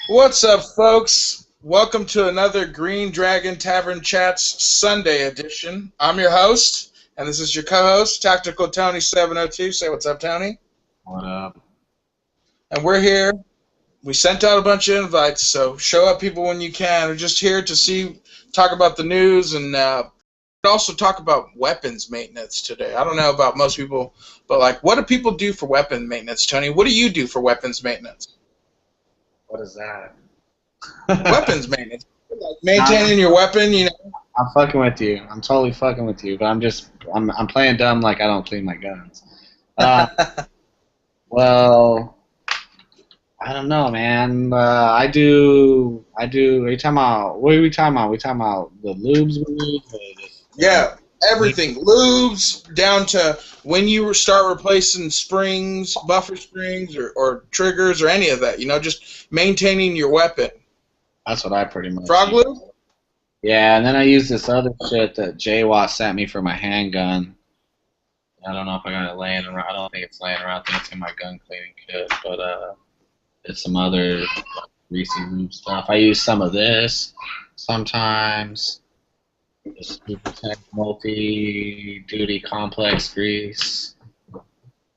What's up, folks? Welcome to another Green Dragon Tavern Chats Sunday edition. I'm your host, and this is your co-host, Tactical Tony 702. Say what's up, Tony. What up? And we're here. We sent out a bunch of invites, so show up, people, when you can. We're just here to talk about the news, and also talk about weapons maintenance today. I don't know about most people, but what do people do for weapon maintenance, Tony? What do you do for weapons maintenance? What is that? Weapons maintenance. Maintaining your weapon, I'm fucking with you. I'm totally fucking with you, but I'm playing dumb like I don't clean my guns. Well, I don't know, man. I do. Are you talking about, what are we talking about? We talking about the lubes we use? Yeah, everything. Lubes down to when you start replacing springs, buffer springs, or triggers, or any of that. Just maintaining your weapon. That's what I pretty much Frog use. lube? Yeah, and then I use this other shit that JWAT sent me for my handgun. I don't know if I got it laying around. I don't think it's laying around. I think it's in my gun cleaning kit, but it's some other greasy lube stuff. I use some of this sometimes. This Supertech multi-duty complex grease.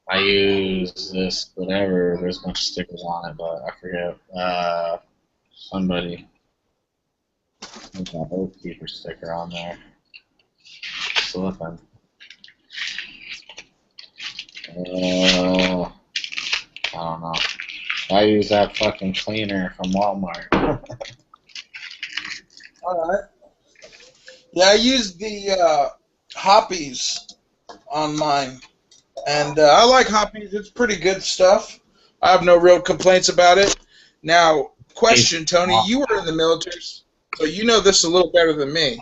I use this whatever. There's a bunch of stickers on it, but I forget. Somebody put that Oath Keeper sticker on there. Slipping. I don't know. I use that fucking cleaner from Walmart. Alright. Yeah, I use the Hoppies on mine. And I like Hoppies. It's pretty good stuff. I have no real complaints about it. Now, question, Tony, you were in the military, so you know this a little better than me.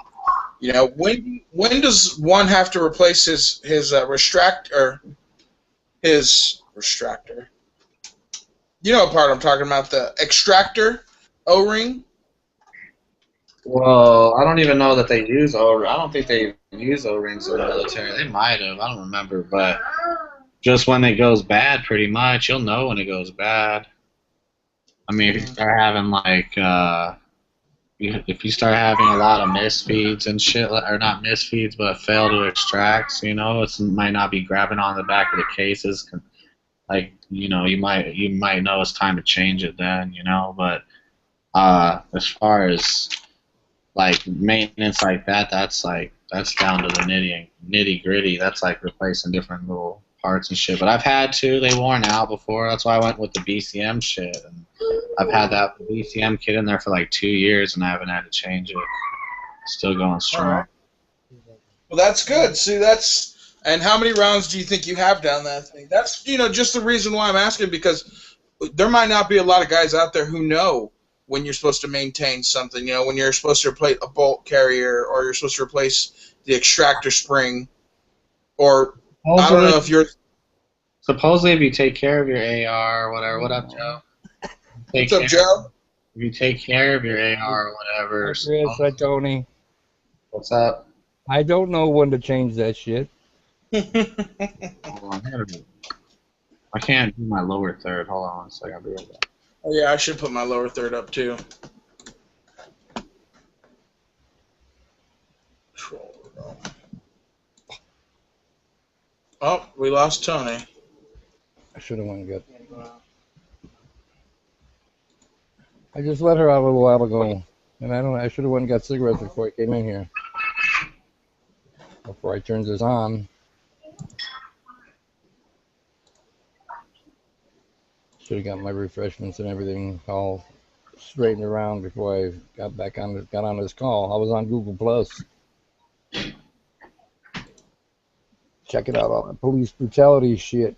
When does one have to replace his restractor? You know what part I'm talking about, the extractor O-ring? Well, I don't even know that they use O-rings. I don't think they use O-rings in the military. They might have. I don't remember, but just when it goes bad, pretty much, you'll know when it goes bad. I mean, if you start having if you start having a lot of misfeeds and shit, or not misfeeds, but fail to extracts, it might not be grabbing on the back of the cases. You might know it's time to change it then, But as far as maintenance like that, that's down to the nitty gritty. That's like replacing different little parts and shit. But I've had to. They worn out before. That's why I went with the BCM shit. And I've had that BCM kit in there for like 2 years, and I haven't had to change it. Still going strong. Right. Well, that's good. See, and how many rounds do you think you have down that thing? That's just the reason why I'm asking, because there might not be a lot of guys out there who know when you're supposed to maintain something. When you're supposed to replace a bolt carrier, or you're supposed to replace the extractor spring, or I don't know if you're. Supposedly, if you take care of your AR or whatever. What up, Joe? What's up, Joe? If you take care of your AR or whatever. Hi, Chris. Hi, Tony. What's up? I don't know when to change that shit. Hold on, I can't do my lower third. Hold on one second. I'll be right back. Oh, yeah, I should put my lower third up, too. Oh, we lost Tony. I should have went and got. I just let her out a little while ago, and I should have went and got cigarettes before I came in here. Before I turned this on. Should have got my refreshments and everything all straightened around before I got on this call. I was on Google Plus. Checking out all the police brutality shit.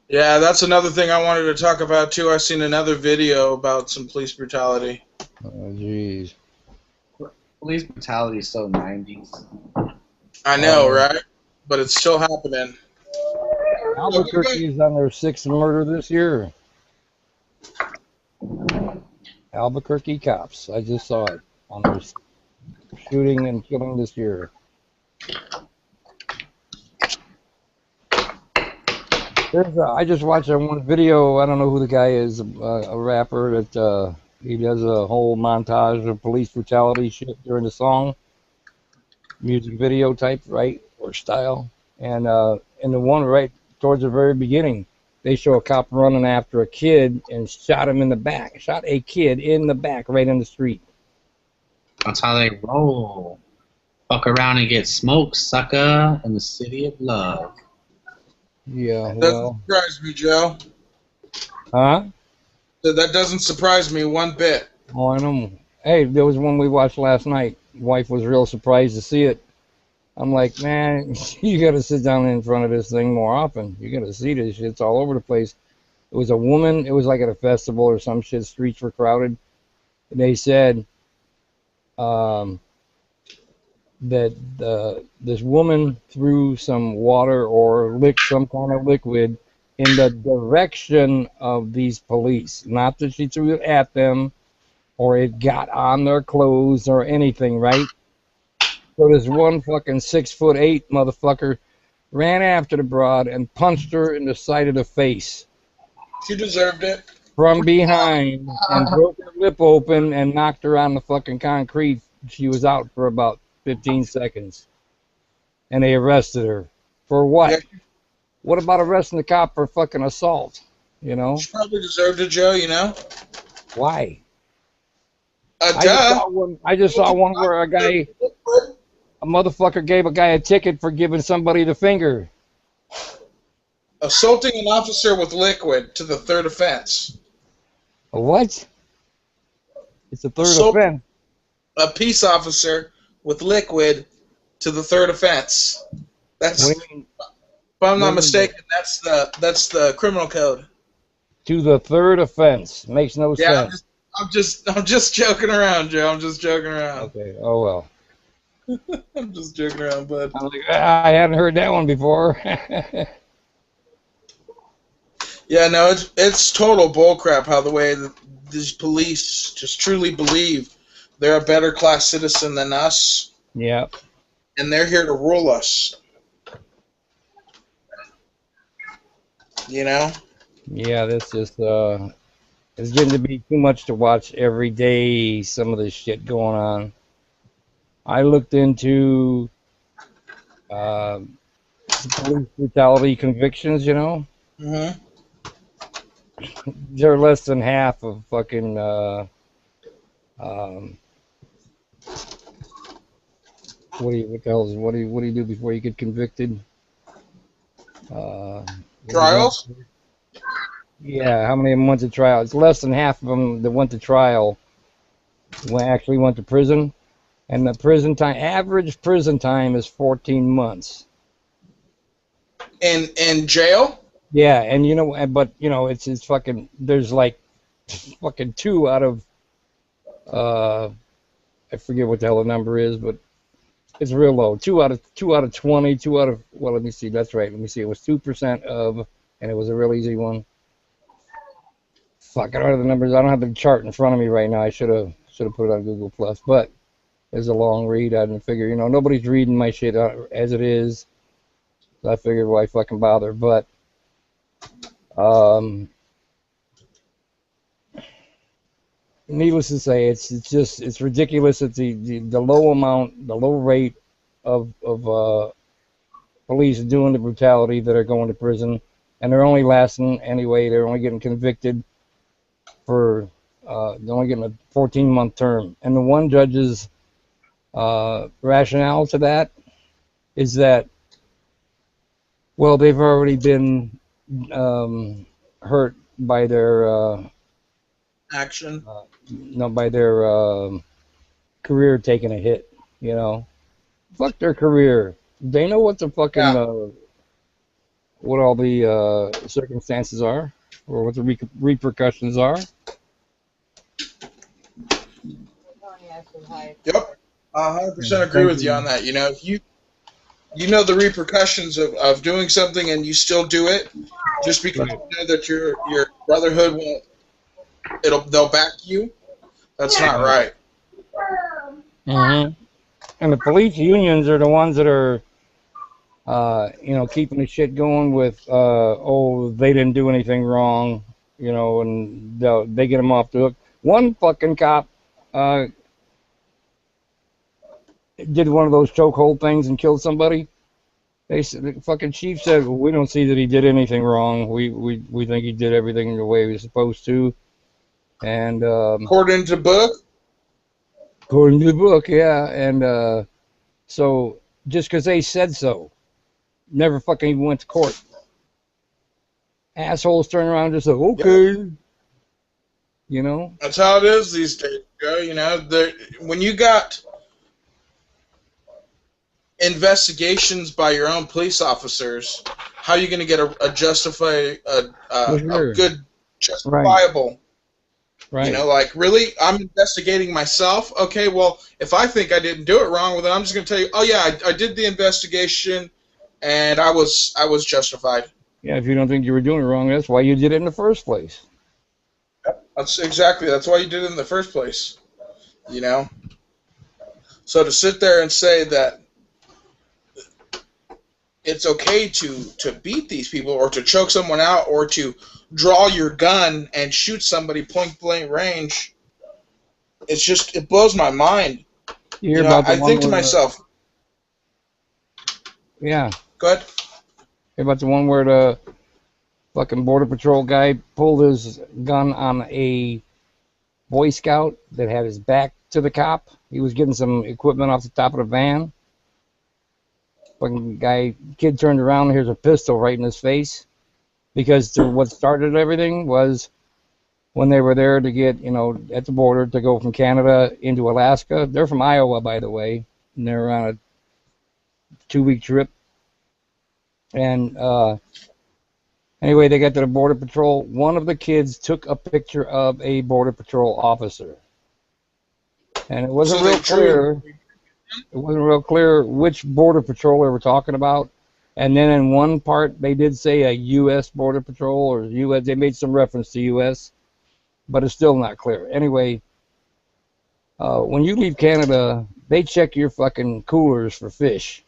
Yeah, that's another thing I wanted to talk about, too. I seen another video about some police brutality. Oh, jeez. Police brutality is so 90s. I know, right? But it's still happening. Albuquerque's on their 6th murder this year. Albuquerque cops. I just saw it on their shooting and killing this year. I just watched one video. I don't know who the guy is, a rapper that he does a whole montage of police brutality shit during the song, music video type, right, or style. And in the one right towards the very beginning, they show a cop running after a kid and shot him in the back. Shot a kid in the back, right in the street. That's how they roll. Fuck around and get smoked, sucker, in the city of love. Yeah, Doesn't well, surprise me, Joe. huh? That doesn't surprise me one bit. Oh, I know. Hey, there was one we watched last night. Wife was real surprised to see it. I'm like, man, you got to sit down in front of this thing more often. You got to see this shit. It's all over the place. It was a woman. It was like at a festival or some shit. Streets were crowded. They said that this woman threw some water or licked some kind of liquid in the direction of these police. Not that she threw it at them or it got on their clothes or anything, right? So this one fucking 6'8" motherfucker ran after the broad and punched her in the side of the face She deserved it. from behind and broke her lip open and knocked her on the fucking concrete. She was out for about 15 seconds. And they arrested her. For what? Yeah. What about arresting the cop for fucking assault? You know? She probably deserved it, Joe, you know? Why? Duh. I just saw one where a motherfucker gave a guy a ticket for giving somebody the finger. Assaulting an officer with liquid to the third offense. A what? It's a third Assault- offense. A peace officer with liquid to the third offense. That's, What if do you mean, I'm what not do you mistaken, that's the criminal code. to the third offense? Makes no Yeah, sense. I'm just joking around, Joe. I'm just joking around. Okay. Oh well. I'm just joking around, bud. I'm like, I hadn't heard that one before. Yeah, no, it's total bullcrap how the way that these police just truly believe they're a better class citizen than us, Yeah. and they're here to rule us. You know? Yeah. This just it's getting to be too much to watch every day. Some of this shit going on. I looked into police brutality convictions. You know, Hmm. they're less than half of fucking what do you do before you get convicted? Trials? Yeah, how many of them went to trial? It's less than half of them that went to trial actually went to prison, and the prison time, average prison time, is 14 months. In jail? Yeah, and you know, but you know, it's fucking. There's like fucking 2 out of I forget what the hell the number is, but it's real low. 2 out of 20. 2 out of, well, let me see. That's right. Let me see. It was 2% of, and it was a real easy one. Fuck, I don't have the numbers. I don't have the chart in front of me right now. I should have put it on Google Plus, but it's a long read. I didn't figure, you know, nobody's reading my shit as it is. So I figured why fucking bother. But needless to say, it's ridiculous that the low rate of police doing the brutality that are going to prison, and they're only lasting anyway. They're only getting convicted for they're only getting a 14-month term. And the one judge's rationale to that is that, well, they've already been hurt by their Action. by their career taking a hit. You know, fuck their career. They know what the fucking what all the circumstances are, or what the repercussions are. Yep. I 100% agree with you on that. You know, if you know the repercussions of doing something and you still do it, just because you know that your brotherhood won't, they'll back you. That's not right. Mm-hmm. And the police unions are the ones that are keeping the shit going with, oh, they didn't do anything wrong, and they get them off the hook. One fucking cop did one of those chokehold things and killed somebody. The fucking chief said, well, we don't see that he did anything wrong. We think he did everything the way he was supposed to. And according to book? According to the book, yeah. And so just because they said so, never fucking even went to court. Assholes turn around and just say, okay. Yeah. That's how it is these days, Joe. When you got investigations by your own police officers, how are you going to get a good justifiable? Right. Like, really? I'm investigating myself? Okay, well, if I think I didn't do it wrong, well, then I'm just going to tell you, oh, yeah, I did the investigation, and I was justified. Yeah, if you don't think you were doing it wrong, that's why you did it in the first place. That's why you did it in the first place. So to sit there and say that it's okay to beat these people or to choke someone out or to draw your gun and shoot somebody point blank range, it blows my mind. I think to myself, yeah. Go ahead. Hear about the one where the fucking Border Patrol guy pulled his gun on a Boy Scout that had his back to the cop. He was getting some equipment off the top of the van. Fucking kid turned around and here's a pistol right in his face. Because what started everything was when they were there to get, at the border to go from Canada into Alaska. They're from Iowa, by the way. And they're on a 2-week trip. And anyway, they got to the Border Patrol. One of the kids took a picture of a Border Patrol officer. And it wasn't real clear. It wasn't real clear which Border Patrol they were talking about. And then in one part, they did say a U.S. Border Patrol or U.S. They made some reference to U.S., but it's still not clear. Anyway, when you leave Canada, they check your fucking coolers for fish.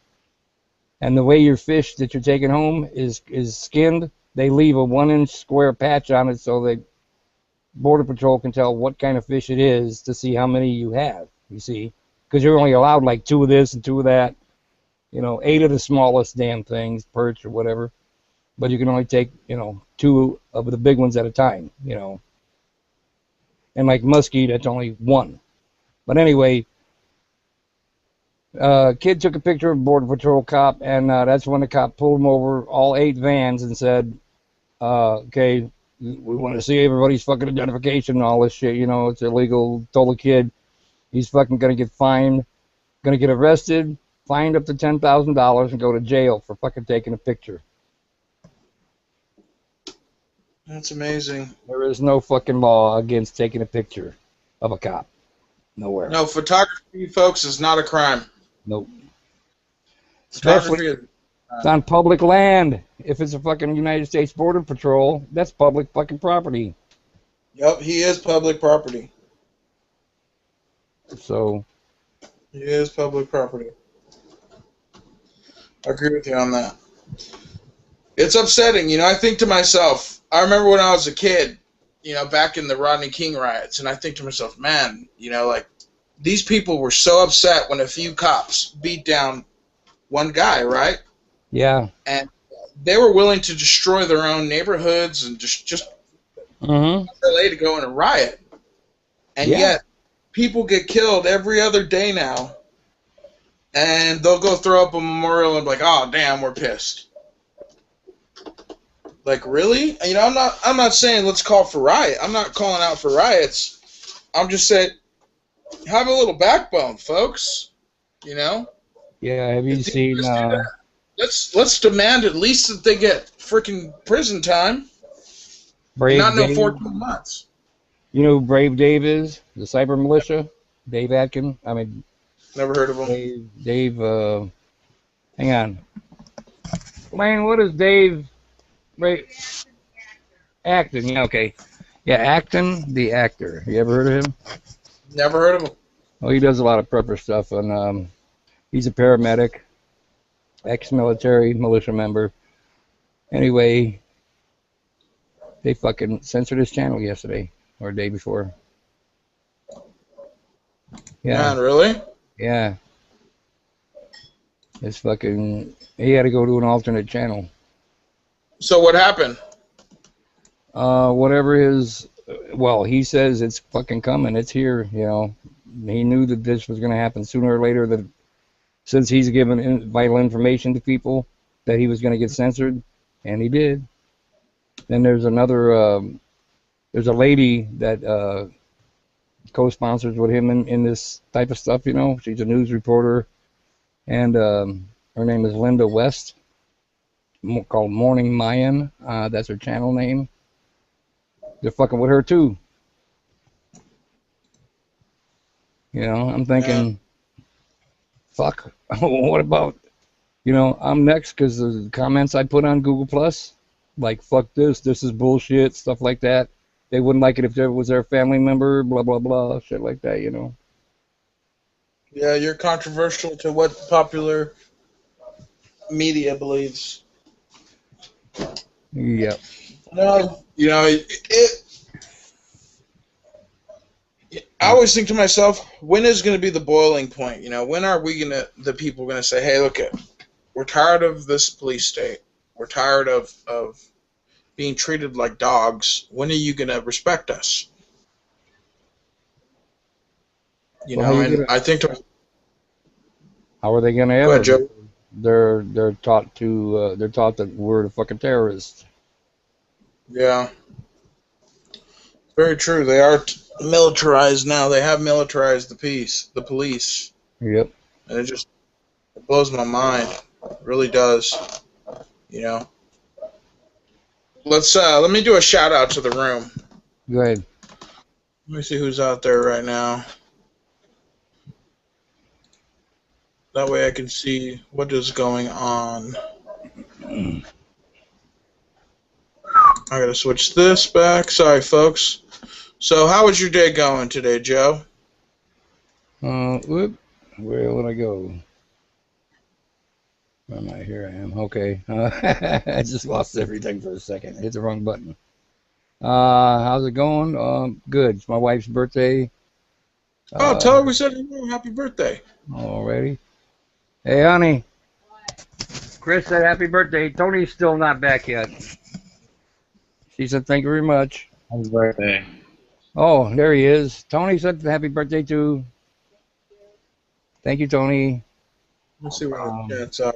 And the way your fish that you're taking home is skinned, they leave a 1-inch square patch on it so that Border Patrol can tell what kind of fish it is to see how many you have, you see. Because you're only allowed like 2 of this and 2 of that. 8 of the smallest damn things, perch or whatever. But you can only take, 2 of the big ones at a time, And like muskie, that's only 1. But anyway, kid took a picture of a Border Patrol cop, and that's when the cop pulled him over, all 8 vans, and said, okay, we want to see everybody's fucking identification and all this shit, it's illegal. Told the kid he's fucking going to get fined, going to get arrested, fined up to $10,000 and go to jail for fucking taking a picture. That's amazing. There is no fucking law against taking a picture of a cop. Nowhere. No, photography, folks, is not a crime. Nope. Especially it's on public land. If it's a fucking United States Border Patrol, that's public fucking property. Yep, he is public property. So. He is public property. I agree with you on that. It's upsetting, I think to myself, I remember when I was a kid, back in the Rodney King riots, and I think to myself, man, like, these people were so upset when a few cops beat down one guy, right? Yeah. And they were willing to destroy their own neighborhoods and just LA to go in a riot. And yet, people get killed every other day now. And they'll go throw up a memorial and be like, oh, damn, we're pissed. Like, really? I'm not saying let's call for riot. I'm not calling out for riots. I'm just saying, have a little backbone, folks. Yeah, have you seen... Let's demand at least that they get freaking prison time. Not no 14 months. You know who Brave Dave is? The cyber militia? Dave Atkin? Never heard of him. Dave, hang on. Wayne, what is Dave? Acton, yeah, okay. Yeah, Acton, the actor. You ever heard of him? Never heard of him. Well, he does a lot of prepper stuff, and he's a paramedic. ex-military militia member. Anyway, they fucking censored his channel yesterday or the day before. Yeah, Man, really? yeah. It's fucking. He had to go to an alternate channel. So what happened? Whatever his. Well, he says it's fucking coming. It's here. You know, he knew that this was going to happen sooner or later. That since he's given vital information to people, that he was going to get censored, and he did. Then there's another. There's a lady that co-sponsors with him in this type of stuff. You know, she's a news reporter, and her name is Linda West, called Morning Mayan. That's her channel name. They're fucking with her too. You know, I'm thinking, fuck. What about, you know, I'm next because the comments I put on Google Plus, like fuck this is bullshit, stuff like that. They wouldn't like it if there was their family member, blah blah blah, shit like that. You know. Yeah, you're controversial to what the popular media believes. Yep. No, you know, I always think to myself, when is going to be the boiling point? You know, when are the people going to say, hey, look, we're tired of this police state. We're tired of being treated like dogs. When are you going to respect us? You know, and I think how are they going to ever? Go ahead, Joe. They're taught that we're the fucking terrorists. Yeah. Very true. They are militarized now. They have militarized the police. Yep. And it blows my mind. It really does. You know. Let me do a shout out to the room. Go ahead. Let me see who's out there right now. That way I can see what is going on. I gotta switch this back. Sorry, folks. So, how was your day going today, Joe? Whoop. Where would I go? Where am I? Here I am. Okay. I just lost everything for a second. I hit the wrong button. How's it going? Good. It's my wife's birthday. Tell her we said happy birthday. Already. Hey, honey. Chris said happy birthday. Tony's still not back yet. She said thank you very much. Happy birthday. Oh, there he is. Tony said happy birthday too. Thank you, Tony. Let's see what the chats are.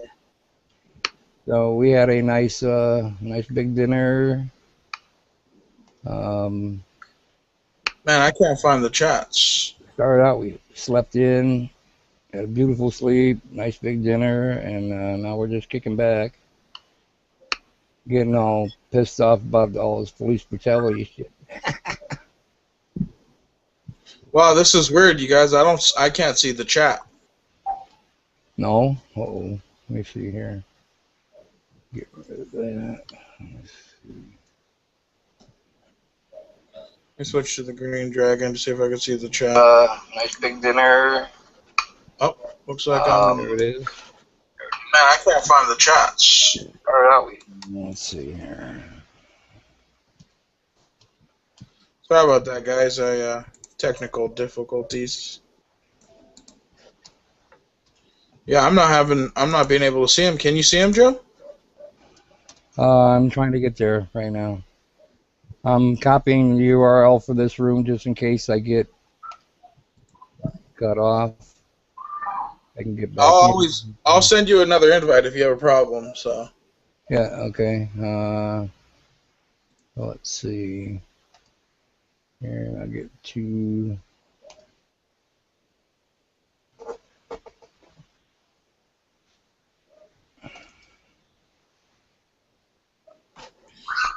So we had a nice big dinner. Man, I can't find the chats. Started out, we slept in, had a beautiful sleep, nice big dinner, and now we're just kicking back, getting all pissed off about all this police brutality shit. Wow, this is weird, you guys. I can't see the chat. No? Uh-oh. Let me see here. Get rid of that. Let's see. Let me switch to the green dragon to see if I can see the chat. Nice big dinner. Oh, looks like There it is. Man, I can't find the chats. Where are we? Let's see here. Sorry about that, guys. Technical difficulties. Yeah, I'm not being able to see him. Can you see him, Joe? I'm trying to get there right now. I'm copying the URL for this room just in case I get cut off. I can get back. I'll send you another invite if you have a problem. So. Yeah. Okay. Let's see. Here, I'll get to.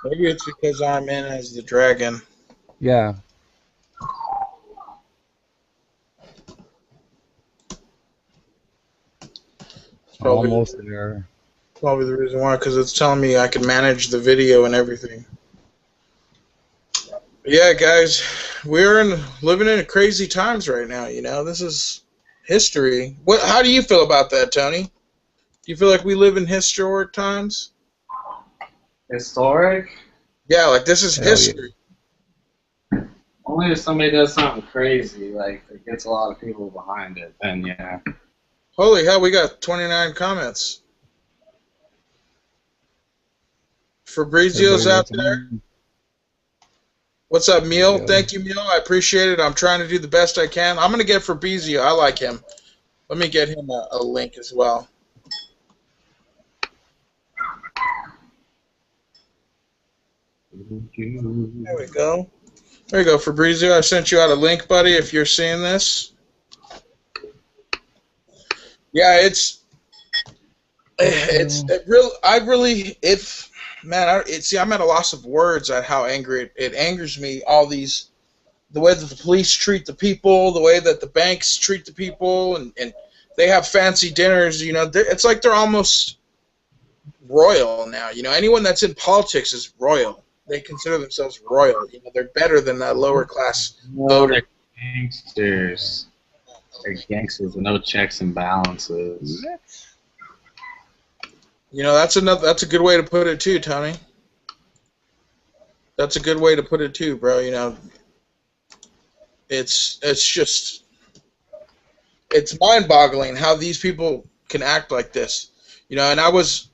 Maybe it's because I'm in as the dragon. Yeah. Almost there. Probably the reason why, because it's telling me I can manage the video and everything. But yeah, guys, we're living in crazy times right now. You know, this is history. How do you feel about that, Tony? Do you feel like we live in historic times? Historic? Yeah, like this is Hell yeah. history. Only if somebody does something crazy, like that gets a lot of people behind it, then yeah. Holy hell, we got 29 comments. Fabrizio's Everybody out wants there. to- What's up, Meal? Yeah. Thank you, Meal. I appreciate it. I'm trying to do the best I can. I'm going to get Fabrizio. I like him. Let me get him a link as well. There we go. There you go, Fabrizio. I sent you out a link, buddy, if you're seeing this. Yeah, it's I'm at a loss of words at how angry it angers me. The way that the police treat the people, the way that the banks treat the people, and they have fancy dinners. You know, it's like they're almost royal now. You know, anyone that's in politics is royal. They consider themselves royal. You know, they're better than that lower class voter. They're gangsters. They're gangsters with no checks and balances. You know, that's a good way to put it too, Tony. That's a good way to put it too, bro. You know, it's mind-boggling how these people can act like this. You know, and I was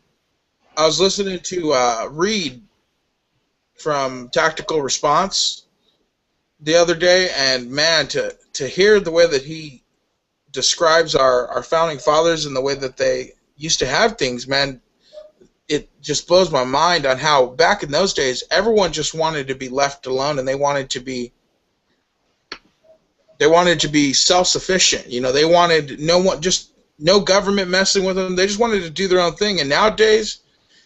listening to Reed from Tactical Response the other day, and man, to hear the way that he describes our founding fathers and the way that they used to have things, man, it just blows my mind on how back in those days everyone just wanted to be left alone, and they wanted to be self-sufficient. You know, they wanted no government messing with them. They just wanted to do their own thing. And nowadays,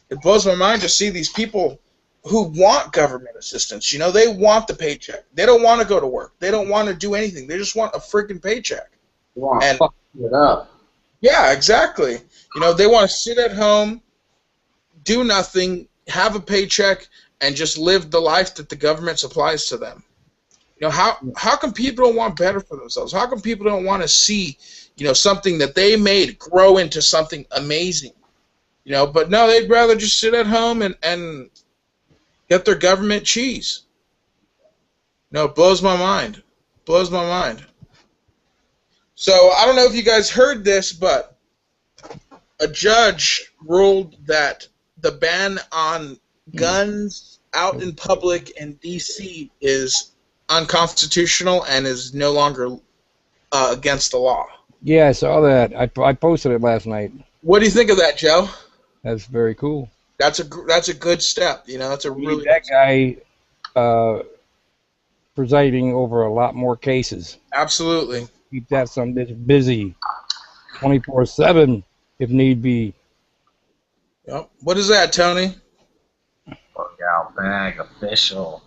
it blows my mind to see these people who want government assistance. You know, they want the paycheck. They don't want to go to work. They don't want to do anything. They just want a freaking paycheck. You want to fuck it up. Yeah, exactly. You know, they want to sit at home, do nothing, have a paycheck, and just live the life that the government supplies to them. You know, how come people don't want better for themselves? How come people don't want to see, you know, something that they made grow into something amazing? You know, but no, they'd rather just sit at home and get their government cheese. No, it blows my mind. Blows my mind. So I don't know if you guys heard this, but a judge ruled that the ban on guns out in public in D.C. is unconstitutional and is no longer against the law. Yeah, I saw that. I posted it last night. What do you think of that, Joe? That's very cool. That's a good step. You know, that's a really That guy presiding over a lot more cases. absolutely. Keep that son bitch busy 24/7 if need be. Yep. What is that, Tony? Bug out bag official.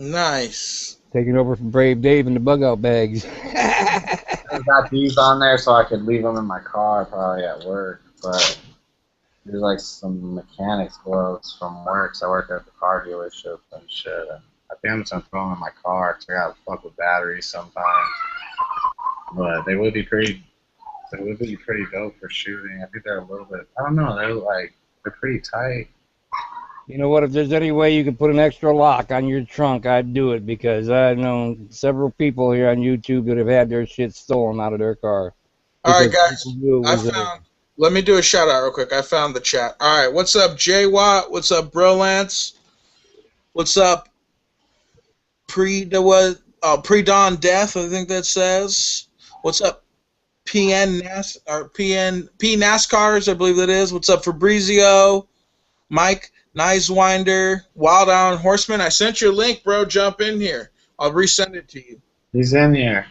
Nice. Taking over from Brave Dave in the bug out bags. I got these on there so I could leave them in my car, probably at work. But there's like some mechanics gloves from work. So I work at the car dealership and shit. And I think I'm just gonna throw them in my car because I gotta fuck with batteries sometimes. But they would be pretty dope for shooting. I think they're a little bit. I don't know. They're pretty tight. You know what? If there's any way you could put an extra lock on your trunk, I'd do it, because I've known several people here on YouTube that have had their shit stolen out of their car. All right, guys. Because Let me do a shout out real quick. I found the chat. All right. What's up, Jay Watt? What's up, Bro Lance? What's up, Pre-Dawn Death? I think that says. What's up, P NASCARs? I believe that is. What's up, Fabrizio? Mike Nicewinder, Wild Island Horseman. I sent you a link, bro. Jump in here. I'll resend it to you. He's in here.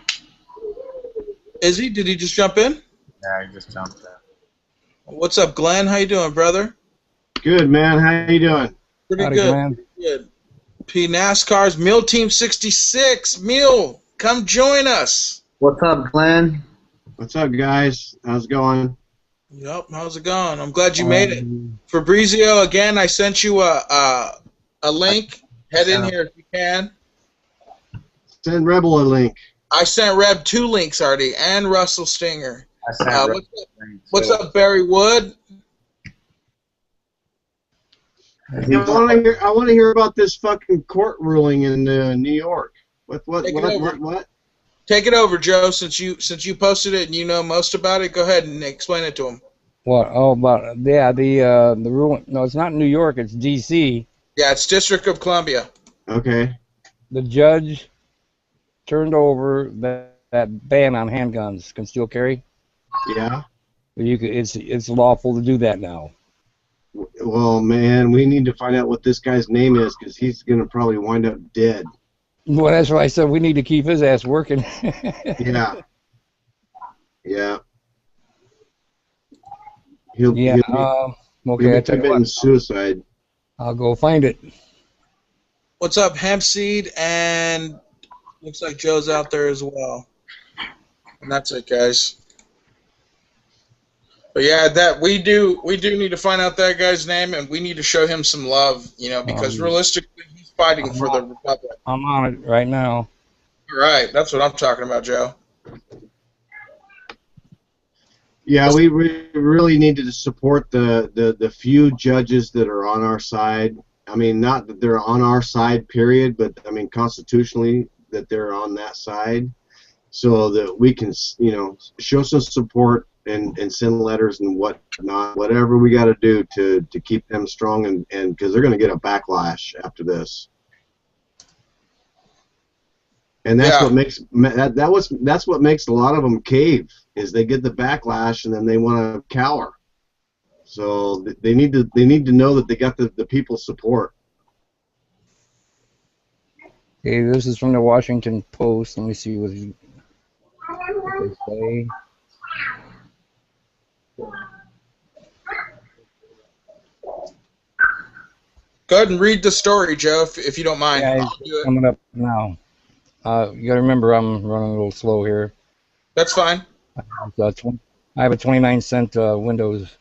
Is he? Did he just jump in? Yeah, he just jumped in. What's up, Glenn? How you doing, brother? Good, man. How you doing? Pretty Howdy, good. Glenn. Pretty good. P NASCAR's Mule Team 66. Mule, come join us. What's up, Glenn? What's up, guys? How's it going? Yep. How's it going? I'm glad you made it. Fabrizio, again, I sent you a link. Head in here if you can. Send Rebel a link. I sent Reb 2 links already, and Russell Stinger. I sent What's up, Barry Wood? I want to hear about this fucking court ruling in New York. What? Take it over, Joe. Since you posted it and you know most about it, go ahead and explain it to him. What? Oh, about the ruling. No, it's not New York. It's D.C. Yeah, it's District of Columbia. Okay. The judge turned over that ban on handguns, concealed carry. Yeah. It's lawful to do that now. Well, man, we need to find out what this guy's name is because he's gonna probably wind up dead. Well, that's why I said we need to keep his ass working. Yeah. Yeah. Okay, I tell you what, suicide. I'll go find it. What's up, Hempseed? And looks like Joe's out there as well. And that's it, guys. But yeah, that we do need to find out that guy's name, and we need to show him some love, because realistically, he's fighting for the Republic. I'm on it right now. Right, that's what I'm talking about, Joe. Yeah, we really need to support the few judges that are on our side. I mean, not that they're on our side, period, but I mean constitutionally that they're on that side, so that we can, show some support and send letters and whatnot, whatever we got to do to keep them strong, and because they're going to get a backlash after this. And that's what makes that's what makes a lot of them cave, is they get the backlash and then they want to cower. So they need to know that they got the people's support. Okay, this is from the Washington Post. Let me see what they say. Go ahead and read the story, Joe, if you don't mind. Yeah, it's coming up now. You got to remember I'm running a little slow here. That's fine. I have a 29-cent Windows.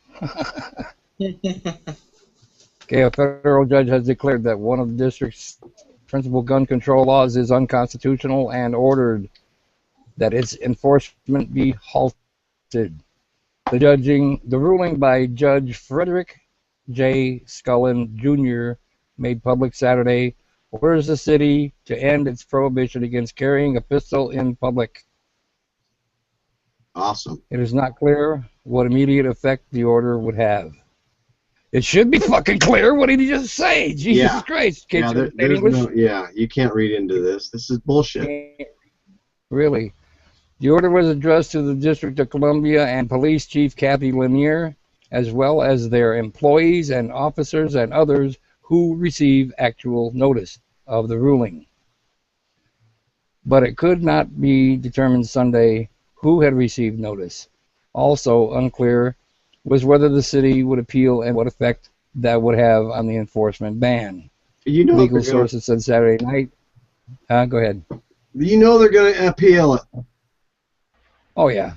Okay, a federal judge has declared that one of the district's principal gun control laws is unconstitutional and ordered that its enforcement be halted. The ruling by Judge Frederick J. Scullin, Jr., made public Saturday, orders the city to end its prohibition against carrying a pistol in public. Awesome. It is not clear what immediate effect the order would have. It should be fucking clear. What did he just say? Jesus Christ. You can't read into this. This is bullshit. Really. The order was addressed to the District of Columbia and Police Chief Kathy Lanier, as well as their employees and officers and others who receive actual notice of the ruling. But it could not be determined Sunday who had received notice. Also unclear was whether the city would appeal and what effect that would have on the enforcement ban. Legal sources said Saturday night. Go ahead. They're going to appeal it. Oh, yeah.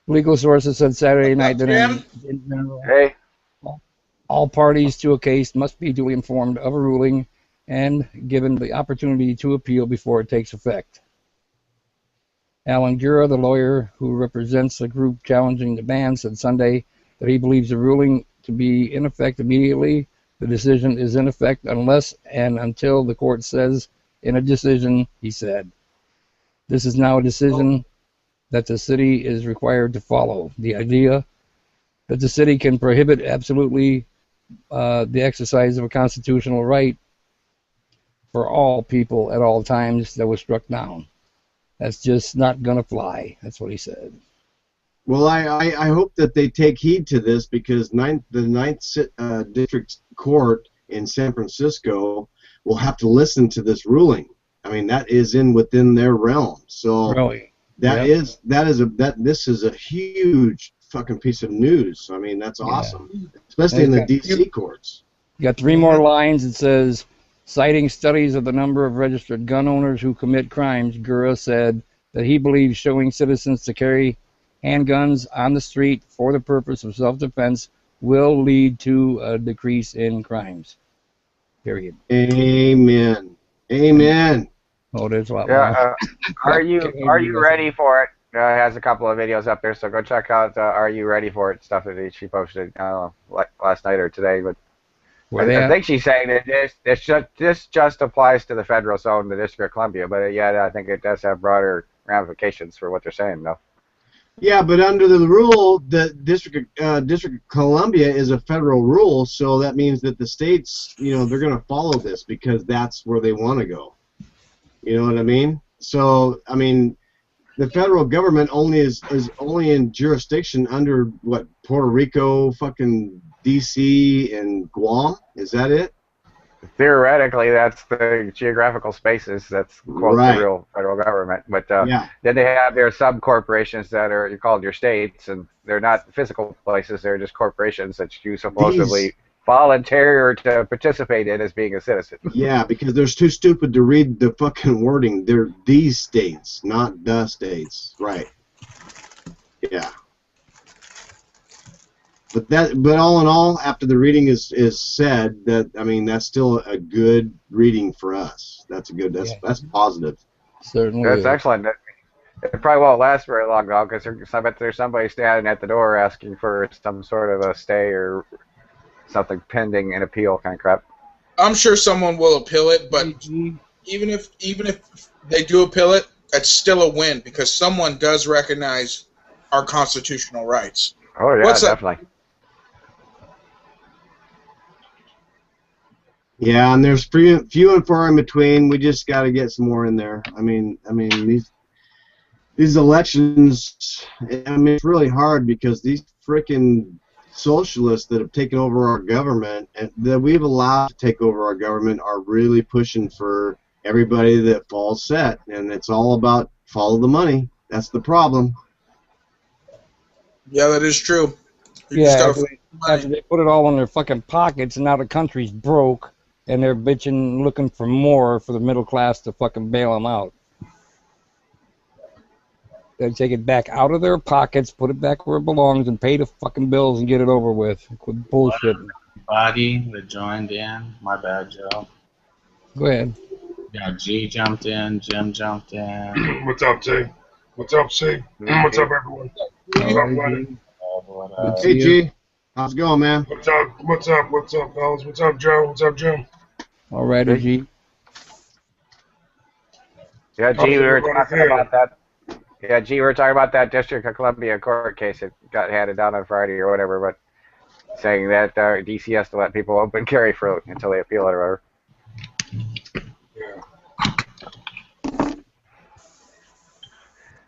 Legal sources said Saturday night that in general, all parties to a case must be duly informed of a ruling and given the opportunity to appeal before it takes effect. Alan Gura, the lawyer who represents the group challenging the ban, said Sunday that he believes the ruling to be in effect immediately. The decision is in effect unless and until the court says in a decision, he said. This is now a decision that the city is required to follow. The idea that the city can prohibit absolutely the exercise of a constitutional right for all people at all times that was struck down. That's just not going to fly. That's what he said. Well, I hope that they take heed to this, because the Ninth District Court in San Francisco will have to listen to this ruling. I mean, that is within their realm. So really? This is a huge fucking piece of news. I mean, that's awesome, especially in the DC courts. You got 3 more lines. It says, citing studies of the number of registered gun owners who commit crimes, Gura said that he believes showing citizens to carry handguns on the street for the purpose of self-defense will lead to a decrease in crimes. Period. Amen. Amen. Oh, there's a lot more. Are you ready for it? Has a couple of videos up there, so go check out Are You Ready For It stuff that she posted last night or today. But Where they I at? think she's saying that this just applies to the federal zone, the District of Columbia, but yet I think it does have broader ramifications for what they're saying, though. Yeah, but under the rule, the District of Columbia is a federal rule, so that means that the states, they're going to follow this because that's where they want to go. You know what I mean? So, I mean, the federal government only is only in jurisdiction under what, Puerto Rico, fucking D.C. and Guam. Is that it? Theoretically, that's the geographical spaces that's quote Right. the real federal government. But Yeah. then they have their sub corporations that are called your states, and they're not physical places; they're just corporations that you supposedly volunteer to participate in as being a citizen. Yeah, because they're too stupid to read the fucking wording. They're these states, not the states. Right. Yeah. But all in all, after the reading is said, that's still a good reading for us. That's that's positive. Certainly. That's is. excellent. It probably won't last very long though, because I bet there's somebody standing at the door asking for some sort of a stay or something pending an appeal kind of crap. I'm sure someone will appeal it, but even if they do appeal it, it's still a win because someone does recognize our constitutional rights. Oh yeah, What's up? definitely. Yeah, and there's few and far in between. We just got to get some more in there. I mean these elections. It's really hard because these freaking socialists that have taken over our government and that we've allowed to take over our government are really pushing for everybody that falls set, and it's all about follow the money. That's the problem. Yeah, that is true. You Yeah, just gotta after find money. they put it all in their fucking pockets, and now the country's broke, and they're bitching, looking for more for the middle class to fucking bail them out. They take it back out of their pockets, put it back where it belongs, and pay the fucking bills and get it over with. Quit bullshitting. Everybody that joined in, my bad, Joe. Go ahead. Yeah, G jumped in, Jim jumped in. What's up, T? What's up, C? What's up, everyone? What's up, Lenny? Hey, G. How's it going, man? What's up? What's up? What's up, fellas? What's up, Joe? What's up, Jim? All righty, G. Yeah, G, we were talking about that. Yeah, G, we were talking about that District of Columbia court case that got handed down on Friday or whatever, but saying that DC has to let people open carry fruit until they appeal it or whatever.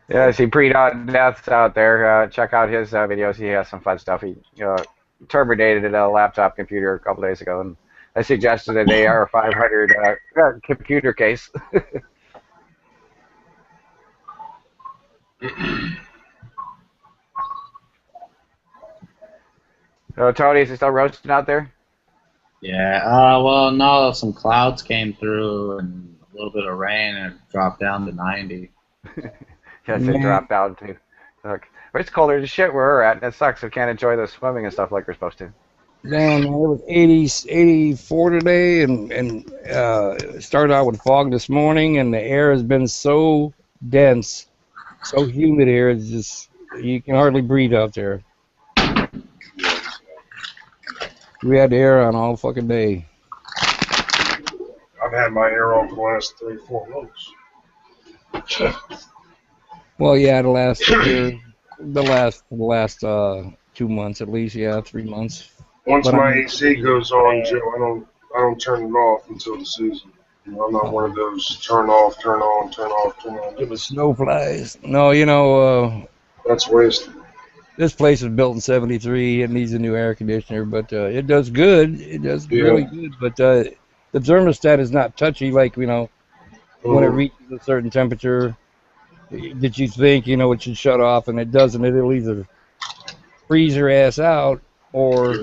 Yeah, see Pre-Dawn Death's out there. Check out his videos. He has some fun stuff. He terminated a laptop computer a couple days ago, and I suggested an AR-500 computer case. So, Tony, is it still roasting out there? Yeah, well, no, some clouds came through and a little bit of rain and it dropped down to 90. Yes, it dropped down to. Look, it's colder as shit where we're at, and it sucks. We can't enjoy the swimming and stuff like we're supposed to. Damn, man, it was 84 today, and it started out with fog this morning, and the air has been so dense, so humid here, it's just, you can hardly breathe out there. We had the air on all fucking day. I've had my hair on for the last 3-4 months. Well, yeah, the last 2 months at least, yeah, 3 months. Once But my I'm- AC goes on, Joe, I don't turn it off until the season. I'm not one of those turn off, turn on, turn off, turn on. It was snow flies. No, That's wasted. this place was built in '73. It needs a new air conditioner, but it does good. It does really good. But the thermostat is not touchy like when it reaches a certain temperature that you think it should shut off, and it doesn't. It'll either freeze your ass out, or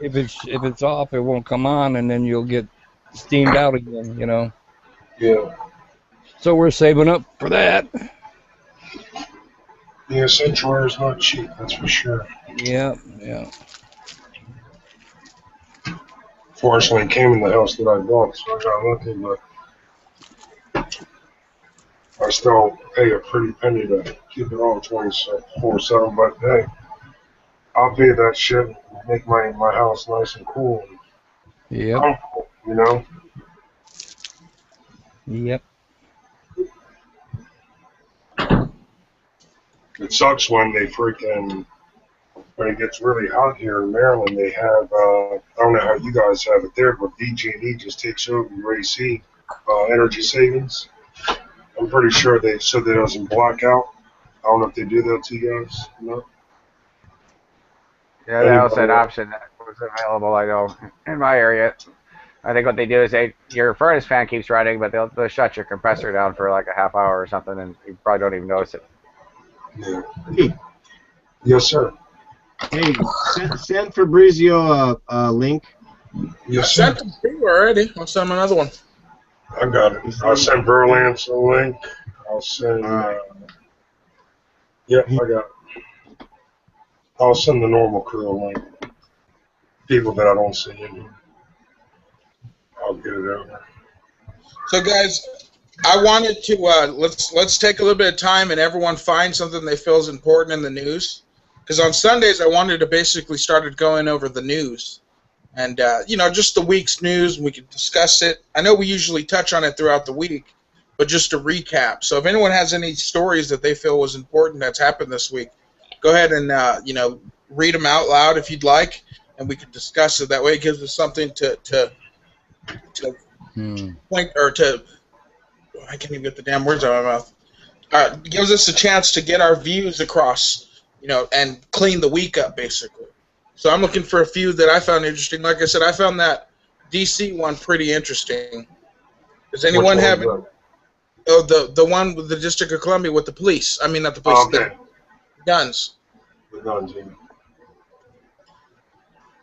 if it's off, it won't come on, and then you'll get steamed out again. Yeah. So we're saving up for that. Yeah, Central Air is not cheap, that's for sure. Yeah. Fortunately, it came in the house that I bought, so I got lucky, but I still pay a pretty penny to keep it on 24/7, but hey, I'll pay that shit. make my house nice and cool and Yep. comfortable, you know. Yep. It sucks when when it gets really hot here in Maryland. They have I don't know how you guys have it there, but BG&E just takes over your AC energy savings. I'm pretty sure they said that it doesn't black out. I don't know if they do that to you guys. No. Yeah, that was an option that was available, I know, in my area. I think what they do is your furnace fan keeps running, but they'll shut your compressor down for like a half hour or something, and you probably don't even notice it. Yeah. Hey, Yes, sir. hey, send Fabrizio a link. I Yes, sir. sent them to you already. I'll send him another one. I got it. I'll send Verlance a link. I'll send. Yeah, I got it. I'll send the normal crew a link. People that I don't see in here. I'll get it over. So, guys, I wanted to let's take a little bit of time and everyone find something they feel is important in the news. Because on Sundays, I wanted to basically started going over the news. And, just the week's news, and we could discuss it. I know we usually touch on it throughout the week, but just to recap. So if anyone has any stories that they feel was important that's happened this week, go ahead and, read them out loud if you'd like, and we could discuss it. That way it gives us something to point, or to, I can't even get the damn words out of my mouth. Gives us a chance to get our views across, and clean the week up, basically. So I'm looking for a few that I found interesting. Like I said, I found that DC one pretty interesting. Does anyone have it? Oh, the one with the District of Columbia with the police. I mean, not the police, Okay. the guns. The guns, yeah.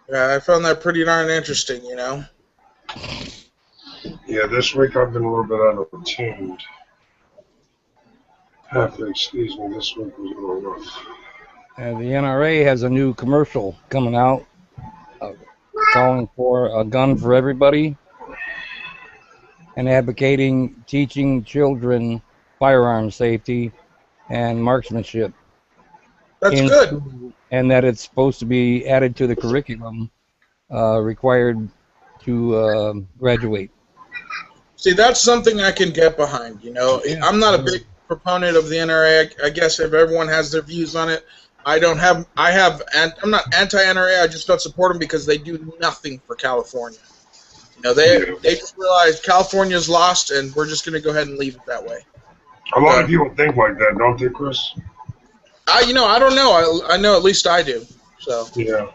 Yeah, I found that pretty darn interesting, Yeah, this week I've been a little bit out of tune. Have to excuse me, this week was a little rough. The NRA has a new commercial coming out calling for a gun for everybody and advocating teaching children firearm safety and marksmanship. That's good. And that it's supposed to be added to the curriculum required to graduate. See, that's something I can get behind, I'm not a big proponent of the NRA. I guess if everyone has their views on it, I'm not anti-NRA, I just don't support them because they do nothing for California. They just realized California's lost, and we're just going to go ahead and leave it that way. A lot of people think like that, don't they, Chris? I don't know. I know at least I do. So. Yeah.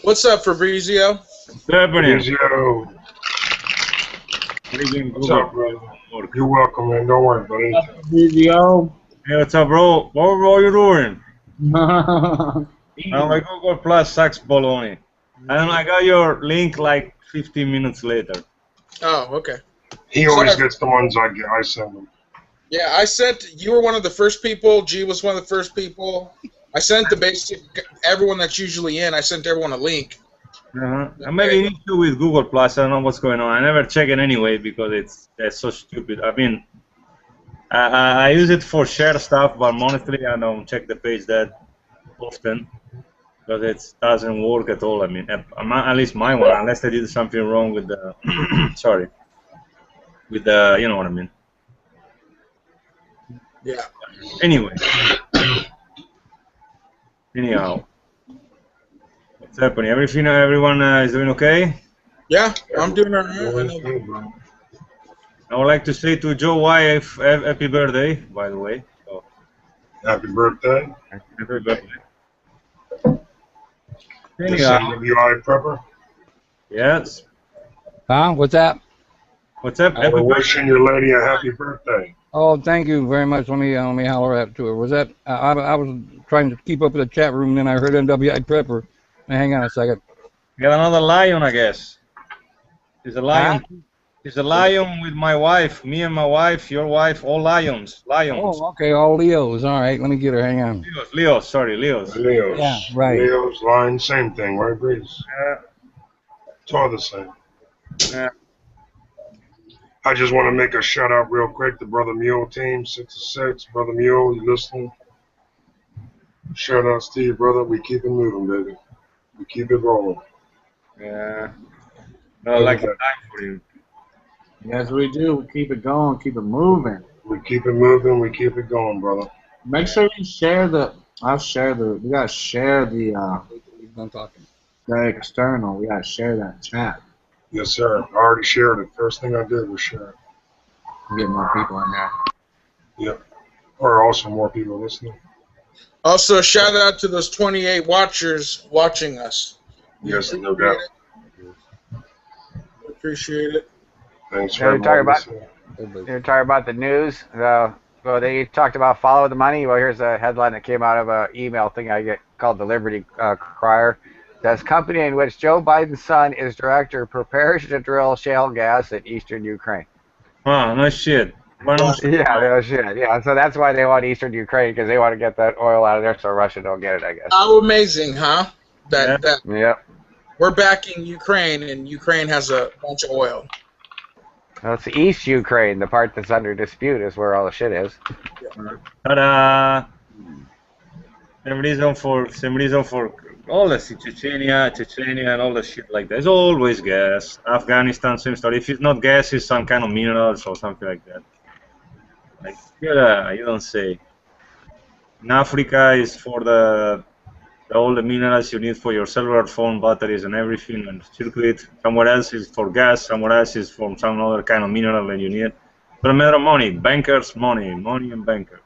What's up, Fabrizio? Fabrizio. What's up, brother? You're welcome, man. Don't worry about anything. Fabrizio. Hey, what's up, bro? What are you doing? My Google Plus sucks baloney. And I got your link like 15 minutes later. Oh, okay. He always gets the ones I send him. Yeah, you were one of the first people. G was one of the first people. I sent everyone that's usually in, I sent everyone a link. I'm having an issue with Google Plus. I don't know what's going on. I never check it anyway because it's so stupid. I mean, I use it for share stuff, but honestly, I don't check the page that often because it doesn't work at all. I mean, at least my one, unless I did something wrong with the, you know what I mean. Yeah. Anyway. Anyhow. What's happening? Everyone is doing okay? Yeah, I'm doing all right. I would like to say to Joe wife, happy birthday, by the way. So, happy birthday. Happy birthday. Anyhow. NWI Prepper? Yes. Huh? What's that? What's up? We're wishing your lady a happy birthday. Oh, thank you very much. Let me holler at to her. Was that? I was trying to keep up with the chat room, and then I heard NWI Prepper. Hang on a second. We got another lion, I guess. There's a lion. There's a lion with my wife, me and my wife, your wife, all lions. Lions. Oh, okay, all Leos. All right, let me get her. Hang on. Leos. Yeah, right. Leos, lions, same thing, right, Breeze? It's all the same. Yeah. I just want to make a shout out real quick to Brother Mule Team 66. Brother Mule, you listening? Shout outs to you, brother. We keep it moving, baby. We keep it rolling. Yeah. No, like a time for you. Yes, we do. We keep it going, keep it moving. We keep it moving. We keep it going, brother. Make sure you share the. We gotta share the He's done talking. external. We gotta share that chat. Yes, sir. I already shared it. First thing I did was share it. Get more people in there. Yep. Or also more people listening. Also, shout out to those 28 watchers watching us. Yes, no doubt. Appreciate it. Thanks Yeah, for you're talking about- listening. You're talking about the news. Well, they talked about follow the money. Well, here's a headline that came out of an email thing I get called the Liberty Crier. Says company in which Joe Biden's son is director prepares to drill shale gas in eastern Ukraine. Oh, no shit. Why not? Yeah, no shit. Yeah, so that's why they want eastern Ukraine, because they want to get that oil out of there so Russia don't get it, I guess. How amazing, huh? That Yep. we're backing Ukraine, and Ukraine has a bunch of oil. Well, it's East Ukraine, the part that's under dispute, is where all the shit is. Ta-da! Same reason for all the Chechnya, and all the shit like that. There's always gas. Afghanistan, same story. If it's not gas, it's some kind of minerals or something like that. Like, yeah, you don't say. In Africa, is for all the minerals you need for your cellular phone batteries and everything and circuit. Somewhere else is for gas. Somewhere else is for some other kind of mineral that you need. But a matter of money, bankers, money and bankers.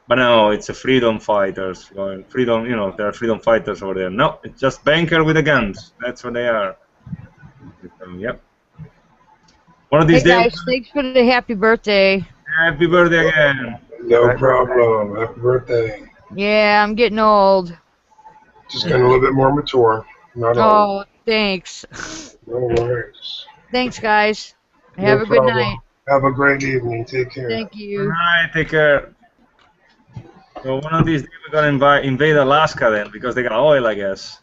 But no, it's a freedom fighters. Freedom, there are freedom fighters over there. No, it's just banker with the guns. That's what they are. Yep. One of these Hey guys, days. thanks for the happy birthday. Happy birthday again. No problem. Happy birthday. Yeah, I'm getting old. Just getting a little bit more mature. Not all. Oh, thanks. No worries. Thanks, guys. No Have a good problem. night. Have a great evening. Take care. Thank Good you. night. Take care. So one of these days we're gonna invade Alaska then, because they got oil, I guess.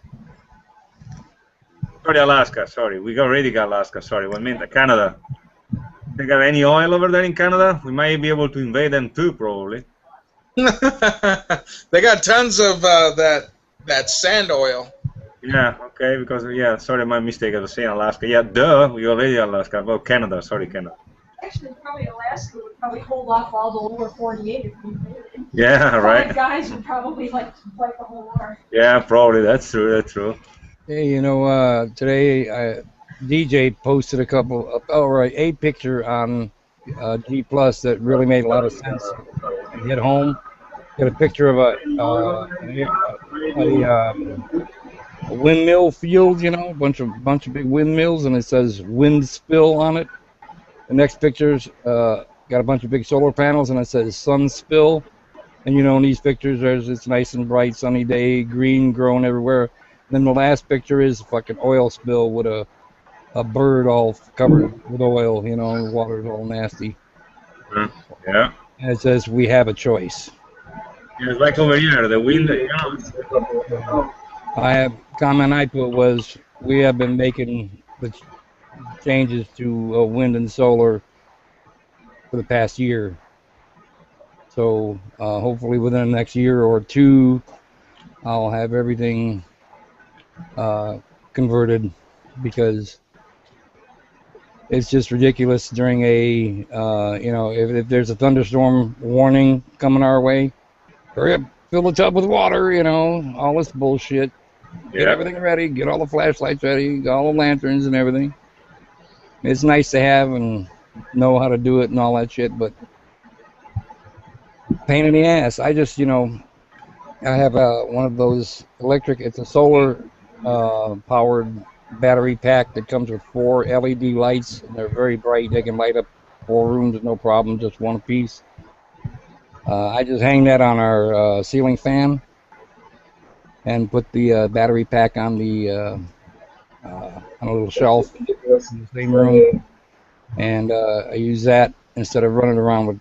Sorry, Alaska. Sorry, we already got Alaska. Sorry, I mean Canada. They got any oil over there in Canada? We might be able to invade them too, probably. They got tons of that sand oil. Yeah. Okay. Because sorry, my mistake. I was saying Alaska. Yeah. Duh. We already got Alaska. Well, Canada. Sorry, Canada. Actually, probably Alaska would probably hold off all the lower 48 if we invaded. Yeah. Right. Five guys would probably like to fight the whole war. Yeah. Probably. That's true. That's true. Hey, today DJ posted a picture on G Plus that really made a lot of sense. I get home, get a picture of a windmill field, a bunch of big windmills, and it says wind spill on it. The next picture's got a bunch of big solar panels, and it says sun spill. And in these pictures, it's nice and bright, sunny day, green growing everywhere. And then the last picture is a fucking oil spill with a bird all covered with oil, the water's all nasty. Yeah. And it says, we have a choice. Yeah, it's like over here, the wind. Comment I put was, we have been making the changes to wind and solar for the past year. So hopefully within the next year or two, I'll have everything converted, because it's just ridiculous during if there's a thunderstorm warning coming our way, hurry up, fill the tub with water, all this bullshit. Get everything ready, get all the flashlights ready, get all the lanterns and everything. It's nice to have and know how to do it and all that shit, but pain in the ass. I just, I have one of those it's a solar powered battery pack that comes with 4 LED lights, and they're very bright. They can light up 4 rooms no problem, just one piece. I just hang that on our ceiling fan and put the battery pack on on a little shelf in the same room, and I use that instead of running around with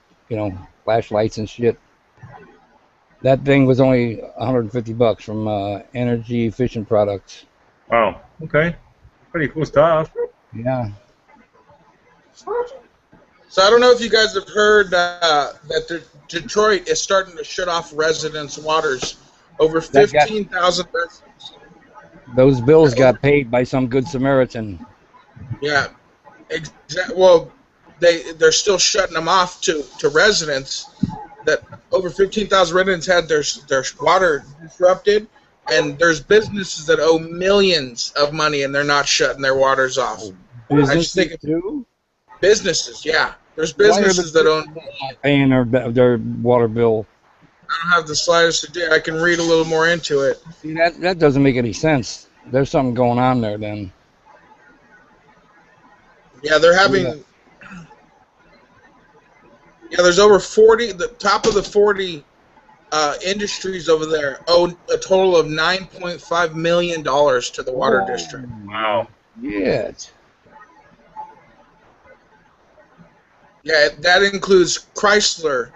flashlights and shit. That thing was only $150 from Energy Efficient Products. Wow. Okay. Pretty cool stuff. Yeah. So I don't know if you guys have heard that Detroit is starting to shut off residents' waters. Over 15,000 residents Those bills got paid by some good Samaritan. Yeah, well, they're still shutting them off to residents. That over 15,000 residents had their water disrupted, and there's businesses that owe millions of money and they're not shutting their waters off. I just think too? Businesses, yeah. There's businesses that own paying their water bill. I don't have the slightest idea. I can read a little more into it. See, that doesn't make any sense. There's something going on there then. Yeah, they're having. Yeah, there's over 40. The top of the 40 industries over there owe a total of $9.5 million to the water district. Wow. Yeah. Yeah, that includes Chrysler,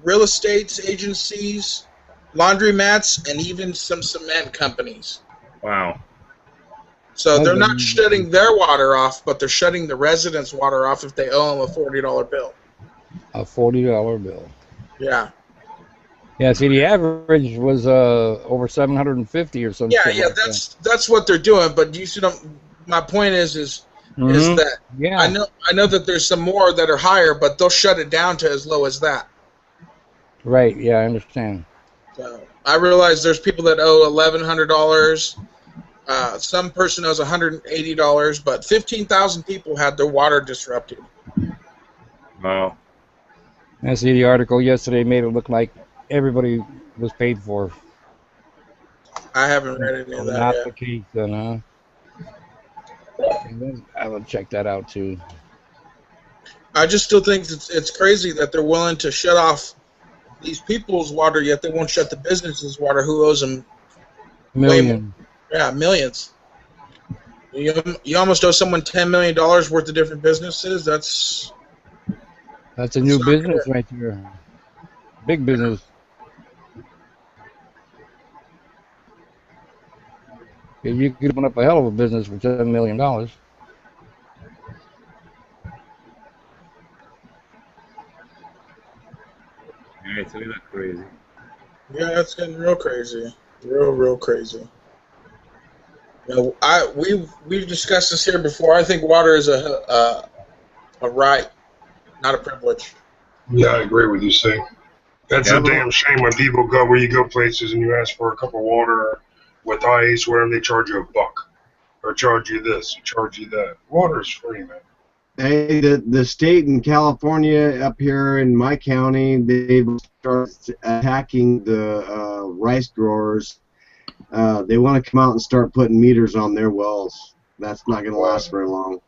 real estate agencies, laundromats, and even some cement companies. Wow. So they're not shutting their water off, but they're shutting the residents' water off if they owe them a $40 bill. A $40 bill. Yeah. Yeah. See, the average was over 750 or something. Yeah, that's what they're doing. But you see, my point is that I know that there's some more that are higher, but they'll shut it down to as low as that. Right. Yeah, I understand. So I realize there's people that owe $1,100. Some person owes $180, but 15,000 people had their water disrupted. Wow. I see the article yesterday made it look like everybody was paid for. I haven't read any of that Not yet. the case, then, I will check that out too. I just still think it's crazy that they're willing to shut off these people's water, yet they won't shut the businesses' water who owes them Million. millions. You almost owe someone $10 million worth of different businesses. That's a new business right there. Big business. Yeah, you could open up a hell of a business for $10 million. Yeah, it's really crazy. Yeah, it's getting real crazy. Real crazy. You know, we've discussed this here before. I think water is a right, not a privilege. Yeah, I agree with you, Steve. That's a damn shame when people go where you go places and you ask for a cup of water with ice, whatever, they charge you $1 or charge you this, or charge you that. Water is free, man. Hey, the state in California up here in my county, they've started attacking the rice growers. They want to come out and start putting meters on their wells. That's not going to last very long.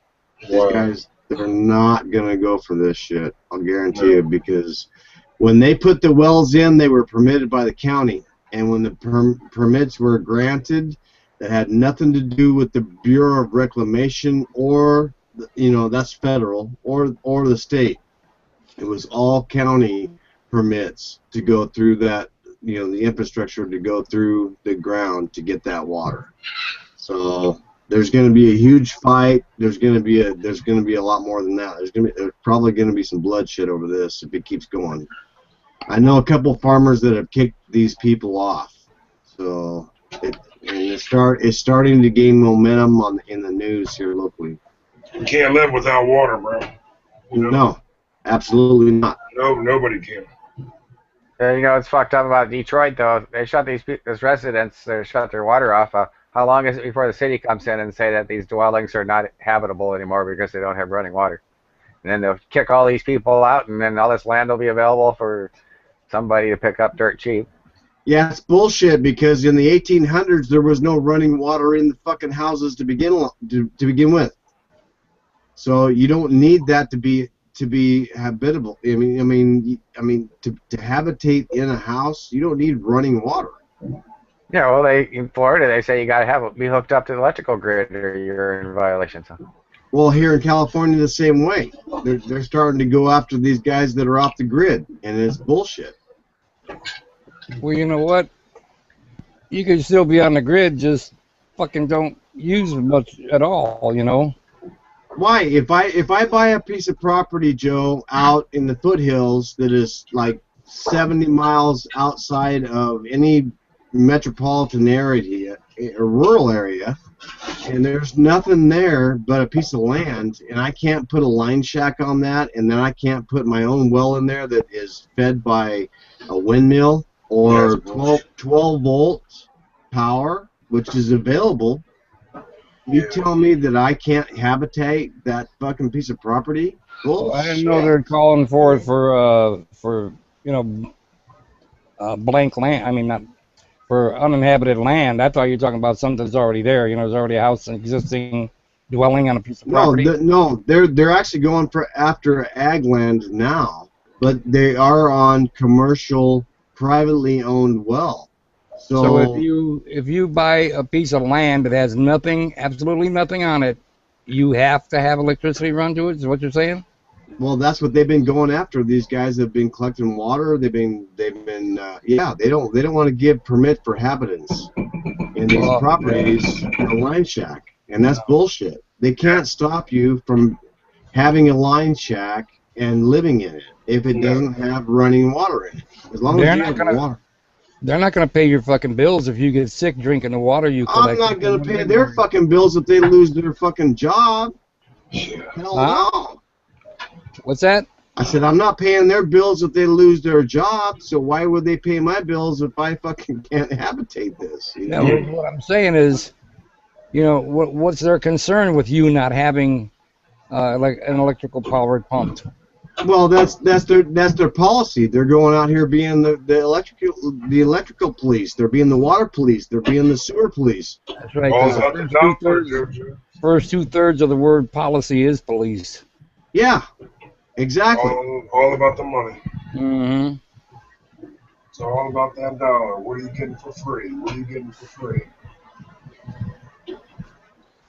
These guys, they're not going to go for this shit, I'll guarantee you, because when they put the wells in, they were permitted by the county. And when the permits were granted, that had nothing to do with the Bureau of Reclamation or, that's federal, or the state. It was all county permits to go through that, the infrastructure to go through the ground to get that water. So there's going to be a huge fight. There's going to be a lot more than that. There's probably going to be some bloodshed over this if it keeps going. I know a couple farmers that have kicked these people off. So it's starting to gain momentum in the news here locally. You can't live without water, bro. No, absolutely not. No, nobody can. It's fucked up about Detroit, though. They shut these residents, they shut their water off. How long is it before the city comes in and say that these dwellings are not habitable anymore because they don't have running water? And then they'll kick all these people out, and then all this land will be available for somebody to pick up dirt cheap. Yeah, it's bullshit, because in the 1800s there was no running water in the fucking houses to begin with. So you don't need that to be habitable. I mean, to habitate in a house, you don't need running water. Yeah, well, in Florida they say you gotta be hooked up to the electrical grid or you're in violation. So. Well, here in California the same way. They're starting to go after these guys that are off the grid, and it's bullshit. Well, you know what? You can still be on the grid, just fucking don't use much at all, Why? If I buy a piece of property, Joe, out in the foothills that is like 70 miles outside of any metropolitan area, a rural area, and there's nothing there but a piece of land, and I can't put a line shack on that, and then I can't put my own well in there that is fed by a windmill or 12 volt power, which is available. You tell me that I can't habitate that fucking piece of property? Well, I didn't know they're calling for it for blank land. I mean, not for uninhabited land. I thought you were talking about something that's already there. You know, there's already a house, an existing dwelling on a piece of property. No, they're actually going after ag land now, but they are on commercial, privately owned well. So if you buy a piece of land that has nothing, absolutely nothing on it, you have to have electricity run to it. Is what you're saying? Well, that's what they've been going after. These guys have been collecting water. They've been They don't want to give permit for habitants in these properties in a line shack, and that's bullshit. They can't stop you from having a line shack and living in it if it doesn't have running water in it. As long as you have water. They're not going to pay your fucking bills if you get sick drinking the water you collect. I'm not going to pay their fucking bills if they lose their fucking job. Hell no. What's that? I said, I'm not paying their bills if they lose their job, so why would they pay my bills if I fucking can't habitate this? You know? What I'm saying is, you know, what's their concern with you not having like an electrical powered pump? Well, that's their policy. They're going out here being the electrical police. They're being the water police. They're being the sewer police. That's right. First 2/3 of the word policy is police. Yeah, exactly. All about the money. Mm-hmm. It's all about that dollar. What are you getting for free? What are you getting for free?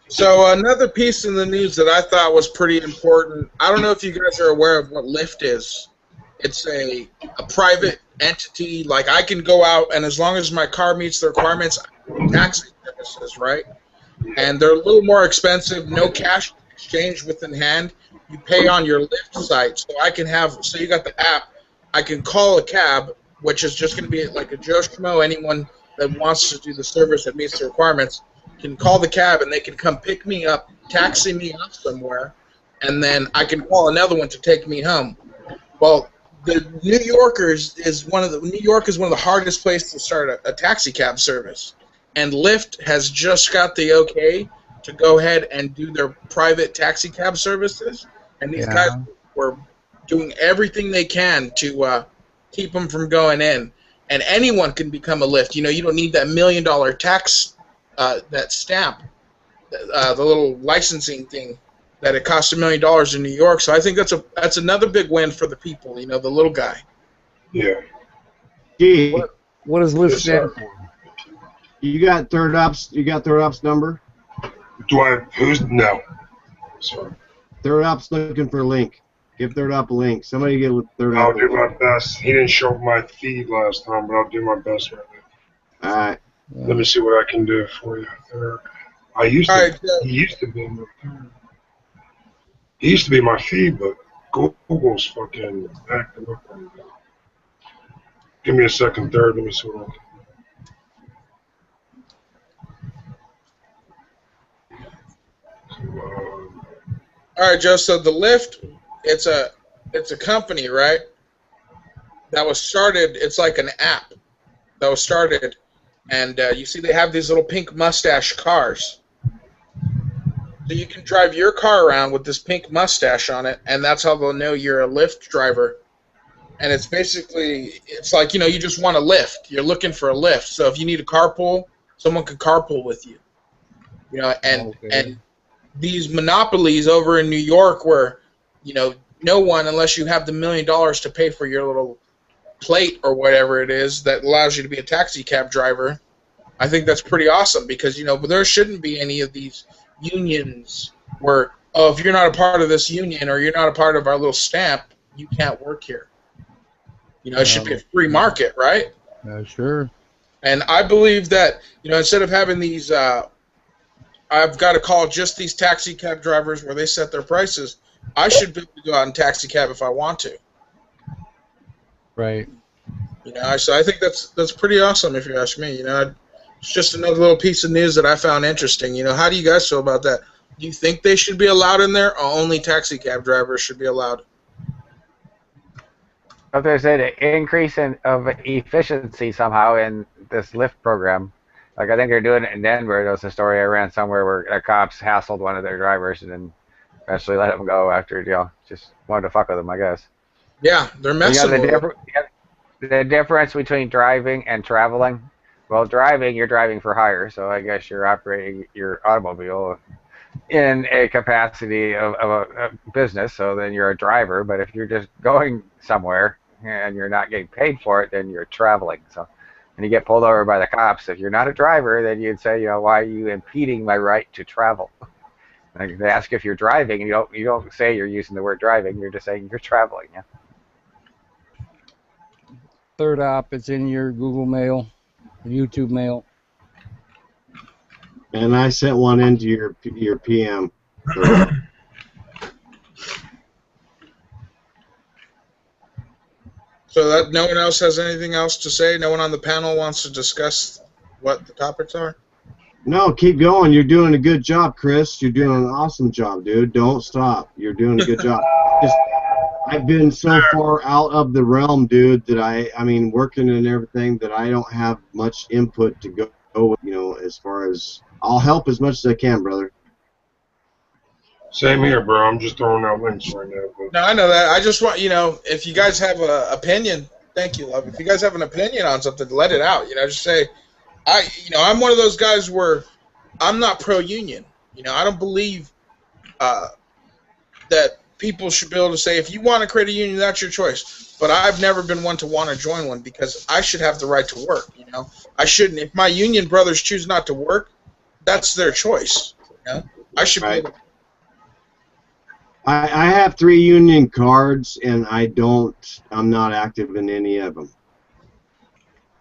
So another piece in the news that I thought was pretty important. I don't know if you guys are aware of what Lyft is. It's a private entity. Like I can go out and as long as my car meets the requirements, taxi services, right? And they're a little more expensive. No cash exchange within hand. You pay on your Lyft site. So I can have. So you got the app. I can call a cab, which is just going to be like a Joe Schmo. Anyone that wants to do the service that meets the requirements can call the cab and they can come pick me up, taxi me up somewhere, and then I can call another one to take me home. Well, New York is one of the hardest places to start a taxi cab service, and Lyft has just got the okay to go ahead and do their private taxi cab services, and these guys were doing everything they can to keep them from going in, and anyone can become a Lyft. You know, you don't need that $1 million tax. That stamp, the little licensing thing, that it costs $1 million in New York. So I think that's another big win for the people. You know, the little guy. Yeah. Gee, what does Lyft stand for? You got Third Ops? You got Third Ops number? Do I? No. Sorry. Third Ops looking for a link. Give Third Op a link. Somebody get with Third Op. I'll do my best. He didn't show my feed last time, but I'll do my best right now. All right. Let me see what I can do for you. He used to be my feed, but Google's fucking acting up on me. Give me a second, third. Let me see what I can do. All right, Joe. So the Lyft, it's a company, right? That was started. It's like an app that was started. And you see they have these little pink mustache cars. So you can drive your car around with this pink mustache on it, and that's how they'll know you're a Lyft driver. And it's basically, it's like, you know, you just want a lift. You're looking for a lift. So if you need a carpool, someone can carpool with you. You know, and these monopolies over in New York where, you know, no one, unless you have the $1 million to pay for your little plate or whatever it is that allows you to be a taxi cab driver, I think that's pretty awesome because, you know, there shouldn't be any of these unions where, oh, if you're not a part of this union or you're not a part of our little stamp, you can't work here. You know, it should be a free market, right? Sure. And I believe that, you know, instead of having these, I've got to call just these taxi cab drivers where they set their prices, I should be able to go out and taxi cab if I want to. Right. You know, so I think that's pretty awesome if you ask me. You know, It's just another little piece of news that I found interesting. You know, how do you guys feel about that? Do you think they should be allowed in there, or only taxi cab drivers should be allowed? If there's an increase of efficiency somehow in this Lyft program, like I think they're doing it in Denver. There was a story I ran somewhere where the cops hassled one of their drivers and then eventually let him go after, just wanted to fuck with him, I guess. Yeah, they're messing with it. The difference between driving and traveling. Well, driving, you're driving for hire, so I guess you're operating your automobile in a capacity of a business, so then you're a driver. But if you're just going somewhere and you're not getting paid for it, then you're traveling. So when you get pulled over by the cops, if you're not a driver, then you'd say, why are you impeding my right to travel? Like they ask if you're driving, and you don't say you're using the word driving. You're just saying you're traveling. Yeah. Third op, it's in your Google Mail, YouTube Mail. And I sent one into your PM. So that no one else has anything else to say? No one on the panel wants to discuss what the topics are? No, keep going. You're doing a good job, Chris. You're doing an awesome job, dude. Don't stop. You're doing a good job. I've been so far out of the realm, dude, that I mean, working and everything, that I don't have much input to go with, as far as I'll help as much as I can, brother. Same here, bro. I'm just throwing out links right now. But... No, I know that. I just want, if you guys have an opinion, thank you, love. If you guys have an opinion on something, let it out. Just say, I'm one of those guys where I'm not pro-union. I don't believe that people should be able to say, if you want to create a union, that's your choice. But I've never been one to want to join one because I should have the right to work. I shouldn't. If my union brothers choose not to work, that's their choice. I should be able to. I have 3 union cards, and I'm not active in any of them.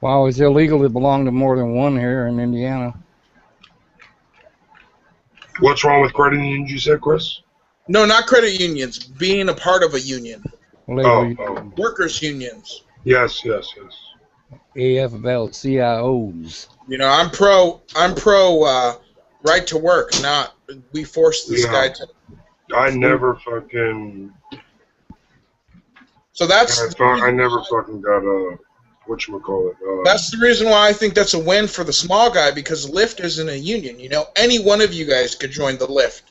Wow, it's illegal to belong to more than one here in Indiana. What's wrong with credit unions, you said, Chris? No, not credit unions. Being a part of a union. Workers' unions. Yes. AFL-CIOs. I'm pro right to work, not we force this guy to. I never fucking. So that's. I never fucking got whatchamacallit. That's the reason why I think that's a win for the small guy, because Lyft isn't a union. Any one of you guys could join the Lyft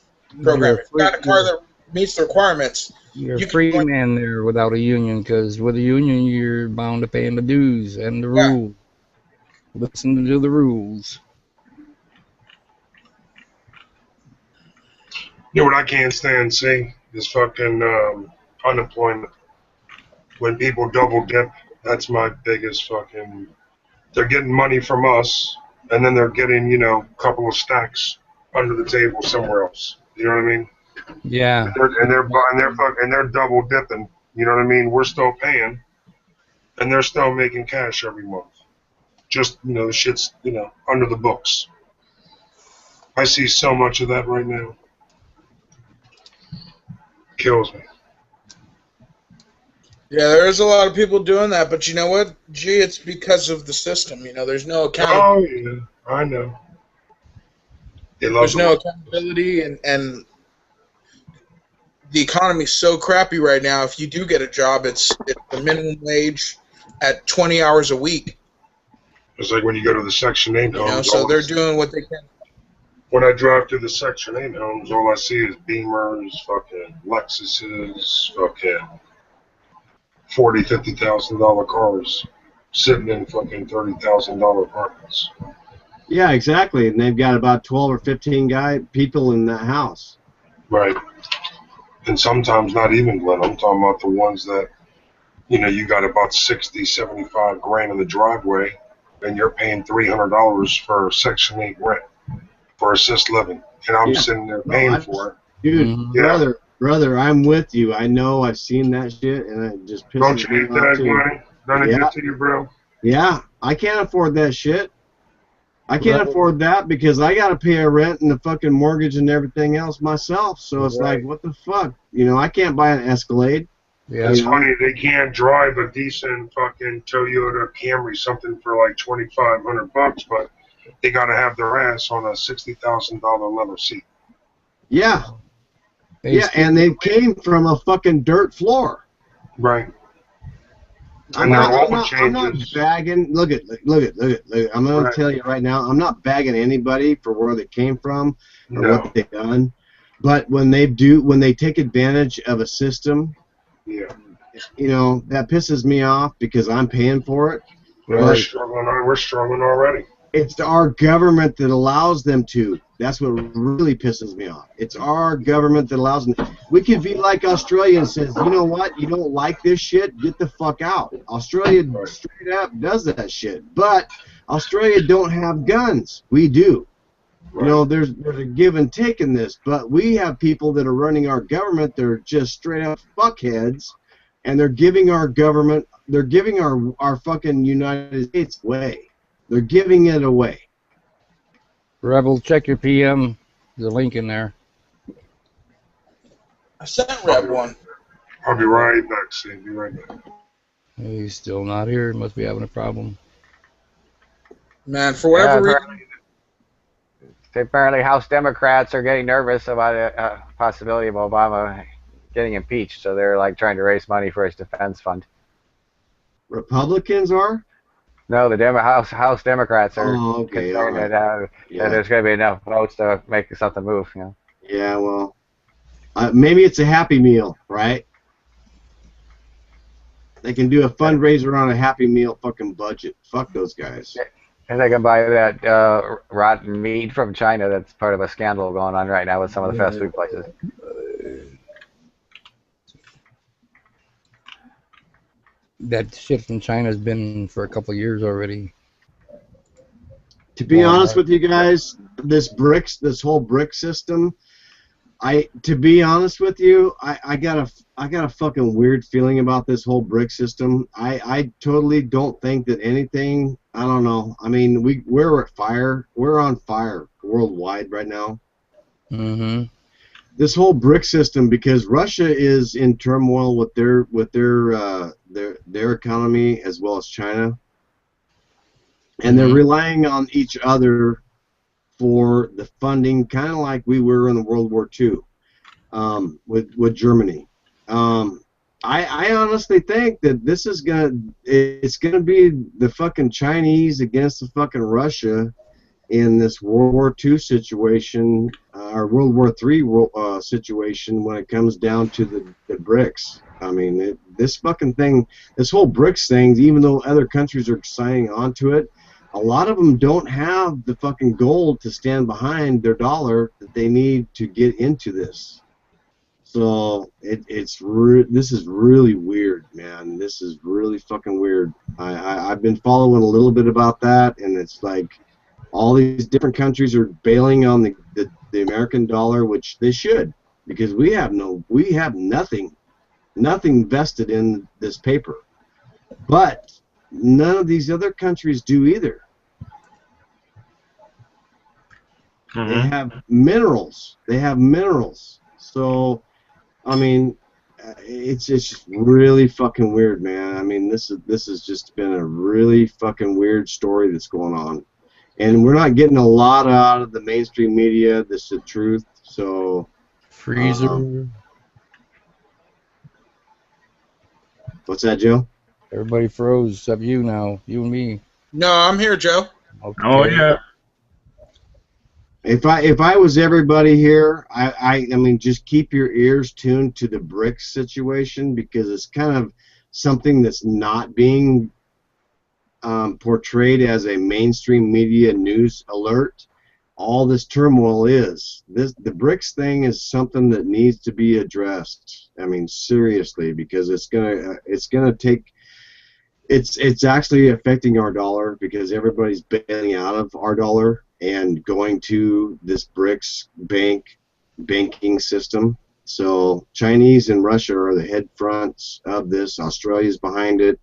program. If you got a car that meets the requirements. You're a free man there without a union, because with a union you're bound to paying the dues and the rules. Listen to the rules. What I can't stand seeing is fucking unemployment. When people double dip, that's my biggest fucking. They're getting money from us, and then they're getting a couple of stacks under the table somewhere else. You know what I mean? Yeah. And they're double dipping. You know what I mean? We're still paying, and they're still making cash every month. Just the shit's under the books. I see so much of that right now. Kills me. Yeah, there's a lot of people doing that, but you know what? It's because of the system. There's no accountability. Oh yeah, I know. There's no accountability, and the economy's so crappy right now. If you do get a job, it's the minimum wage at 20 hours a week. It's like when you go to the Section 8 homes. So they're doing what they can. When I drive through the Section 8 homes, all I see is Beamers, fucking Lexuses, fucking $40,000, $50,000 cars sitting in fucking $30,000 apartments. Yeah, exactly. And they've got about 12 or 15 people in that house. Right. And sometimes not even, Glenn. I'm talking about the ones that, you got about 60, 75 grand in the driveway, and you're paying $300 for Section 8 rent for assisted living. And I'm sitting there paying for it. Dude, brother, I'm with you. I know, I've seen that shit, and it just pisses me off. Don't you hate that, Glenn? Don't it get to you, bro? Yeah, I can't afford that shit. I can't afford that because I got to pay a rent and the fucking mortgage and everything else myself. So it's like, what the fuck? I can't buy an Escalade. Yeah, it's funny. They can't drive a decent fucking Toyota Camry, something for like $2,500, but they got to have their ass on a $60,000 leather seat. Yeah. Yeah, and they came from a fucking dirt floor. Right. I'm And their not, oil I'm not changes. bagging. Look at. I'm going Right. to tell you right now. I'm not bagging anybody for where they came from or No. what they've done. But when they take advantage of a system, Yeah. you know, that pisses me off because I'm paying for it. We're struggling already. It's our government that allows them to. That's what really pisses me off. It's our government that allows them. We could be like Australia and says, you know what? You don't like this shit? Get the fuck out. Australia straight up does that shit. But Australia don't have guns. We do. You know, there's a give and take in this. But we have people that are running our government. They're just straight up fuckheads. And they're giving our government, they're giving our fucking United States away. They're giving it away. Rebel, check your PM. There's a link in there. I sent Reb one. I'll be right back, Steve. Be right back. He's still not here. He must be having a problem. Man, for whatever reason. Apparently, House Democrats are getting nervous about a possibility of Obama getting impeached, so they're like trying to raise money for his defense fund. Republicans are? No, the House Democrats are okay, concerned right. that there's going to be enough votes to make something move. You know. Yeah, well, maybe it's a Happy Meal, right? They can do a fundraiser on a Happy Meal fucking budget. Fuck those guys. And they can buy that rotten meat from China that's part of a scandal going on right now with some of the fast food places. That shit from China's been for a couple of years already. To be honest with you guys, this whole BRICS system, to be honest with you, I got a fucking weird feeling about this whole BRICS system. I totally don't think that anything. I don't know. I mean, we're on fire worldwide right now. Mm-hmm. This whole BRICS system, because Russia is in turmoil with their economy as well as China, and they're relying on each other for the funding, kind of like we were in World War II with Germany. I honestly think that this is it's gonna be the fucking Chinese against the fucking Russia in this World War II situation, or World War III situation when it comes down to the BRICS. I mean, this fucking thing, this whole BRICS thing, even though other countries are signing on to it, a lot of them don't have the fucking gold to stand behind their dollar that they need to get into this. So this is really weird, man. This is really fucking weird. I've been following a little bit about that, and it's like all these different countries are bailing on the American dollar, which they should, because we have nothing vested in this paper. But none of these other countries do either. They have minerals. So, I mean, it's just really fucking weird, man. I mean, this has just been a really fucking weird story that's going on, and we're not getting a lot out of the mainstream media. This is the truth. So, Freezer. What's that, Joe? Everybody froze except you now. You and me. No, I'm here, Joe. Okay. Oh yeah. If I was everybody here, I mean, just keep your ears tuned to the BRICS situation, because it's kind of something that's not being portrayed as a mainstream media news alert. All this turmoil is the BRICS thing is something that needs to be addressed. I mean, seriously, because it's actually affecting our dollar, because everybody's bailing out of our dollar and going to this BRICS banking system. So Chinese and Russia are the head fronts of this. Australia's behind it.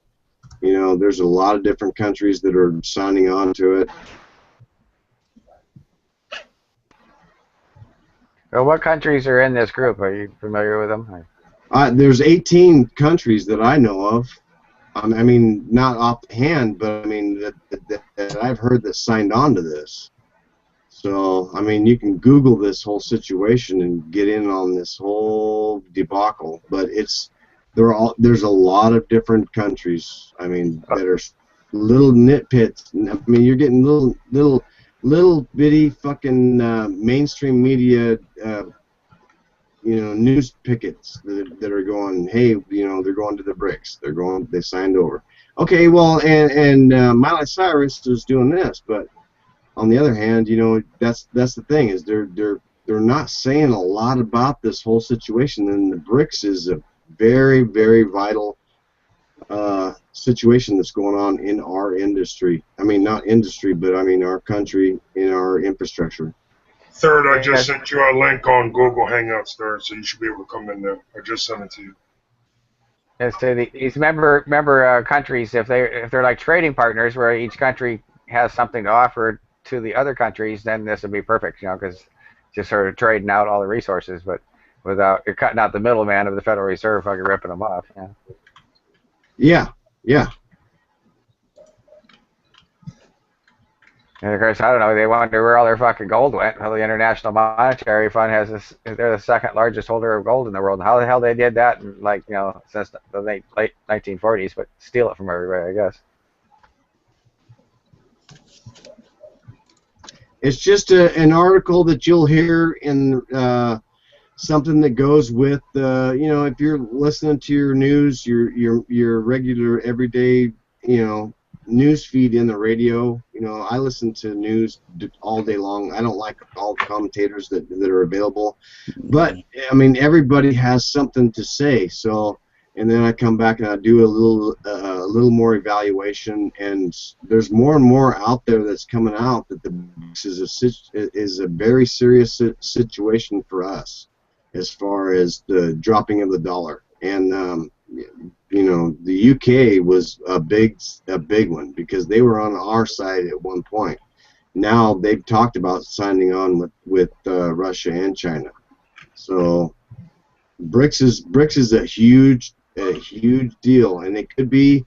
You know, there's a lot of different countries that are signing on to it. Well, what countries are in this group? Are you familiar with them? There's 18 countries that I know of. I mean, not offhand, but I mean that I've heard that signed on to this. So, I mean, you can Google this whole situation and get in on this whole debacle. But there's a lot of different countries. I mean, that are little nitpicks. I mean, you're getting little bitty fucking mainstream media, news pickets that are going, hey, they're going to the BRICS. They signed over. Okay, well, and Miley Cyrus is doing this, but on the other hand, that's the thing, is they're not saying a lot about this whole situation, and the BRICS is a very, very vital situation that's going on in our industry. I mean, not industry, but I mean our country, in our infrastructure. Third, I just sent you a link on Google Hangouts, Third, so you should be able to come in there. I just sent it to you. As to these member countries, if they're like trading partners, where each country has something to offer to the other countries, then this would be perfect, because just sort of trading out all the resources, but without, you're cutting out the middleman of the Federal Reserve, fucking ripping them off. Yeah. And of course, I don't know, they wonder where all their fucking gold went. Well, the International Monetary Fund they're the second largest holder of gold in the world. And how the hell they did that in, since the late 1940s, but steal it from everybody, I guess. It's just an article that you'll hear in something that goes with, if you're listening to your news, your regular everyday, news feed in the radio. I listen to news all day long. I don't like all the commentators that are available, but I mean, everybody has something to say. So, and then I come back and I do a little more evaluation, and there's more and more out there that's coming out that the BRICS is a very serious situation for us, as far as the dropping of the dollar. And the UK was a big one, because they were on our side at one point. Now they've talked about signing on with Russia and China. So BRICS is a huge deal, and it could be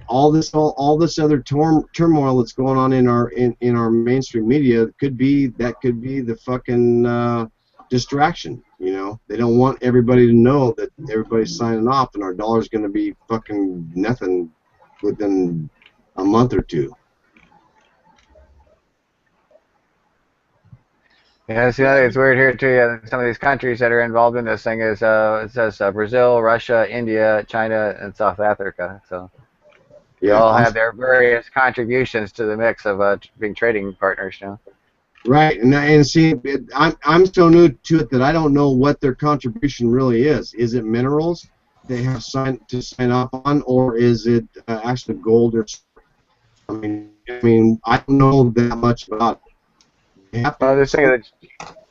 all this other turmoil that's going on in our mainstream media. Could be the fucking distraction. They don't want everybody to know that everybody's signing off and our dollar's going to be fucking nothing within a month or two. Yeah, see, it's weird here too. Yeah, some of these countries that are involved in this thing is it says Brazil, Russia, India, China, and South Africa. So they all have their various contributions to the mix of being trading partners now. Right, and see, I'm so new to it that I don't know what their contribution really is. Is it minerals they have sign off on, or is it actually gold or? I mean, I don't know that much about it. Well, just think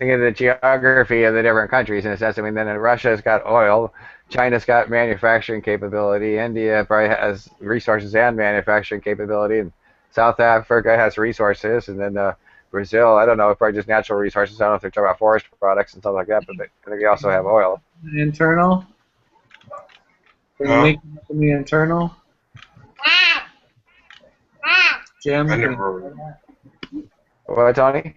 of the geography of the different countries in a sense. I mean, then Russia's got oil, China's got manufacturing capability, India probably has resources and manufacturing capability, and South Africa has resources, and then Brazil, I don't know, probably just natural resources. I don't know if they're talking about forest products and stuff like that, but I think they also have oil. Internal? Can you link in the internal? Jim? What, Tony?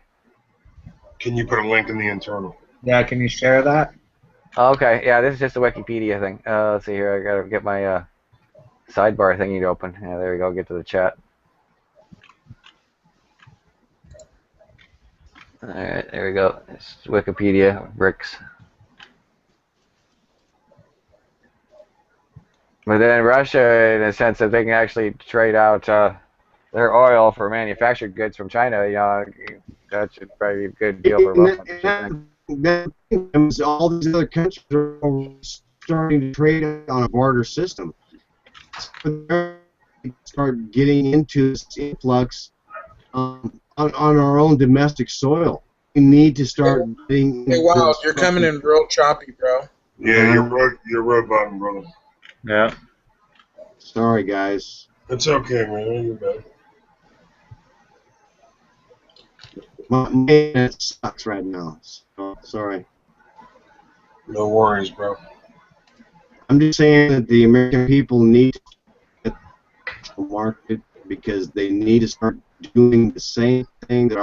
Can you put a link in the internal? Yeah, can you share that? Okay, yeah, this is just a Wikipedia thing. Let's see here, I gotta get my sidebar thingy to open. Yeah, there we go, get to the chat. Alright, there we go. It's Wikipedia, BRICS. But then Russia, in a sense that they can actually trade out their oil for manufactured goods from China, that should probably be a good deal for both. All these other countries are starting to trade on a barter system. Start getting into this influx on our own domestic soil. We need to start getting. Hey, wow, you're coming in real choppy, bro. Yeah, you're red button, brother. Yeah. Sorry, guys. It's okay, man. You're bad. My internet sucks right now. So, sorry. No worries, bro. I'm just saying that the American people need market because they need to start doing the same thing that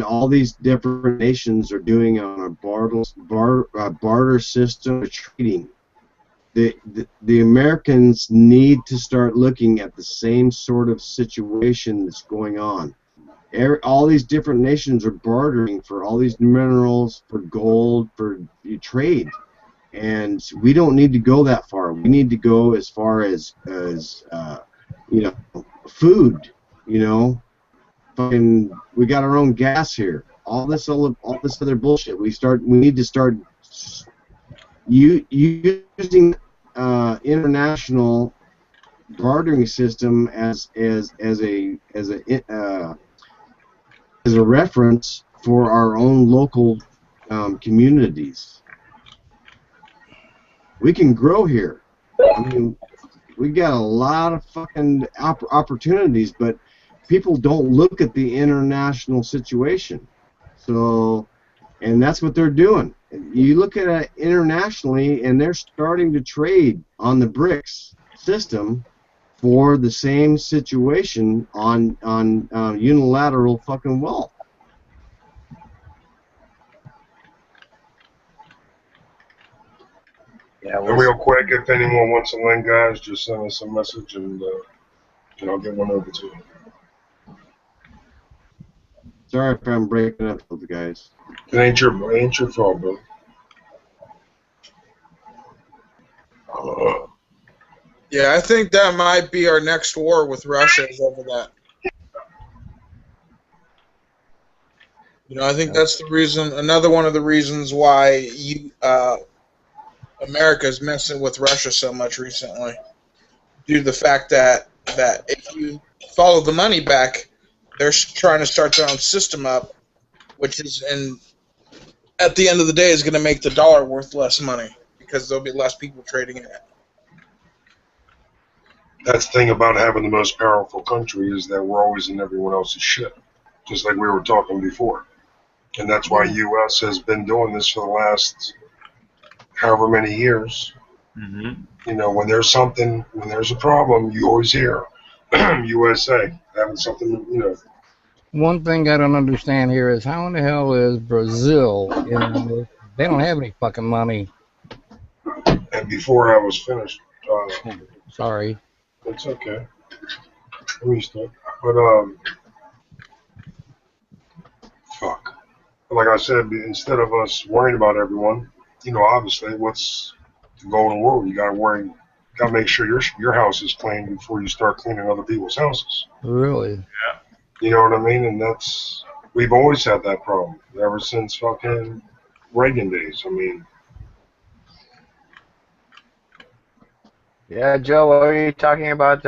all these different nations are doing on a barter system of trading. The Americans need to start looking at the same sort of situation that's going on. All these different nations are bartering for all these minerals, for gold, for trade. And we don't need to go that far. We need to go as far as food. Fucking, we got our own gas here. All this other bullshit. We need to start using international bartering system as a reference for our own local communities. We can grow here. I mean, we got a lot of fucking opportunities, but people don't look at the international situation. So, and that's what they're doing. You look at it internationally, and they're starting to trade on the BRICS system for the same situation on unilateral fucking wealth. Yeah, And real quick, if anyone wants to link, guys, just send us a message and I'll get one over to you. Sorry if I'm breaking up with you guys. It ain't your fault, bro. Yeah, I think that might be our next war with Russia is over that. I think that's the reason. Another one of the reasons why America is messing with Russia so much recently, due to the fact that if you follow the money back, they're trying to start their own system up, which is, and at the end of the day, is going to make the dollar worth less money because there'll be less people trading in it. That's the thing about having the most powerful country is that we're always in everyone else's shit, just like we were talking before. And that's why U.S. has been doing this for the last however many years. Mm-hmm. When there's a problem, you always hear USA having something, One thing I don't understand here is how in the hell is Brazil in on this? They don't have any fucking money. And before I was finished, Sorry. it's okay. Let me start. But fuck. Like I said, instead of us worrying about everyone, obviously, what's the golden rule? You gotta make sure your house is clean before you start cleaning other people's houses. Really? You know what I mean? And we've always had that problem ever since fucking Reagan days. I mean. Yeah, Joe, what were you talking about,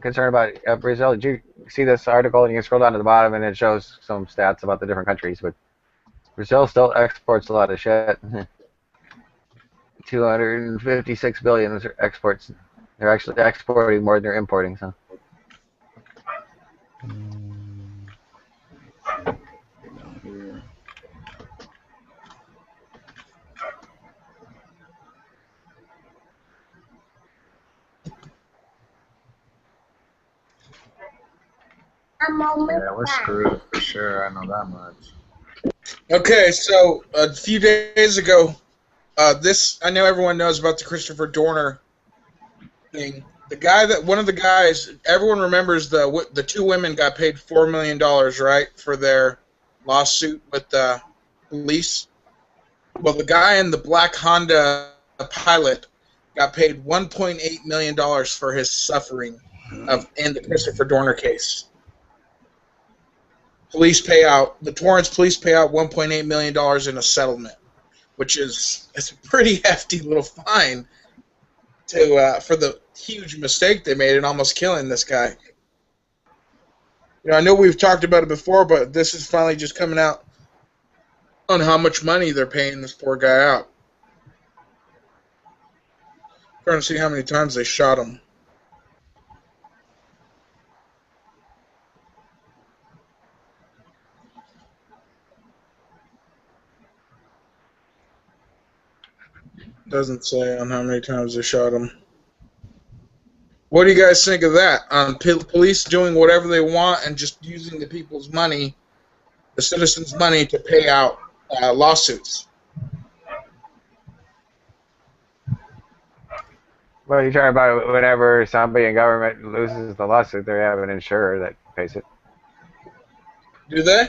concerned about Brazil? Did you see this article? And you can scroll down to the bottom, and it shows some stats about the different countries. But Brazil still exports a lot of shit. 256 billion exports. They're actually exporting more than they're importing. So. Yeah, we're screwed for sure. I know that much. Okay, so a few days ago, I know everyone knows about the Christopher Dorner thing. One of the guys, everyone remembers the two women got paid $4 million, right, for their lawsuit with the police. Well, the guy in the black Honda Pilot got paid $1.8 million for his suffering in the Christopher Dorner case. The Torrance police pay out $1.8 million in a settlement, which it's a pretty hefty little fine for the huge mistake they made in almost killing this guy. I know we've talked about it before, but this is finally just coming out on how much money they're paying this poor guy out. Trying to see how many times they shot him. Doesn't say on how many times they shot him. What do you guys think of that? Police doing whatever they want and just using the people's money, the citizens' money, to pay out lawsuits. Well, you're talking about whenever somebody in government loses the lawsuit, they have an insurer that pays it. Do they?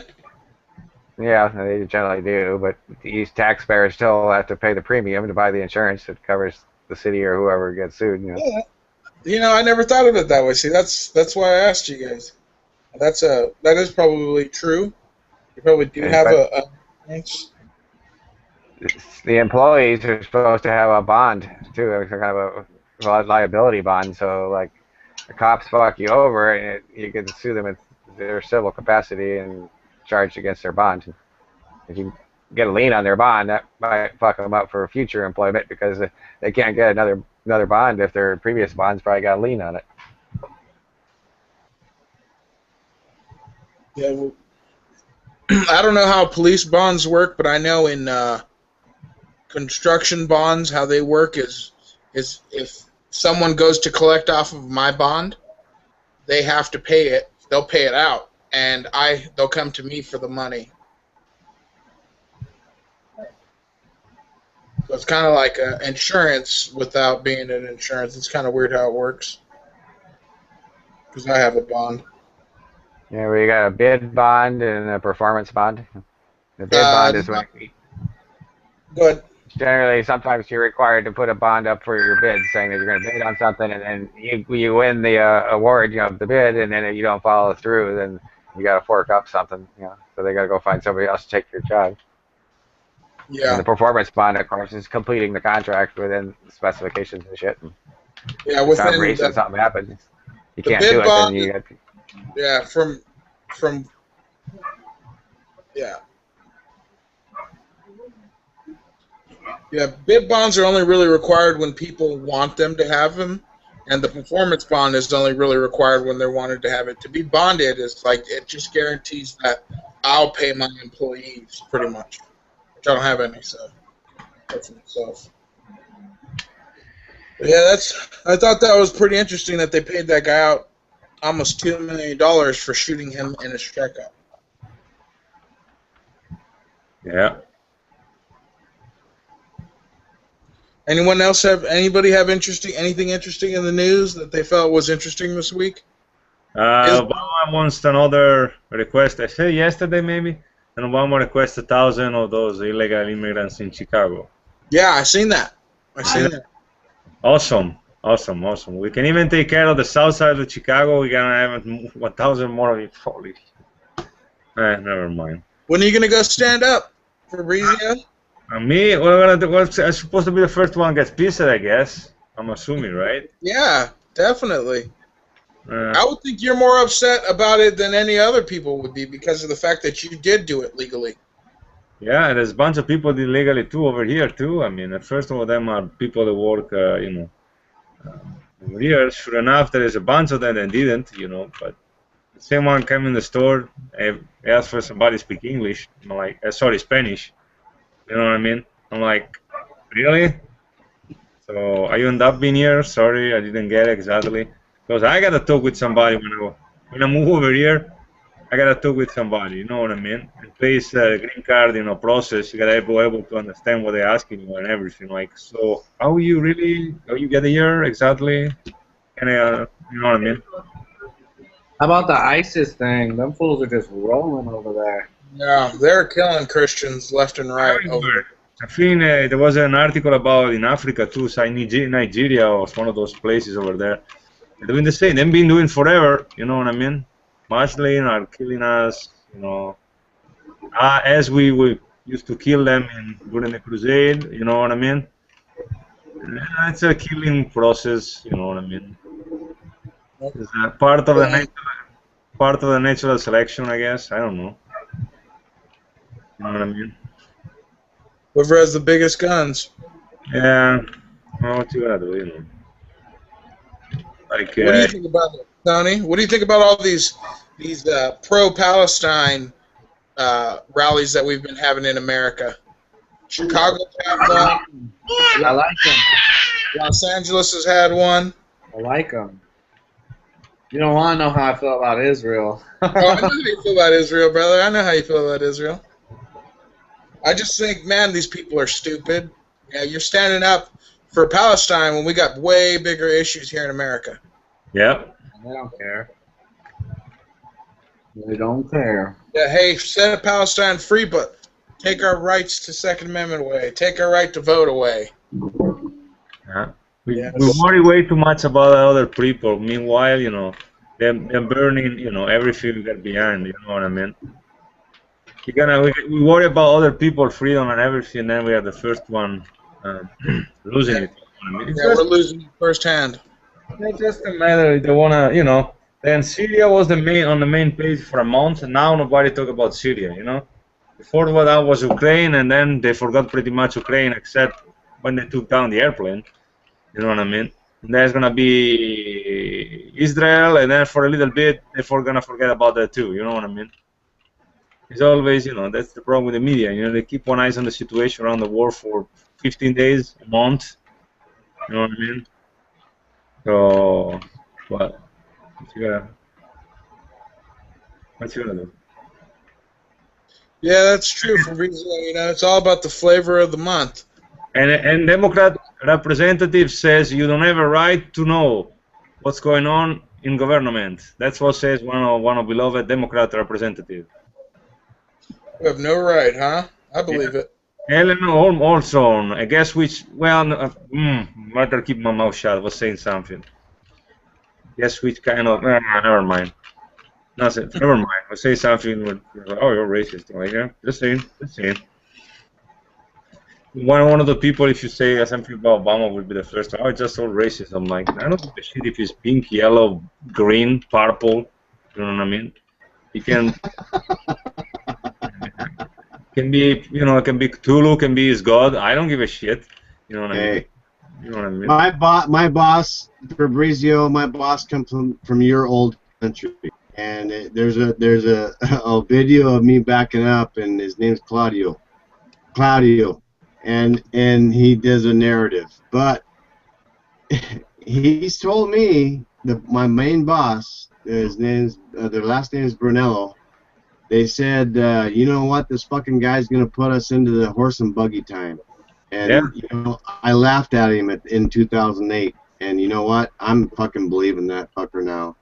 Yeah, they generally do, but these taxpayers still have to pay the premium to buy the insurance that covers the city or whoever gets sued. You know? Yeah. You know, I never thought of it that way. See, that's why I asked you guys. That is probably true. You probably do have a the employees are supposed to have a bond too, some kind of a liability bond. So, like, the cops fuck you over, and you get to sue them in their civil capacity and charged against their bond. If you get a lien on their bond, that might fuck them up for future employment because they can't get another bond if their previous bond's probably got a lien on it. Yeah, well, I don't know how police bonds work, but I know in construction bonds how they work is if someone goes to collect off of my bond, they have to pay it. They'll pay it out, and they'll come to me for the money. So it's kind of like insurance without being an insurance. It's kind of weird how it works because I have a bond. Yeah, where you got a bid bond and a performance bond. The bid bond is when good. Generally, sometimes you're required to put a bond up for your bid, saying that you're going to bid on something, and then you win the award, the bid, and then if you don't follow through, then you got to fork up something, So they got to go find somebody else to take your job. Yeah. And the performance bond, of course, is completing the contract within specifications and shit. And yeah, for some reason something happens, you can't do it. Bond, then you got. Yeah, Yeah, bid bonds are only really required when people want them to have them, and the performance bond is only really required when they're wanted to have it. To be bonded is like it just guarantees that I'll pay my employees pretty much, which I don't have any, so that's myself. But yeah, I thought that was pretty interesting that they paid that guy out almost $2 million for shooting him in his checkup. Yeah. Anybody have anything interesting in the news that they felt was interesting this week? Obama wants another request. I said yesterday maybe, and Obama requests 1,000 of those illegal immigrants in Chicago. Yeah, I seen that. Awesome. We can even take care of the south side of Chicago. We're gonna have 1,000 more of it. Holy. Never mind. When are you gonna go stand up for Fabrizio? Me? I'm supposed to be the first one gets pissed, I guess. I'm assuming, right? Yeah, definitely. I would think you're more upset about it than any other people would be because of the fact that you did do it legally. Yeah, and there's a bunch of people did legally too over here too. I mean, the first of them are people that work, over here. Sure enough, there is a bunch of them that didn't, but the same one came in the store. I asked for somebody to speak English. I'm like, sorry, Spanish. You know what I mean? I'm like, really? So I end up being here. Sorry, I didn't get it exactly. Because I gotta talk with somebody when I move over here. I gotta talk with somebody. You know what I mean? In case green card, process, you gotta be able to understand what they're asking you and everything. Like, so how you get here exactly? And you know what I mean? How about the ISIS thing? Them fools are just rolling over there. Yeah, they're killing Christians left and right. I think there was an article about in Africa too, so Nigeria was one of those places over there. They're doing the same. They've been doing forever, you know what I mean? Muslims are killing us, as we used to kill them during the crusade, you know what I mean? It's a killing process, you know what I mean? It's part of the natural selection, I guess. I don't know. You know what I mean? Whoever has the biggest guns. Yeah. Well, what you gotta do, Like, what do you think about it, Tony? What do you think about all these pro-Palestine rallies that we've been having in America? Chicago had one. I like them. Los Angeles has had one. I like them. You don't want to know how I feel about Israel. Oh, I know how you feel about Israel, brother. I know how you feel about Israel. I just think, man, these people are stupid. Yeah, you're standing up for Palestine when we got way bigger issues here in America. Yep. They don't care. They don't care. Yeah, hey, set Palestine free, but take our rights to Second Amendment away. Take our right to vote away. Yeah. We Yes. worry way too much about other people. Meanwhile, you know, they're burning, you know, everything we got behind. You know what I mean? We worry about other people's freedom and everything, and then we are the first one losing it. You know what I mean? Yeah, we're losing firsthand. It's just a matter they wanna, you know. Then Syria was on the main page for a month, and now nobody talk about Syria. You know, before that was Ukraine, and then they forgot pretty much Ukraine, except when they took down the airplane. You know what I mean? And there's gonna be Israel, and then for a little bit they're gonna forget about that too. You know what I mean? It's always, you know, that's the problem with the media. You know, they keep one eye on the situation around the world for 15 days, a month. You know what I mean? So, what you gonna do? Yeah, that's true. For reason, you know, it's all about the flavor of the month. And Democrat representative says you don't have a right to know what's going on in government. That's what says one of beloved Democrat representative. We have no right, huh? I believe it. Ellen Olson, I guess which, well, better keep my mouth shut. I was saying something. Guess which kind of, never mind. Nothing, never mind. I say something with, oh, you're racist. Like, yeah, just saying. One of the people, if you say something about Obama, will be the first one. Oh, it's just all racist. I'm like, I don't give a shit if it's pink, yellow, green, purple. You know what I mean? He can be, you know, it can be Cthulhu, can be his god. I don't give a shit. You know what I mean? You know what I mean? My boss, Fabrizio, my boss comes from your old country, and there's a video of me backing up, and his name's Claudio, and he does a narrative, but he's told me my main boss, their last name is Brunello. They said, you know what, this fucking guy's gonna put us into the horse and buggy time. And you know, I laughed at him in 2008, and you know what? I'm fucking believing that fucker now.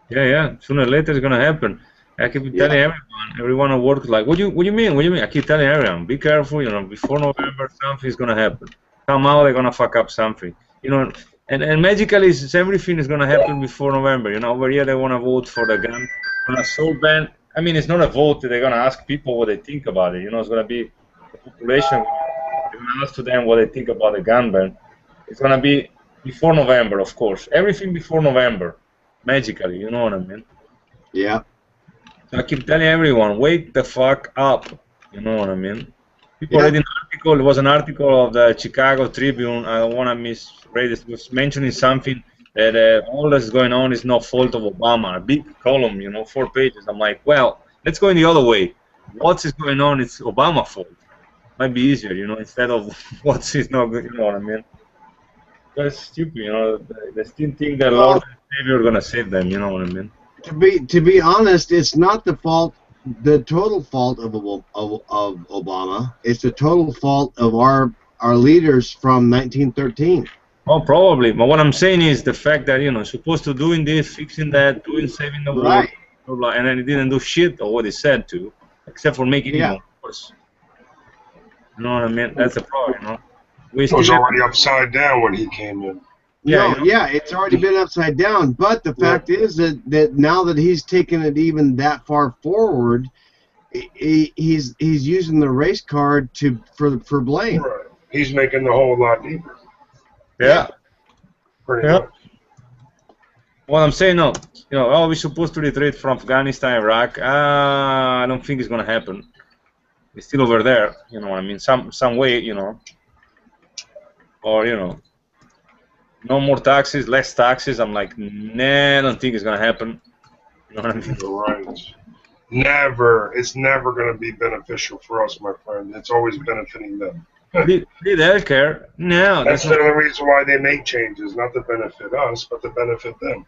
Yeah. Sooner or later it's gonna happen. I keep telling everyone at work, like, what do you mean? I keep telling everyone, be careful. You know, before November something's gonna happen. Somehow they're gonna fuck up something. You know, and magically everything is gonna happen before November. You know, over here they wanna vote for the gun, for assault ban. I mean, it's not a vote. They're gonna ask people what they think about it. You know, it's gonna be the population. They're gonna ask to them what they think about the gun ban. It's gonna be before November, of course. Everything before November, magically. You know what I mean? Yeah. So I keep telling everyone, wake the fuck up. You know what I mean? People read an article. It was an article of the Chicago Tribune. I don't want to misread it. It was mentioning something that all that's going on is no fault of Obama. A big column, you know, 4 pages. I'm like, well, let's go in the other way. What's going on? It's Obama's fault. Might be easier, you know, instead of what's is not good. You know what I mean? That's stupid, you know. They still think that Lord and Savior are gonna save them. You know what I mean? To be honest, it's not the total fault of Obama. It's the total fault of our leaders from 1913. Oh, probably. But what I'm saying is the fact that, you know, supposed to doing this, fixing that, saving the world, Right. blah, blah, and then he didn't do shit or what he said to, except for making it worse. You know what I mean? That's the problem, you know. It was already upside down when he came in. It's already been upside down. But the fact is that now that he's taken it even that far forward, he's using the race card for blame. Right. He's making the whole lot deeper. Yeah. Pretty much. What I'm saying, no, you know, we're supposed to retreat from Afghanistan, Iraq. I don't think it's gonna happen. It's still over there, you know. I mean, some way, you know, or you know, no more taxes, less taxes. I'm like, nah, I don't think it's gonna happen. You know what I mean? You're right. Never. It's never gonna be beneficial for us, my friend. It's always benefiting them. Did healthcare? No. That's the only reason why they make changes, not to benefit us, but to benefit them.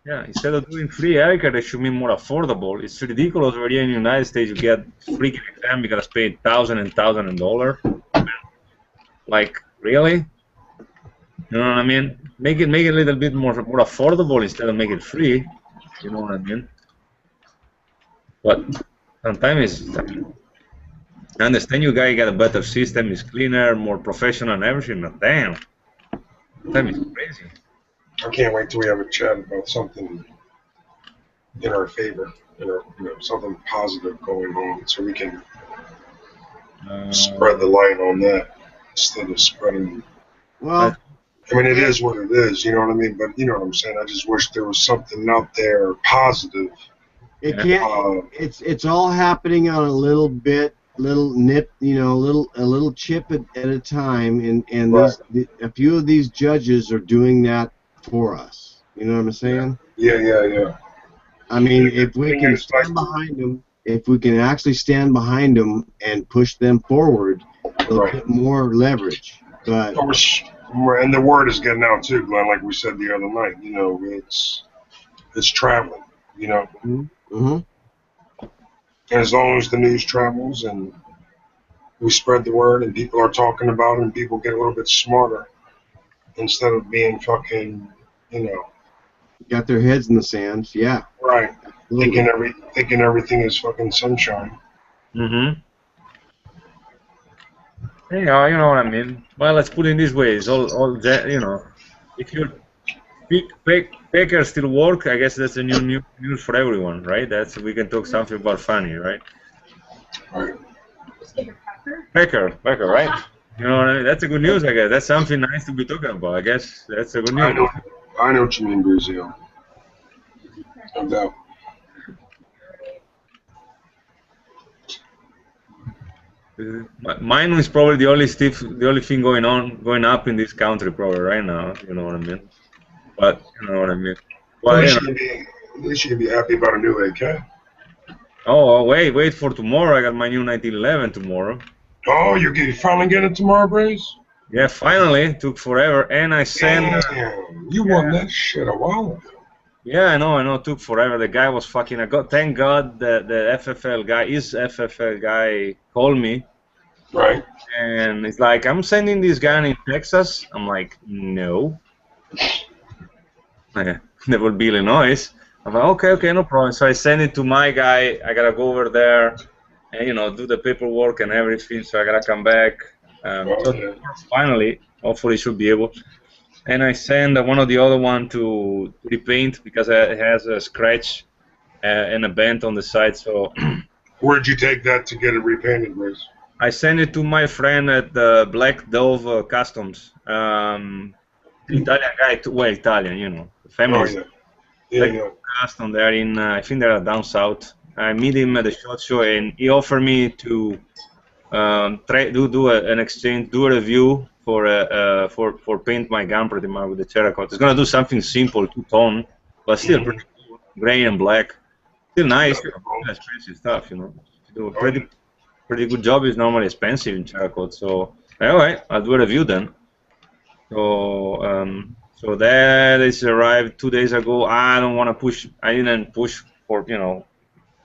Yeah, instead of doing free healthcare, they should be more affordable. It's ridiculous over here in the United States you get freaking exam, you gotta spend thousands of dollars. Like, really? You know what I mean? Make it a little bit more affordable instead of make it free. You know what I mean? But sometimes I understand you guys got a better system, it's cleaner, more professional and everything, but damn. Sometimes it's crazy. I can't wait till we have a chat about something in our favor, something positive going on, so we can spread the light on that instead of spreading. Well, I mean, it is what it is, you know what I mean? But you know what I'm saying? I just wish there was something out there positive. it can't. It's all happening on a little bit, little nip, a little chip at a time, and Right. a few of these judges are doing that for us. You know what I'm saying? Yeah. I mean, if we Thing can is, like- stand behind them, if we can actually stand behind them and push them forward, they'll Right. get more leverage. But And the word is getting out too, Glenn. Like we said the other night, it's traveling. mm-hmm. And as long as the news travels and we spread the word and people are talking about it and people get a little bit smarter instead of being fucking, got their heads in the sand, yeah. right, Absolutely. thinking everything is fucking sunshine. Mm-hmm. You know what I mean. Well, let's put it in this way. It's all that, if your Packers still work, I guess that's a new news for everyone, right? We can talk something about funny, right? Right. Packer, right? You know what I mean? That's a good news, I guess. That's something nice to be talking about. I guess that's a good news. I know what you mean, Brazil. No doubt. Mine is probably the only thing going up in this country probably right now. You know what I mean? But you know what I mean. Well, They should be happy about a new AK. Oh, wait for tomorrow. I got my new 1911 tomorrow. Oh, you finally get it tomorrow, Braze? Yeah, finally. Took forever, and I sent. Damn, you won that shit a while ago. Yeah, I know. Took forever. The guy was fucking. Thank God the FFL guy called me. Right. And it's like, I'm sending this guy in Texas. I'm like, no. That would be Illinois. I'm like, okay, no problem. So I send it to my guy. I gotta go over there and do the paperwork and everything. So I gotta come back. So finally, hopefully, should be able. And I send one of the other one to repaint because it has a scratch and a bend on the side. So where'd you take that to get it repainted, Braze? I sent it to my friend at the Black Dove Customs. Italian guy, Italian, famous. Oh, yeah. Custom there in, I think they're down south. I meet him at the SHOT Show, and he offered me to do an exchange, do a review for paint my gun pretty much with the Cerakote. It's gonna do something simple, 2-tone, but still pretty cool, gray and black. Still nice, expensive stuff, To do a pretty good job is normally expensive in Cerakote. So anyway, I'll do a review then. So that is arrived 2 days ago. I didn't push for,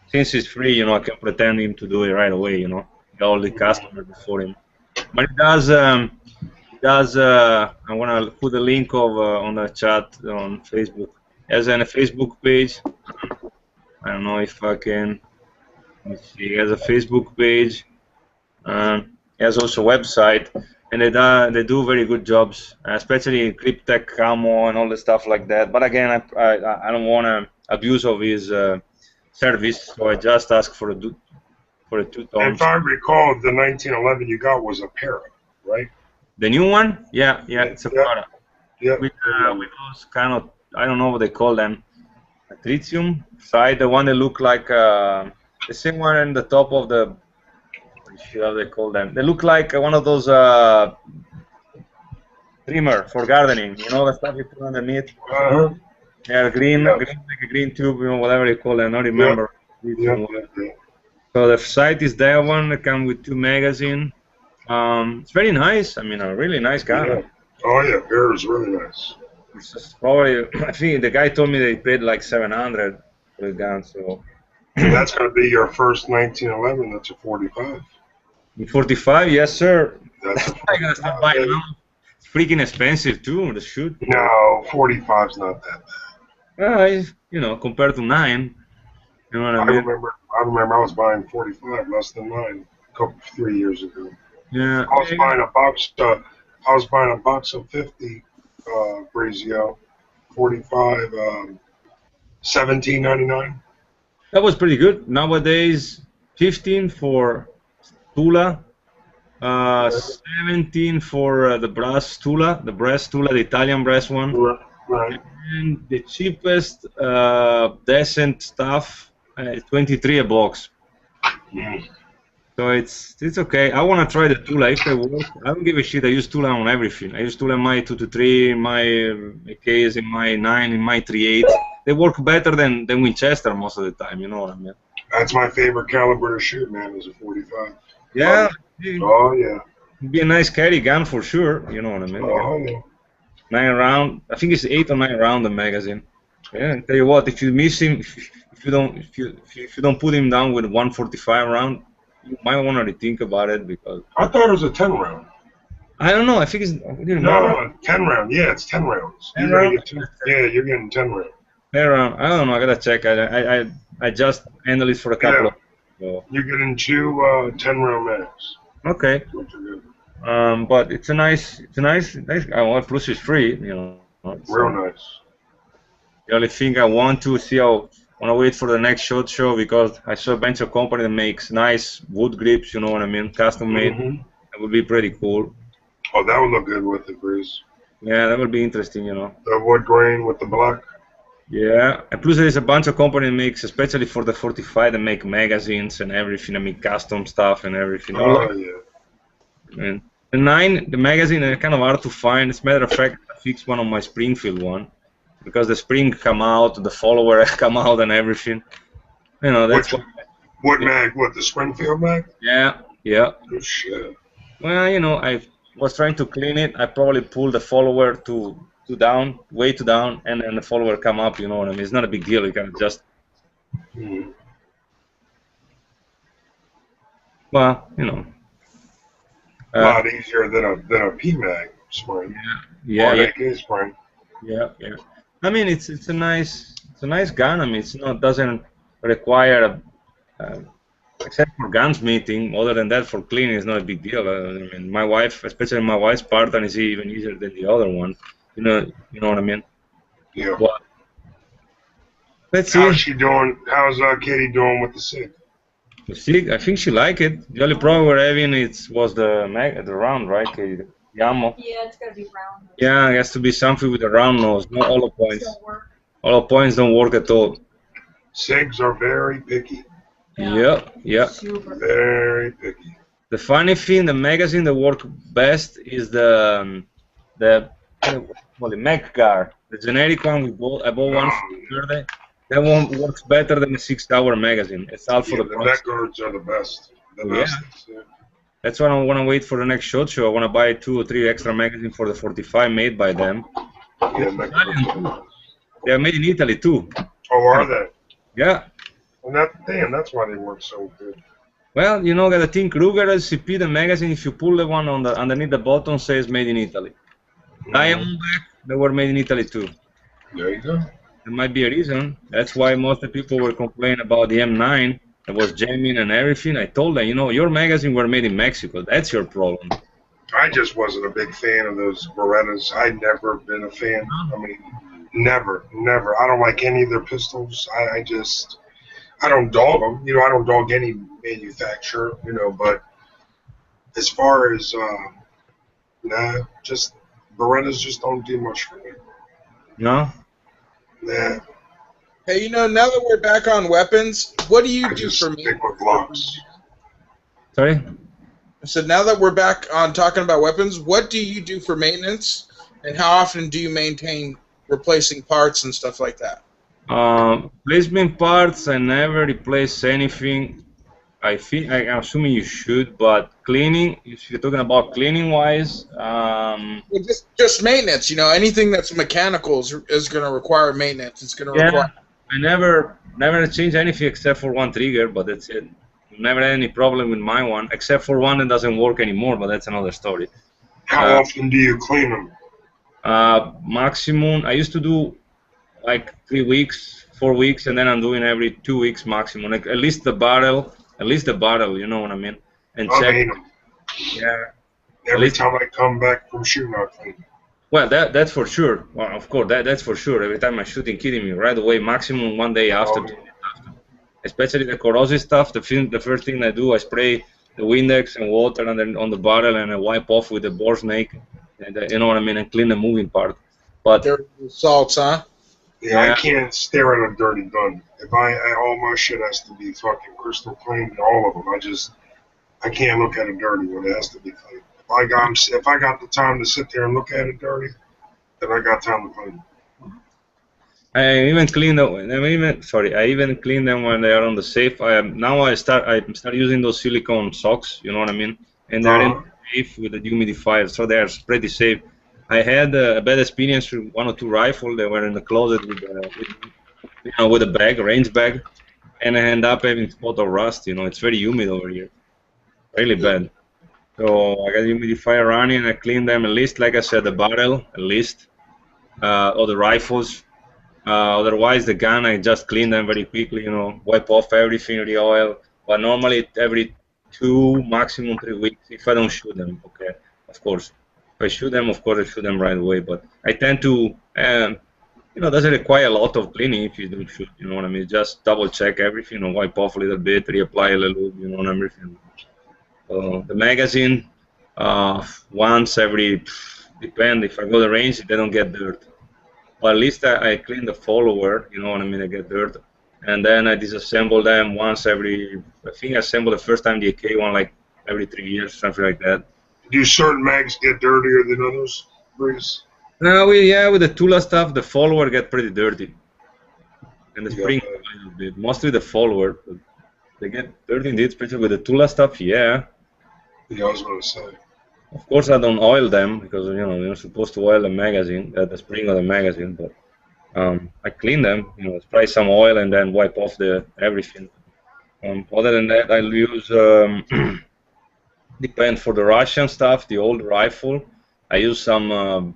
since it's free, I can pretend him to do it right away, all the customers before him. But it does, I'm gonna put a link on the chat on Facebook. It has a Facebook page. I don't know if I can, let me see, it has a Facebook page. It has also a website. And they do very good jobs, especially in Cryptek camo and all the stuff like that. But again, I don't want to abuse of his service, so I just ask for a 2-tone. If I recall, the 1911 you got was a Para, right? The new one? Yeah, it's a Para. Yeah. With those kind of, I don't know what they call them, tritium side, the one that look like the same one in the top of the. How they call them? They look like one of those trimmer for gardening. The stuff you put underneath. Yeah, green, like a green tube, whatever you call it. I don't remember. Yeah. So the site is that one. It comes with 2 magazines. It's very nice. I mean, a really nice gun. Yeah. Oh yeah, Para is really nice. Probably, I think the guy told me they paid like 700 for the gun. So That's going to be your first 1911. That's a 45. 45, yes, sir. That's a I gotta start buying now. It's freaking expensive too. The shoot. No, 45's not that bad. You know, compared to 9. You know what I I mean? remember I was buying 45 less than mine a couple 3 years ago. Yeah. I was buying a box. I was buying a box of 50 Brazio, 45, $17.99. That was pretty good. Nowadays, 15 for Tula, 17 for the brass Tula, the brass Tula, the Italian brass one. Right. And the cheapest decent stuff is 23 a box. So it's okay. I want to try the Tula. If they work, I don't give a shit. I use Tula on everything. I use Tula in my 223, in my AKs, in my 9, in my 38. They work better than Winchester most of the time. You know what I mean? That's my favorite caliber to shoot, man, is a 45. Yeah. Oh, yeah. It'd be a nice carry gun for sure. You know what I mean? Oh, yeah. 9 round. I think it's 8 or 9 round the magazine. Yeah. And tell you what, if you miss him, if you don't put him down with 145 round, you might want to rethink about it because I thought it was a 10 round. I don't know. I think it's No, 10 round. Yeah, it's 10 rounds. 10 You're round? you're getting 10 round. 10 round. I don't know. I gotta check. I just handled it for a couple of. So. You're getting 2 10 round mags. Okay. Which are good. But it's a nice. Well, plus it's free. You know. Real nice. The only thing I want to see how. I want to wait for the next SHOT Show because I saw a bunch of company that makes nice wood grips, you know what I mean, custom made. Mm-hmm. That would be pretty cool. Oh, that would look good with the Breeze. Yeah, that would be interesting, you know. The wood grain with the black. Yeah, and plus there's a bunch of company that makes, especially for the 45, that make magazines and everything, I mean custom stuff and everything. Oh, yeah. And the 9, the magazine, are kind of hard to find. As a matter of fact, I fixed one on my Springfield one. Because the spring come out, the follower come out, and everything. You know, that's what mag? What, the Springfield mag? Yeah. Oh, shit. Well, you know, I was trying to clean it. I probably pulled the follower to down, way too down, and then the follower come up. You know what I mean? It's not a big deal. You can just. Well, you know. A lot easier than a PMag spring. Yeah. AK spring. Yeah. I mean, it's a nice gun. I mean, doesn't require except for gunsmithing. Other than that, for cleaning, it's not a big deal. I mean, my wife, especially my wife's Spartan, is even easier than the other one. You know what I mean? Yeah. But, let's see. How's she doing? How's Katie doing with the SIG? The SIG, I think she liked it. The only problem we're having was the round, right, Katie? The ammo. Yeah, it's gotta be round. Yeah, it has to be something with a round nose, not hollow points. Don't work. Hollow points don't work at all. SIGs are very picky. Yeah. Super. Very picky. The funny thing, the magazine that works best is the MacGuard, the generic one I bought one for Thursday. That one works better than the 6-hour magazine. It's all for the Mac guards are the best. Yeah. That's why I want to wait for the next SHOT Show. I want to buy 2 or 3 extra magazines for the 45 made by them. Yeah, they are made in Italy too. Oh, are they? Yeah. Well, that's why they work so good. Well, you know, the thing Kruger LCP, the magazine, if you pull the one underneath the bottom, says made in Italy. Diamondback, they were made in Italy too. There you go. There might be a reason. That's why most of the people were complaining about the M9. It was jamming and everything. I told them, you know, your magazine were made in Mexico. That's your problem. I just wasn't a big fan of those Berettas. I'd never been a fan. I mean, never. I don't like any of their pistols. I don't dog them. You know, I don't dog any manufacturer, you know, but as far as, just Berettas just don't do much for me. No? Nah. Hey, you know, now that we're back on weapons, what do you do for me? Stick with Glocks. Sorry? I said, now that we're back on talking about weapons, what do you do for maintenance, and how often do you maintain replacing parts and stuff like that? Replacement parts, I never replace anything. I'm assuming you should, but cleaning, if you're talking about cleaning wise, Well, just maintenance. You know, anything that's mechanical is going to require maintenance. It's going to yeah, require. I never changed anything except for one trigger, but that's it. Never had any problem with my one, except for one that doesn't work anymore, but that's another story. How often do you clean them? Maximum, I used to do like 3 weeks, 4 weeks, and then I'm doing every 2 weeks maximum. Like at least the barrel, you know what I mean? And I check. hate them. Yeah. Every time I come back from shooting, I clean them. Well, that's for sure. Well, of course, that's for sure. Every time I'm shooting, kidding me, right away, maximum 1 day after. 2 days after. Especially the corrosive stuff. The first thing I do, I spray the Windex and water and then on the barrel, and I wipe off with the boar snake, and you know what I mean, and clean the moving part. But salts, huh? Yeah, I can't stare at a dirty gun. If all my shit has to be fucking crystal clean, all of them. I can't look at it dirty when it has to be clean. If I got the time to sit there and look at it dirty, then I got time to clean it. I even clean them. I even clean them when they are on the safe. I start using those silicone socks. You know what I mean? And they're in the safe with the humidifier, so they are pretty safe. I had a bad experience with 1 or 2 rifles. They were in the closet with a bag, a range bag, and I end up having spot of rust. You know, it's very humid over here, really bad. So I got the humidifier running, and I clean them at least, like I said, the barrel at least, or the rifles. Otherwise, the gun, I just clean them very quickly. You know, wipe off everything, the oil. But normally every 2, maximum 3 weeks, if I don't shoot them. Okay, of course. If I shoot them, of course, I shoot them right away. But I tend to, you know, doesn't require a lot of cleaning if you don't shoot. You know what I mean? Just double check everything, you know, wipe off a little bit, reapply a little, you know, and everything. The magazine, once every, depend. If I go to the range, they don't get dirt. But at least I clean the follower. You know what I mean? I get dirt, and then I disassemble them once every. I think I assembled the first time the AK one like every 3 years, something like that. Do certain mags get dirtier than others, Bruce? No, with the Tula stuff, the follower get pretty dirty, and the spring a little bit. Mostly the follower, they get dirty indeed, especially with the Tula stuff. Yeah. Yeah, I was going to say. Of course, I don't oil them because you know you're supposed to oil the magazine, the spring of the magazine. But I clean them, you know, spray some oil and then wipe off the everything. Other than that, I'll use. Depend for the Russian stuff, the old rifle. I use some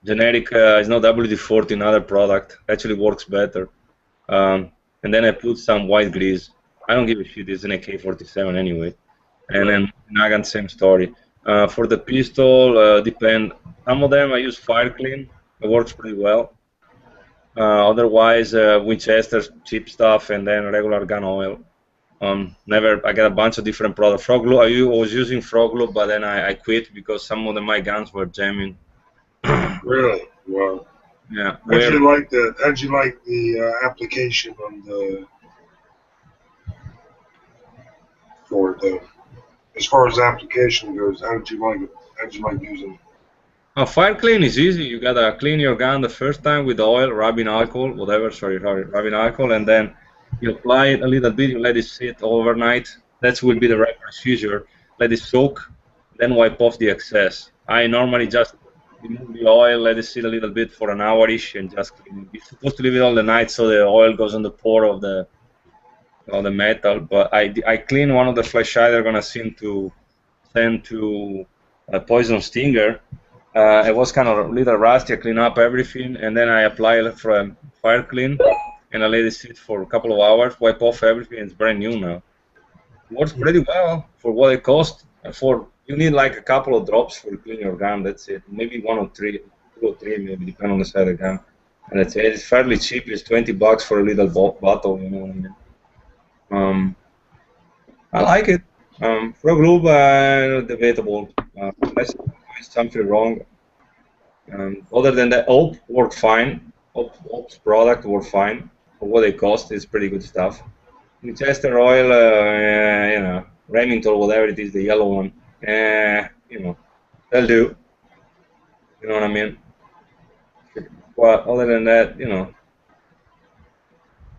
generic, it's not WD-40, another product. Actually works better. And then I put some white grease. I don't give a shit, it's an AK-47 anyway. And then Nagant, same story. For the pistol, depend. Some of them I use Fire Clean. It works pretty well. Otherwise, Winchester's cheap stuff and then regular gun oil. I got a bunch of different products. Frog glue, I was using frog glue, but then I quit because some of my guns were jamming. Really? Wow. Yeah. How'd you like the application on the for the as far as the application goes? How did you like it? How'd you like using it? Fire clean is easy. You gotta clean your gun the first time with oil, rubbing alcohol, rubbing alcohol, and then you apply it a little bit, you let it sit overnight. That will be the right procedure. Let it soak, then wipe off the excess. I normally just remove the oil, let it sit a little bit for an hour-ish, and just clean it. You're supposed to leave it all the night so the oil goes on the pore of the metal. But I clean one of the flashlights they're gonna send to a Poison Stinger. It was kind of a little rusty. I clean up everything, and then I apply it for a fire clean. And I let it sit for a couple of hours, wipe off everything, it's brand new now. It works pretty well for what it costs. You need like a couple of drops to clean your gun, that's it. Maybe 1 or 3, 2 or 3, maybe, depending on the side of the gun. And that's it. It's fairly cheap, it's $20 for a little bottle, you know what I mean? I like it. Frog glue, debatable. Unless there's something wrong. Other than that, Ope worked fine. Ope's product worked fine. For what they cost, it's pretty good stuff. Winchester oil, you know, Remington, whatever it is, the yellow one, you know, they'll do. You know what I mean? Well, other than that, you know,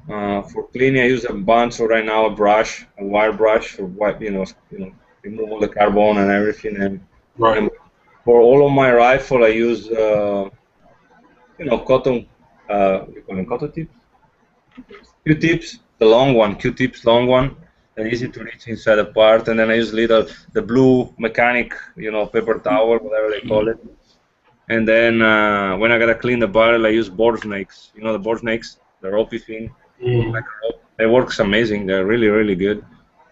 For cleaning, I use a bunch. So right now, a brush, a wire brush for wipe, remove all the carbon and everything. Right. And for all of my rifle, I use cotton. You call them cotton tips? Q-tips, the long one, Q-tips, long one. They're easy to reach inside the part, and then I use the blue mechanic, paper towel, whatever they call it. And then when I gotta clean the barrel, I use board snakes. You know the board snakes, the ropey thing. Like a rope. It works amazing. They're really, really good.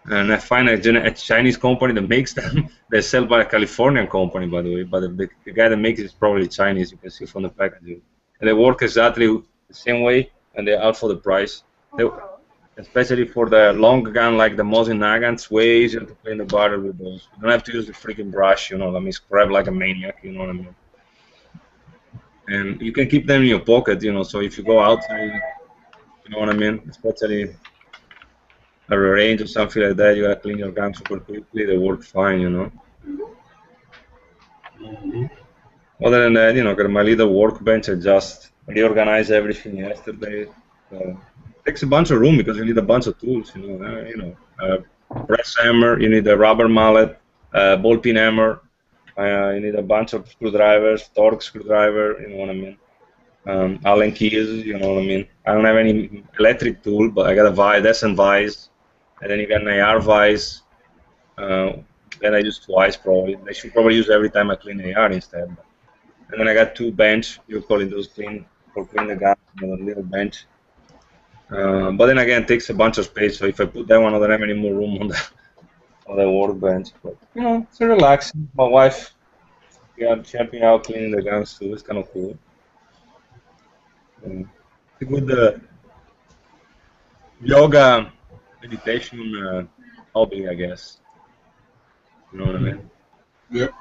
And I find a Chinese company that makes them. They sell by a Californian company, by the way. But the guy that makes it is probably Chinese. You can see from the packaging. And they work exactly the same way, and they're out for the price. Especially for the long gun like the Mosin Nagant, it's way easier to clean the barrel with those. You don't have to use the freaking brush, let me scrub like a maniac, you know what I mean? And you can keep them in your pocket, so if you go outside, you know what I mean? Especially at a range or something like that, you gotta clean your gun super quickly, they work fine, Other than that, got my little workbench. I just reorganized everything yesterday. Takes a bunch of room because you need a bunch of tools, press hammer, you need a rubber mallet, ball peen hammer, you need a bunch of screwdrivers, torque screwdriver, you know what I mean, Allen keys, you know what I mean. I don't have any electric tool, but I got a vise, Descent vise, and then you got an AR vise, then I use twice probably. I should probably use every time I clean AR instead. And then I got two bench, you're calling those clean the gun, a little bench. But then again, it takes a bunch of space. So if I put that one, I don't have any more room on the workbench. But it's relaxing. My wife, she helped me out cleaning the guns too. It's kind of cool. It's a good yoga meditation hobby, I guess. You know what I mean? Yep.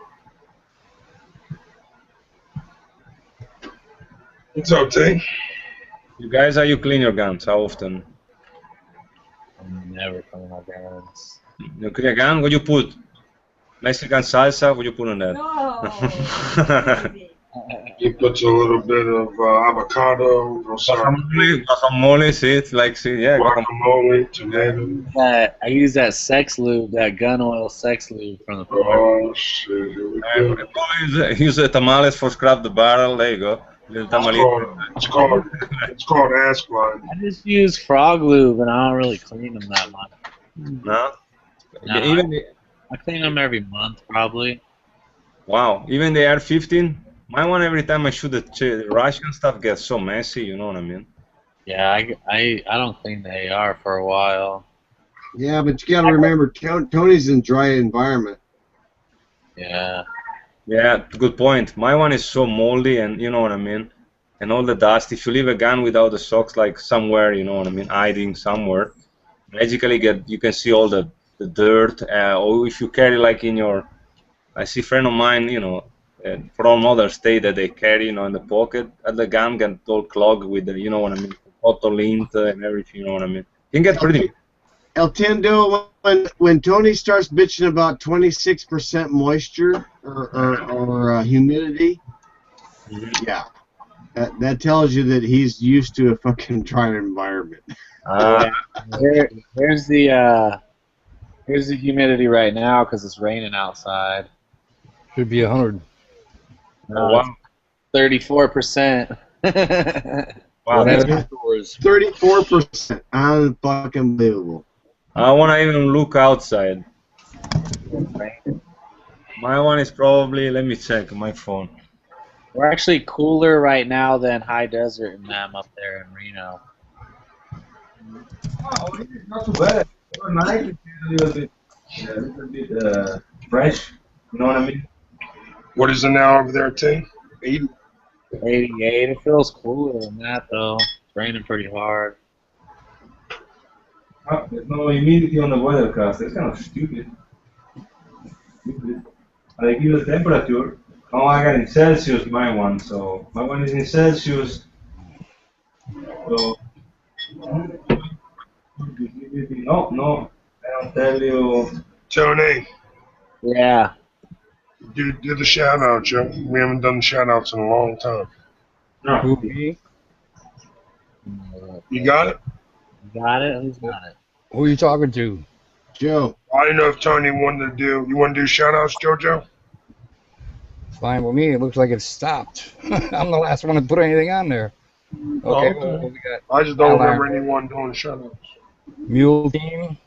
What's up, T? You guys, how you clean your guns? How often? I'm never clean my guns. You clean a gun? What do you put? Mexican salsa? What do you put on that? No. He puts a little bit of avocado, Guacamole, guacamole, tomato. I use that sex lube, that gun oil sex lube from the park. Oh shit! Here we go. Use the tamales for scrap the barrel. There you go. It's called ass line. I just use frog lube, and I don't really clean them that much. No? I clean them every month, probably. Wow. Even the AR-15? My one, every time I shoot the Russian stuff gets so messy, you know what I mean? Yeah, I don't clean the AR for a while. Yeah, but you got to remember, Tony's in dry environment. Yeah. Yeah, good point. My one is so moldy, and you know what I mean? And all the dust. If you leave a gun without the socks, like somewhere, you know what I mean, hiding somewhere, magically you can see all the dirt. Or if you carry like in your, I see a friend of mine, from other state that they carry, in the pocket, and the gun get all clogged with the, you know what I mean, auto lint and everything, you know what I mean. You can get pretty. El Tendo, when Tony starts bitching about 26% moisture or humidity, yeah, that tells you that he's used to a fucking dry environment. Here's the humidity right now because it's raining outside. Should be 100. Wow. 34%. Wow, That's 34%. Unfucking-believable. I want to even look outside. My one is probably, let me check my phone. We're actually cooler right now than High Desert and them up there in Reno. Oh, it's not too bad. Overnight it's a little bit fresh. You know what I mean? What is it now over there, T? 80? 88. It feels cooler than that though. It's raining pretty hard. There's no humidity on the weathercast. That's kind of stupid. I give the temperature. Oh, I got in Celsius my one, so my one is in Celsius. So no, I don't tell you. Tony, Yeah. do the shout out, Joe. We haven't done the shout outs in a long time. No. You got it? Got it? Who's got it? Who are you talking to? Joe. I didn't know if Tony wanted to do. You want to do shout outs, JoJo? Fine with me. It looks like it stopped. I'm the last one to put anything on there. Okay, Oh, well, we got I just don't Alarm. remember anyone doing shout outs. Mule Team.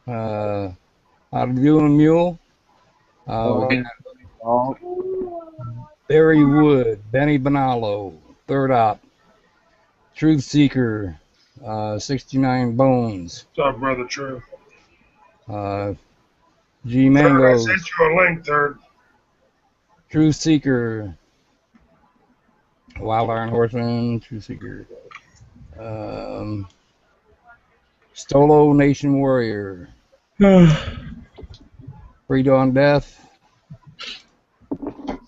How to do a mule? We got Oh, Barry Wood, Benny Bonallo, Third Op, Truth Seeker, 69 Bones, What's up, brother? True. G Third, I Mangos, sent you a link, Third. Truth Seeker, Wild Iron Horseman, Truth Seeker, Stolo Nation Warrior, Free Dawn Death,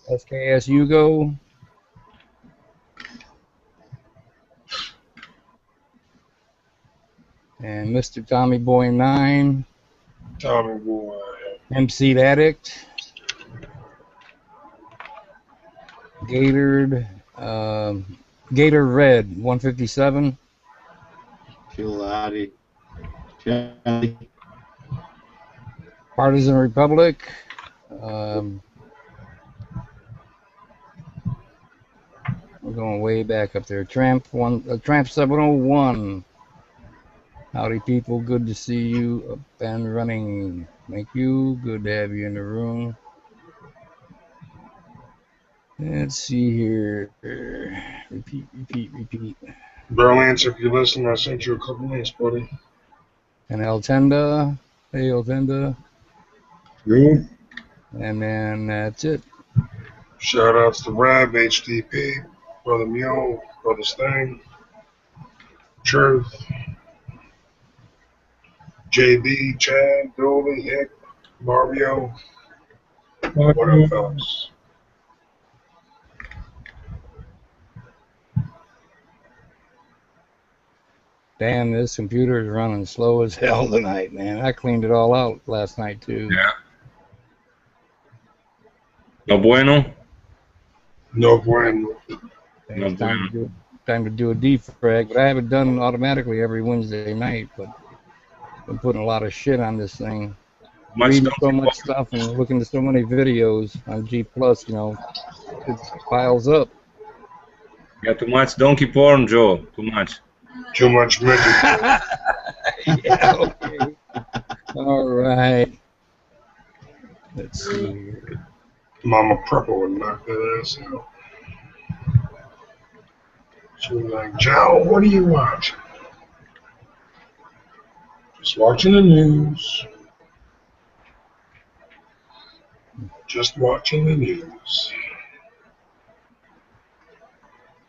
SKS Hugo, and Mr. Tommy Boy 9, Tommy Boy. MC Addict, Gator Red 157, Chilati. Charlie. Partisan Republic, we're going way back up there. Tramp 701. Howdy people, good to see you up and running. Thank you. Good to have you in the room. Let's see here. Repeat. Berlance, if you listen, I sent you a couple links, buddy. And Eltenda. Hey, Eltenda. Good. And then that's it. Shout outs to Rab, HDP, Brother Mule, Brother Sting, Truth, JB, Chad, Dooley, Hick, Mario. What up, fellas? Damn, this computer is running slow as hell tonight, man. I cleaned it all out last night, too. Yeah. No bueno. No bueno. No It's bueno. time to do a defrag, but I have it done automatically every Wednesday night, but I'm putting a lot of shit on this thing. Much Reading donkey so much porn. stuff and looking at so many videos on G Plus, you know, it piles up. Yeah, too much donkey porn, Joe. Too much. Too much midget. Yeah, okay. All right. Let's see here. Mama Prepper would knock that ass out. She was like, Joe, what are you watching? Just watching the news. Just watching the news.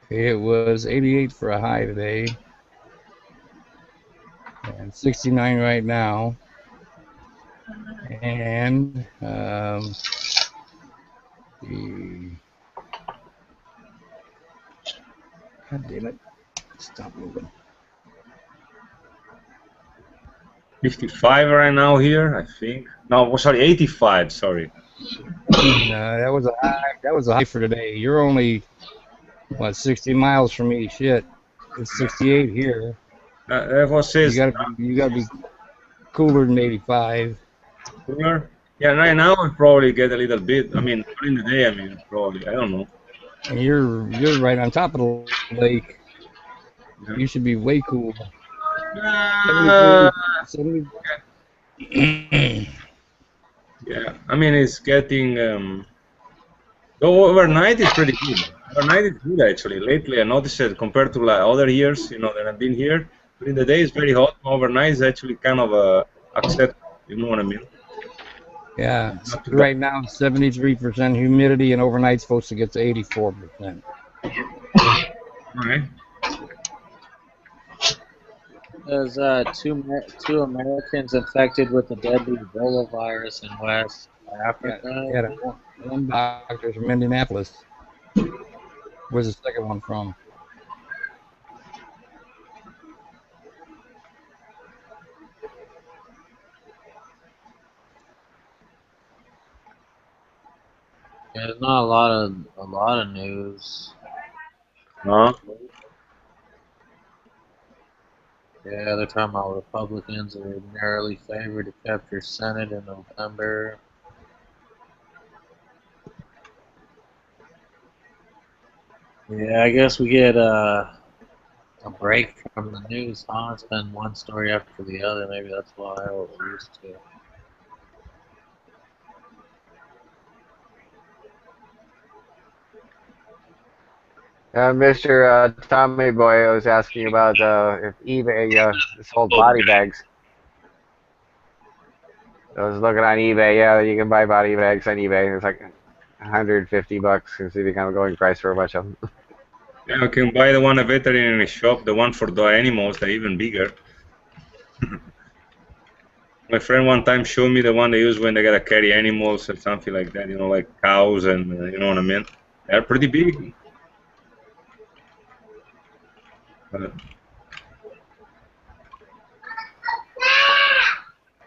Okay, it was 88 for a high today. And 69 right now. And God damn it. Stop moving. 55 right now here, I think. No, sorry, 85. Sorry. No, that was a high. That was a high for today. You're only what 60 miles from me. Shit, it's 68 here. That was You his gotta be cooler than 85. cooler. Yeah, right now it probably get a little bit. I mean, during the day, I mean, probably. I don't know. And you're right on top of the lake. Yeah. You should be way cool. Uh, 70. yeah, I mean, it's getting. Though overnight is pretty good. Overnight is good actually. Lately, I noticed it compared to like other years, you know, that I've been here. During the day, it's very hot. Overnight is actually kind of acceptable. You know what I mean? Yeah, Not too right now 73% humidity, and overnight's supposed to get to 84%. All right. There's two Americans infected with the deadly Ebola virus in West Africa. Yeah, one doctor's from Indianapolis. Where's the second one from? Yeah, there's not a lot of news. No. Yeah, they're talking about Republicans are narrowly favored to capture Senate in November. Yeah, I guess we get a break from the news, huh? It's been one story after the other. Maybe that's why we're used to. Mr. Tommy Boy was asking about if eBay sold body bags. I was looking on eBay. Yeah, you can buy body bags on eBay. It's like $150. Seems to be kind of going price for a bunch of them. Yeah, you can buy the one at veterinary shop, the one for the animals, they're even bigger. My friend one time showed me the one they use when they gotta carry animals or something like that, you know, like cows and you know what I mean? They're pretty big.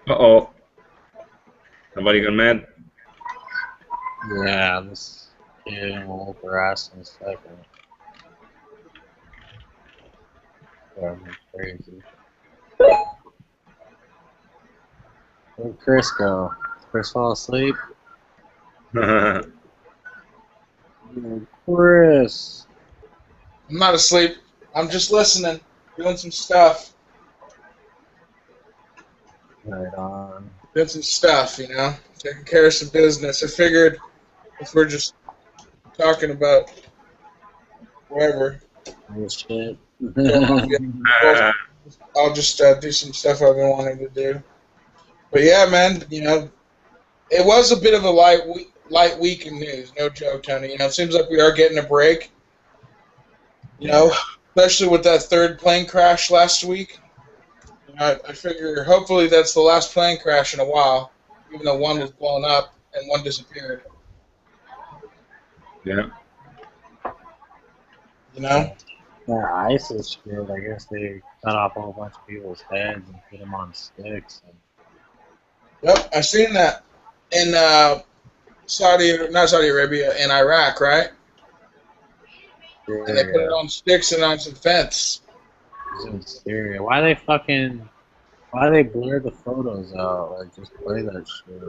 Uh-oh. Somebody got mad? Yeah, this kid will whoop her ass in a second. Driving me crazy. Where'd Chris go? Did Chris fall asleep? Chris. I'm not asleep. I'm just listening, doing some stuff. Right on. Doing some stuff, you know, taking care of some business. I figured if we're just talking about whatever, Oh, shit. I'll just do some stuff I've been wanting to do. But yeah, man, you know, it was a bit of a light week in news. No joke, Tony. You know, it seems like we are getting a break. You know, especially with that third plane crash last week. You know, I figure hopefully that's the last plane crash in a while, even though one was blown up and one disappeared. Yeah. You know? Yeah, ISIS shit, I guess they cut off a whole bunch of people's heads and put them on sticks. And Yep, I seen that in not Saudi Arabia, in Iraq, right? And they put it on sticks and on some fence. It's in Syria. Why they blur the photos out? Like, just play that shit.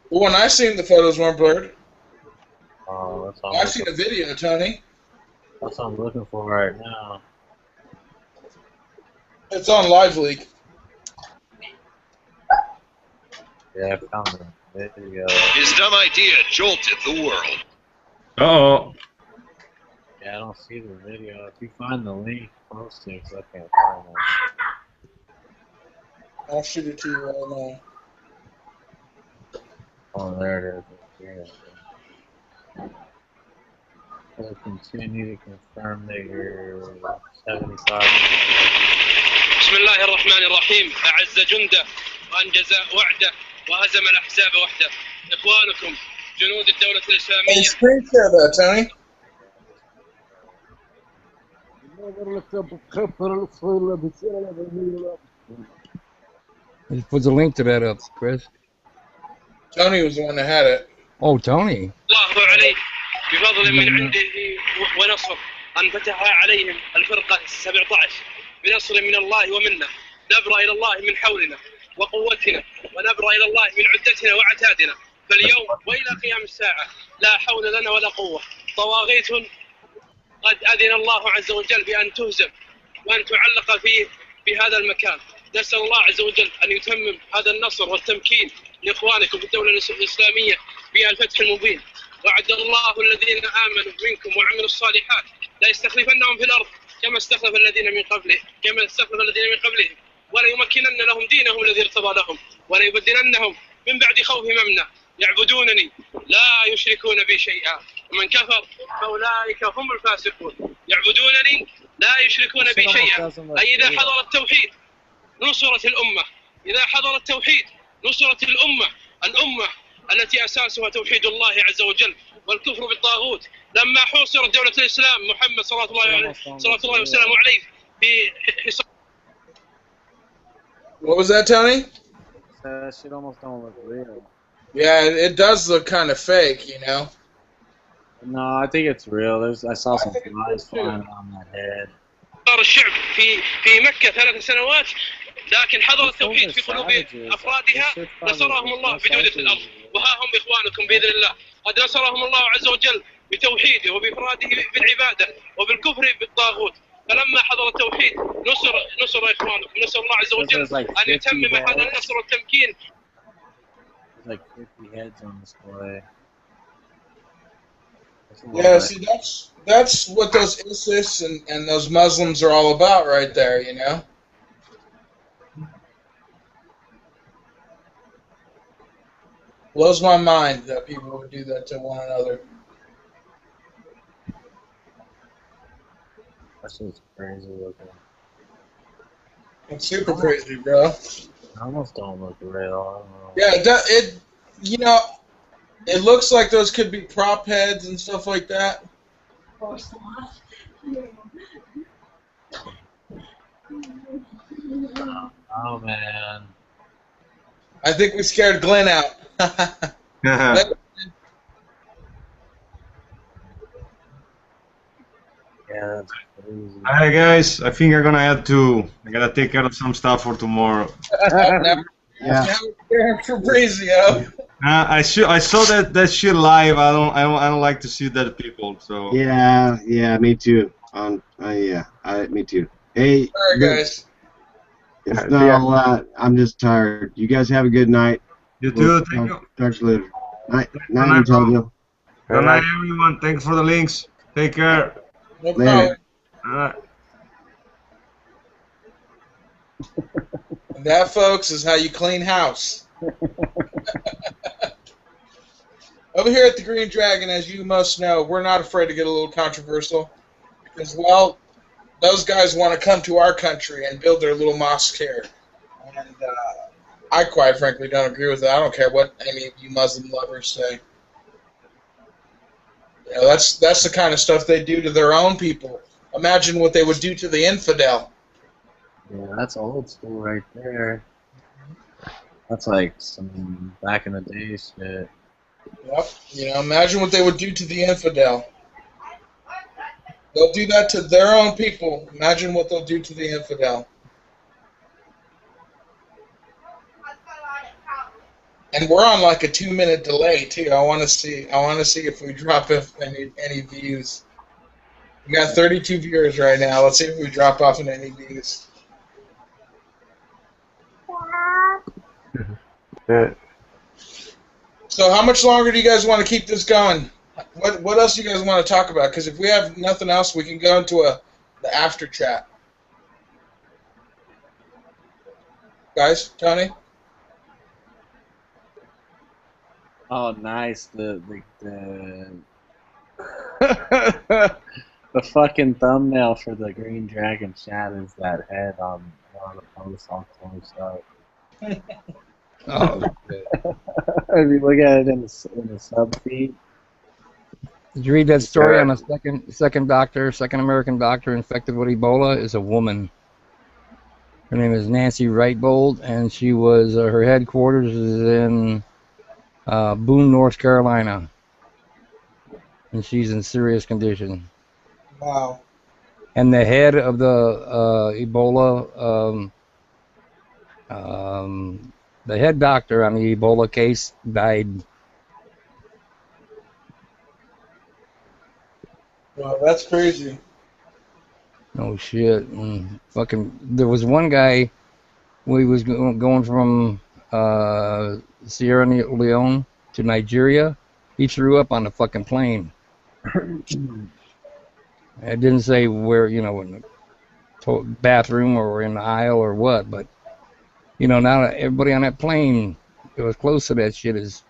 Well, when I seen the photos weren't blurred. Oh, that's all. I seen a video, Tony. That's what I'm looking for right now. It's on LiveLeak. Yeah, I found the video. His dumb idea jolted the world. Uh-oh. Yeah, I don't see the video. If you find the link, post it, 'cause I can't find it. I'll shoot it to you right now. Oh, there it is. Yeah. We'll continue to confirm that you're 75. بسم الله الرحمن الرحيم أعز جنده وأنجز وعده وهزم الأحزاب وحده إخوانكم جنود الدولة Hey, الإسلامية. screen share that, Tony. Just put the link to that up, Chris. Tony was the one that had it. Oh, Tony. الله عليه بفضل من عنده ونصر أن فتح عليهم الفرقة 17 بنصر من الله ومنه نبرأ إلى الله من حولنا وقوتنا ونبرأ إلى الله من عدتنا وعتادنا فاليوم وإلى قيام الساعة لا حول لنا ولا قوة طواغيت قد أذن الله عز وجل بأن تهزم وأن تعلق فيه بهذا المكان. نسأل الله عز وجل أن يتمم هذا النصر والتمكين لإخوانكم في الدولة الإسلامية بالفتح المبين. وعد الله الذين آمنوا منكم وعملوا الصالحات لا يستخلفنهم في الأرض كما استخلف الذين من قبلهم وليمكنن لهم دينهم الذي ارتضى لهم وليبدلنهم من بعد خوفهم أمنا يعبدونني لا يشركون بي شيئا ومن كفر فأولئك هم الفاسقون يعبدونني لا يشركون بي شيئا. أي إذا حضر التوحيد نصرت الأمة. إذا حضر التوحيد نصرت الأمة التي أساسها توحيد الله عز وجل والكفر بالطاغوت. لما حوصرت دولة الإسلام محمد صلى الله وسلامه عليه في حصار. What was that, Tony? That shit almost don't look real. Yeah, it does look kind of fake, you know. No, I think it's real. I saw some flies flying on my head. الشعب في مكة 3 سنوات، لكن حضر التوحيد في قلوب أفرادها نصرهم الله بجودة الأرض، وها هم إخوانكم بإذن الله. قد نصرهم الله عز وجل بتوحيده وبإفراده بالعبادة وبالكفر بالطاغوت. فلما حضر التوحيد نصر إخوانكم. نسأل الله عز وجل أن يتمم هذا النصر والتمكين. Like 50 heads on display. Yeah, see, that's what those ISIS and those Muslims are all about right there, you know? Blows my mind that people would do that to one another. That's just crazy looking. It's super crazy, bro. I almost don't look real. I don't know. Yeah, you know, it looks like those could be prop heads and stuff like that. Oh man. I think we scared Glenn out. Yeah, Yeah, that's crazy. Alright guys, I think I gotta take care of some stuff for tomorrow. Now Yeah. we're for Brazio. I saw that shit live. I don't like to see dead people. So Yeah, me too. Me too. Hey, All right, guys. it's See not ya. a lot. I'm just tired. You guys have a good night. you too. We'll Thank you. talk to you later. Night, night, Antonio. Good night, everyone. Thanks for the links. Take care. No Later. problem. And that, folks, is how you clean house. Over here at the Green Dragon, as you must know, we're not afraid to get a little controversial because, well, those guys want to come to our country and build their little mosque here. And I quite frankly don't agree with it. I don't care what any of you Muslim lovers say. You know, that's the kind of stuff they do to their own people. Imagine what they would do to the infidel. Yeah, that's old school right there. That's like some back in the day shit. Yep. You know, imagine what they would do to the infidel. They'll do that to their own people. Imagine what they'll do to the infidel. And we're on like a 2-minute delay too. I want to see if we drop any views. We got 32 viewers right now. Let's see if we drop off in any views. So how much longer do you guys want to keep this going? What else do you guys want to talk about? Because if we have nothing else, we can go into the after chat. Guys, Tony? Oh, nice. The the fucking thumbnail for the Green Dragon chat is that head on one of the posts all close up. Oh, shit. If you look at it in the sub feed. Did you read that story on a second American doctor infected with Ebola is a woman. Her name is Nancy Wright-Bold, and she was her headquarters is in Boone, North Carolina, and she's in serious condition. Wow. And the head of the Ebola, the head doctor on the Ebola case died. Wow, that's crazy. Oh shit! There was one guy. We was going from Sierra Leone to Nigeria. He threw up on the fucking plane. It didn't say where, in the bathroom or in the aisle or what, but now everybody on that plane that was close to that shit has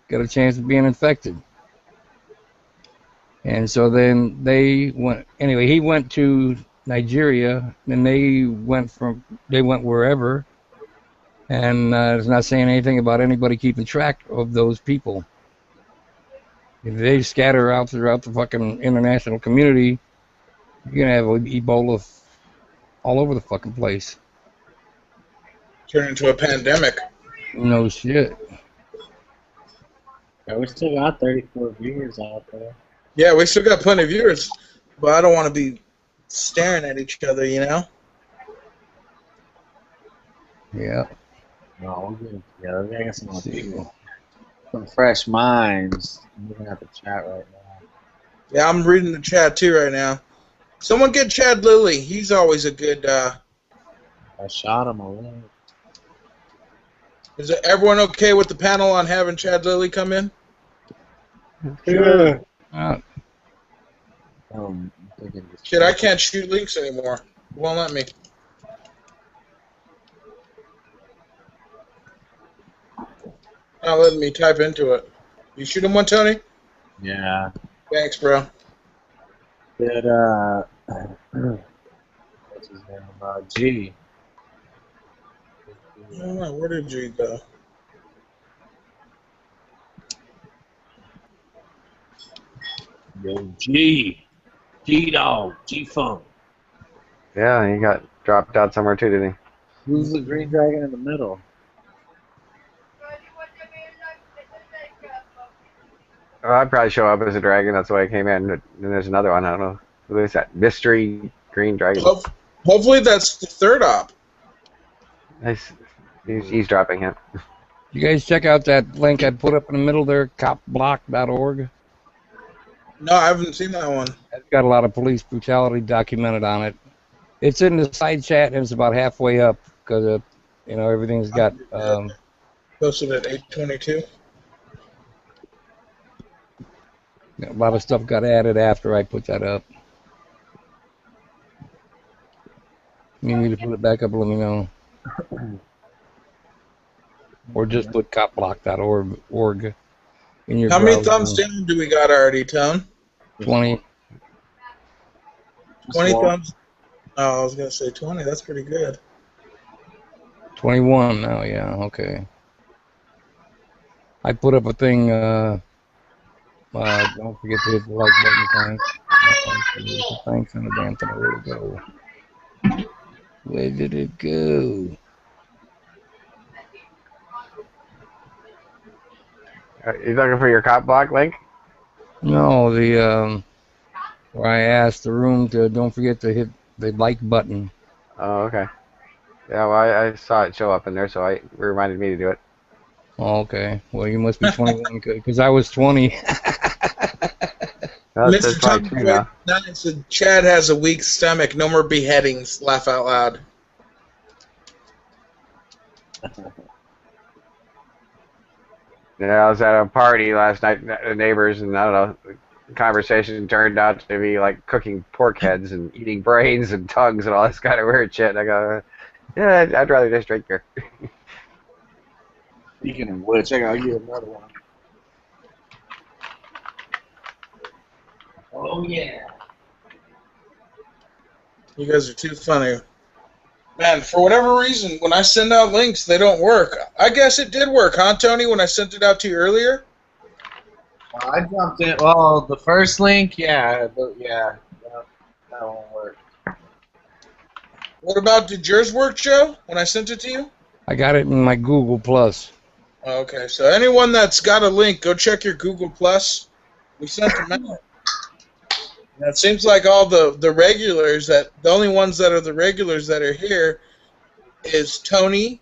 got a chance of being infected. And so then they went. Anyway, he went to Nigeria, and they went wherever, and it's not saying anything about anybody keeping track of those people. If they scatter out throughout the fucking international community, you're gonna have Ebola all over the fucking place. Turn into a pandemic. No shit. Yeah, we still got 34 viewers out there. Yeah, we still got plenty of viewers, but I don't want to be staring at each other, you know? Yeah. No, we're getting together. We're getting some more people. Some fresh minds. I'm looking at the chat right now. Yeah, I'm reading the chat too right now. Someone get Chad Lilly. He's always a good. I shot him away. Is everyone okay with the panel on having Chad Lilly come in? Yeah. Shit, I can't shoot links anymore. It won't let me. Not letting me type into it. You shoot him one, Tony? Yeah. Thanks, bro. Did what's his name? G. I don't know, where did G go? Yo, G. G-Dog. G-Funk. Yeah, he got dropped out somewhere too, didn't he? Who's the green dragon in the middle? Oh, I'd probably show up as a dragon. That's why I came in. And there's another one. I don't know. Who is that? Mystery Green Dragon. Hopefully that's the third op. Nice. He's dropping him. You guys check out that link I put up in the middle there, copblock.org. No, I haven't seen that one. It's got a lot of police brutality documented on it. It's in the side chat and it's about halfway up because everything's got. Posted at 8:22. A lot of stuff got added after I put that up. You need me to put it back up, let me know. Or just put copblock.org in your How many browser. thumbs down do we got already, Tone? 20. 20 thumbs? Oh, I was going to say 20. That's pretty good. 21 now, yeah, okay. I put up a thing, don't forget to hit the like button, thanks. Thanks, and the damn thing, where'd it go? Where did it go? You looking for your cop block link? No, where I asked the room to don't forget to hit the like button. Oh, okay. Yeah, well, I saw it show up in there, so it reminded me to do it. Oh, okay. Well, you must be 21 because I was 20. Mr. Tom said Chad has a weak stomach. No more beheadings. Laugh out loud. Yeah, I was at a party last night, neighbors, and I don't know, the conversation turned out to be like cooking pork heads and eating brains and tongues and all this kind of weird shit. And I go, yeah, I'd rather just drink beer. Speaking of which, I gotta get another one. Oh, yeah. You guys are too funny. Man, for whatever reason, when I send out links, they don't work. I guess it did work, huh, Tony, when I sent it out to you earlier? I jumped in. Well, the first link, yeah, that won't work. What about, did yours work, Joe, when I sent it to you? I got it in my Google Plus. Okay, so anyone that's got a link, go check your Google Plus. We sent them out. And it seems like all the regulars, the only ones that are the regulars that are here is Tony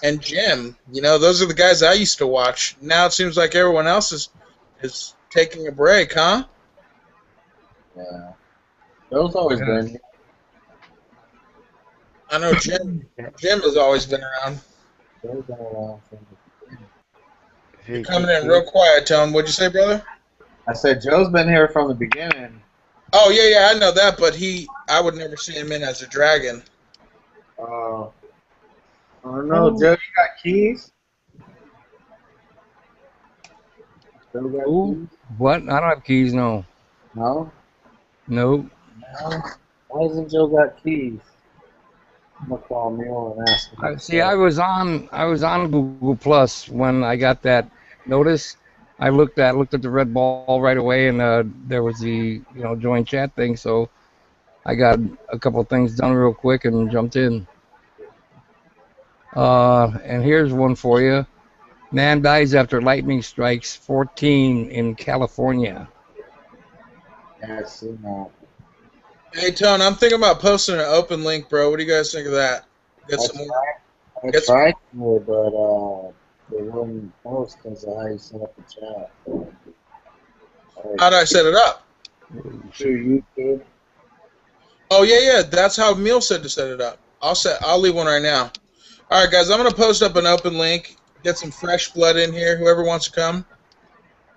and Jim. You know, those are the guys I used to watch. Now it seems like everyone else is taking a break, huh? Yeah. Joe's always been here. I know Jim has always been around. Joe's been around from the beginning. You're coming in real quiet, Tone. What'd you say, brother? I said Joe's been here from the beginning. Oh, yeah, I know that, but I would never see him in as a dragon. I don't know, Joe, you got keys? Joe got Ooh, what? I don't have keys, no. No? Nope. No? Why hasn't Joe got keys? I'm gonna call Mule and ask him. See, I was on Google Plus when I got that notice. I looked at the red ball right away, and there was the join chat thing. So I got a couple of things done real quick and jumped in. And here's one for you. Man dies after lightning strikes 14 in California. Yeah, I've seen that. Hey, Tone, I'm thinking about posting an open link, bro. What do you guys think of that? Get some more. I tried to, but they wouldn't post because of how you set up the chat. How'd I set it up? Through YouTube. Oh yeah. That's how Emil said to set it up. I'll leave one right now. All right, guys. I'm gonna post up an open link. Get some fresh blood in here. Whoever wants to come.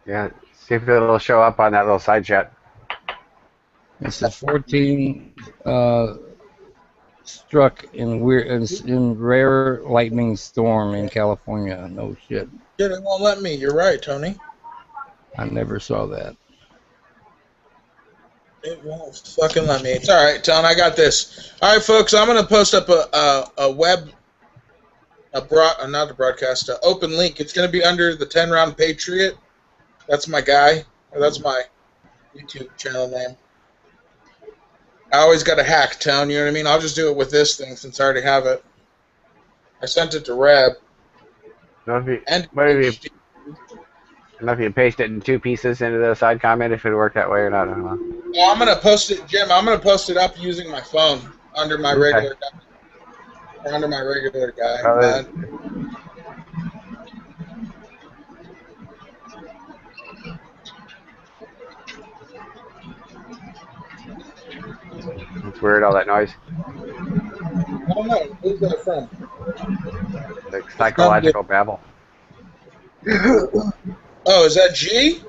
Yeah, see if it'll show up on that little side chat. It says 14 struck in rare lightning storm in California. No shit. Shit, it won't let me. You're right, Tony. I never saw that. It won't fucking let me. It's all right, Tone. I got this. All right, folks. I'm gonna post up not a broadcast, an open link. It's gonna be under the 10 Round Patriot. That's my guy. Or that's my YouTube channel name. I always got a hack, Tone. You know what I mean? I'll just do it with this thing since I already have it. I sent it to Reb. If you paste it in 2 pieces into the side comment, if it worked that way or not, I don't know. Well, I'm gonna post it, Jim. I'm gonna post it up using my phone under my regular guy. Under my regular guy. It's weird, all that noise. I don't know. Who's that from? Like psychological babble. Oh, is that G?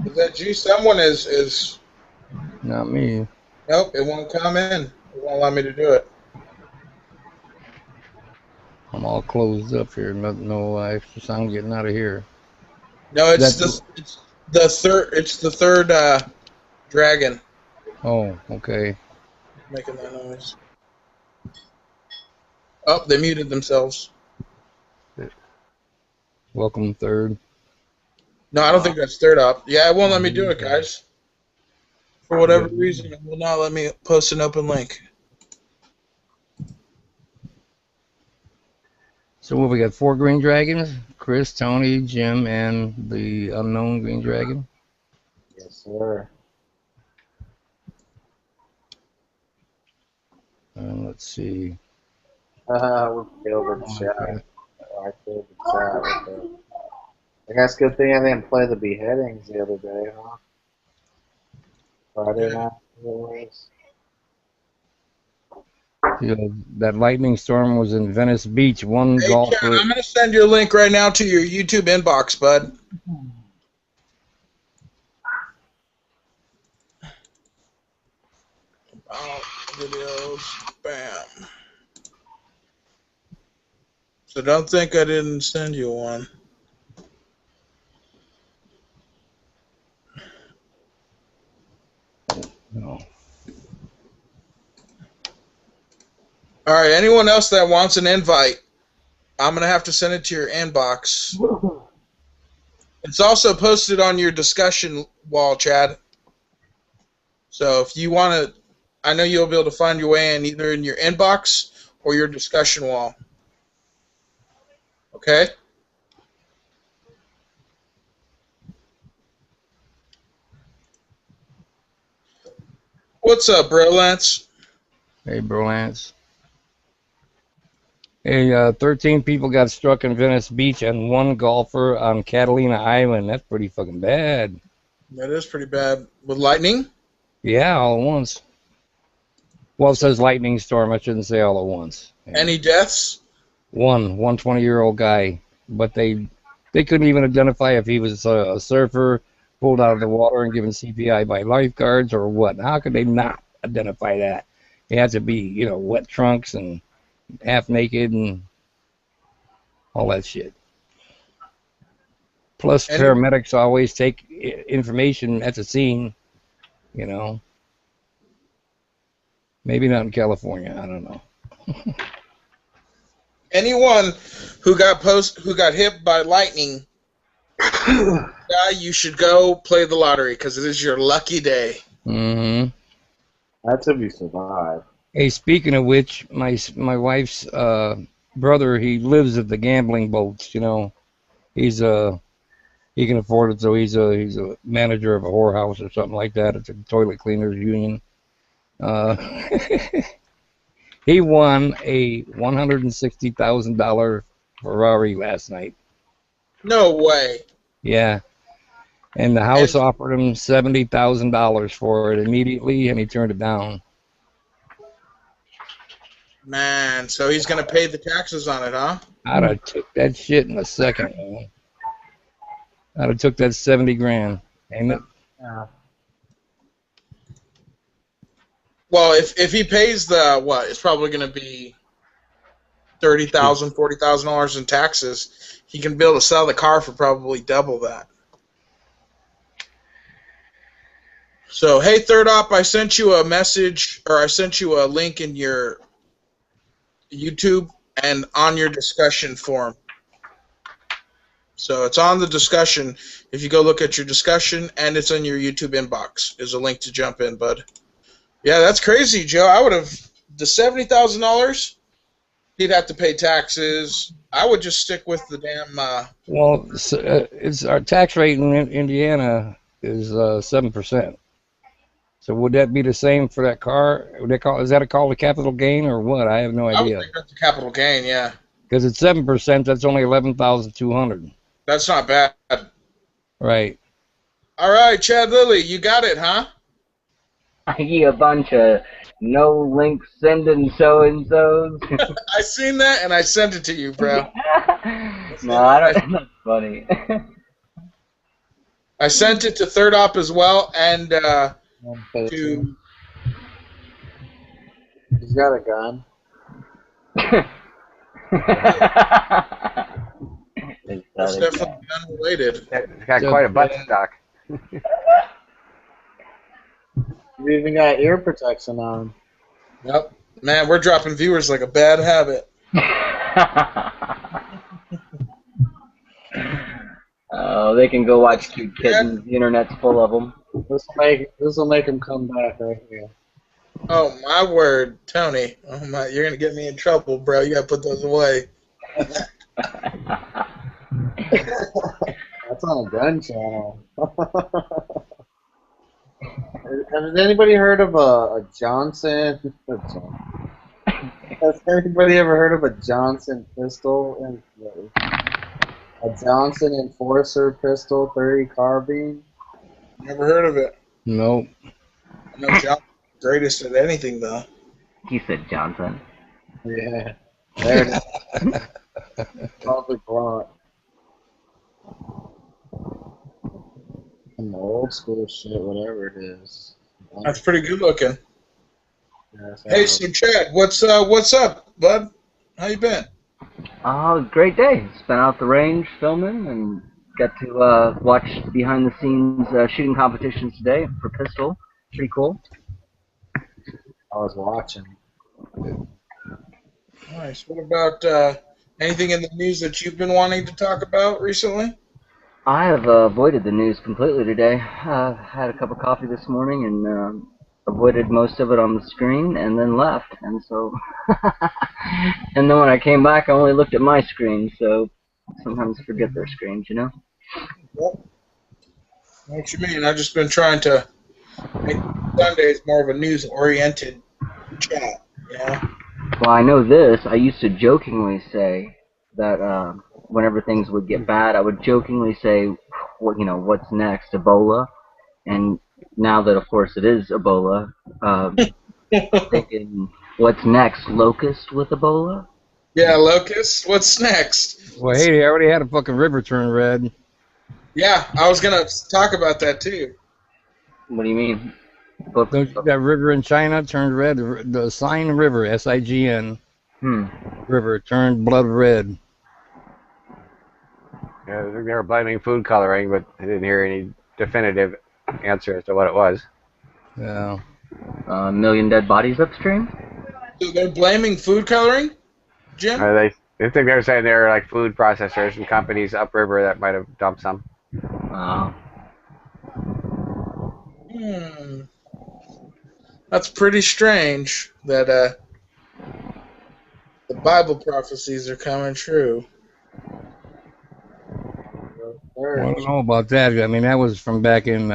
Is that G? Someone is. Not me. Nope, it won't come in. It won't allow me to do it. I'm all closed up here. No extra sound getting out of here. No, it's the third dragon. Oh, okay. Making that noise. Oh, they muted themselves. Welcome, third. No, I don't think that's third up. Yeah, it won't let me do it, guys. For whatever reason, it will not let me post an open link. So what, we got 4 green dragons? Chris, Tony, Jim, and the unknown green dragon? Yes, sir. And let's see. We killed the chat. I killed the chat with the... I guess good thing I didn't play the beheadings the other day, huh? Friday night. That lightning storm was in Venice Beach. One golfer. Ken, I'm going to send your link right now to your YouTube inbox, bud. About videos. Bam. So don't think I didn't send you one. No. All right, anyone else that wants an invite, I'm going to have to send it to your inbox. It's also posted on your discussion wall, Chad. So if you want to, I know you'll be able to find your way in either in your inbox or your discussion wall. Okay? What's up, bro, Lance? Hey, bro, Lance. Hey, 13 people got struck in Venice Beach and 1 golfer on Catalina Island. That's pretty fucking bad. That is pretty bad. With lightning? Yeah, all at once. Well, it says lightning storm. I shouldn't say all at once. Yeah. Any deaths? One 20-year-old guy. But they couldn't even identify if he was a surfer pulled out of the water and given CPI by lifeguards or what. How could they not identify that? He had to be, wet trunks and half naked and all that shit. Plus, paramedics always take information at the scene, Maybe not in California. I don't know. Anyone who got hit by lightning, you should go play the lottery because it is your lucky day. Mm-hmm. That's if you survive. Hey, speaking of which, my wife's brother, he lives at the gambling boats. He's he can afford it. So he's a manager of a whorehouse or something like that. It's a toilet cleaners union. He won a $160,000 Ferrari last night. No way. Yeah. And the house offered him $70,000 for it immediately, and he turned it down. Man, so he's going to pay the taxes on it, huh? I'd have took that shit in a second, man. I'd have took that 70 grand. Ain't it? Well, if he pays the, what, it's probably going to be $30,000, $40,000 in taxes. He can be able to sell the car for probably double that. So, hey, Third Op, I sent you a message, or I sent you a link in your YouTube and on your discussion forum. So it's on the discussion. If you go look at your discussion, and it's in your YouTube inbox, is a link to jump in, bud. Yeah, that's crazy, Joe. I would have, the $70,000, he'd have to pay taxes. I would just stick with the damn... Well, it's our tax rate in Indiana is 7%. So would that be the same for that car? Is that called a capital gain or what? I have no idea. I would think that's a capital gain, yeah. Because it's 7%, that's only $11,200. That's not bad. Right. All right, Chad Lilly, you got it, huh? You a bunch of no link sending so-and-sos. I seen that, and I sent it to you, bro. No, I don't. That's funny. I sent it to Third Op as well, and to... He's got a gun. It's definitely unrelated. It's got quite a butt stock. You even got ear protection on. Yep. Man, we're dropping viewers like a bad habit. Oh, they can go watch cute kittens. The internet's full of them. This will make him come back right here. Oh my word, Tony! Oh my, you're gonna get me in trouble, bro. You gotta put those away. That's on a gun channel. Has anybody heard of a Johnson? Has anybody ever heard of a Johnson pistol? A Johnson Enforcer pistol, 30 carbine? Never heard of it. Nope. I know John's greatest at anything, though. He said Johnson. Yeah. There it is. Probably blunt. Some old school shit, whatever it is. That's pretty good looking. Yeah, hey, so Chad, what's up, bud? How you been? Oh, great day. Spent out the range filming and got to watch behind the scenes shooting competitions today for pistol. Pretty cool. I was watching. Nice. What about anything in the news that you've been wanting to talk about recently? I have avoided the news completely today. I had a cup of coffee this morning and avoided most of it on the screen and then left. And so, and then when I came back, I only looked at my screen. So sometimes I forget their screens, you know? Yep. What you mean? I've just been trying to make Sundays more of a news-oriented chat, you know? Well, I know this. I used to jokingly say that whenever things would get bad, I would jokingly say, what, you know, what's next, Ebola? And now that, of course, it is Ebola, thinking, what's next, locust with Ebola? Yeah, locust. What's next? Well, hey, I already had a fucking river turn red. Yeah, I was gonna talk about that too. What do you mean? That river in China turned red. The Sign River, S-I-G-N, river turned blood red. Yeah, I think they were blaming food coloring, but I didn't hear any definitive answer as to what it was. Yeah. A million dead bodies upstream? So they're blaming food coloring, Jim? I think they were saying they were like food processors and companies upriver that might have dumped some. That's pretty strange that the Bible prophecies are coming true. One don't know about that. I mean, that was from back in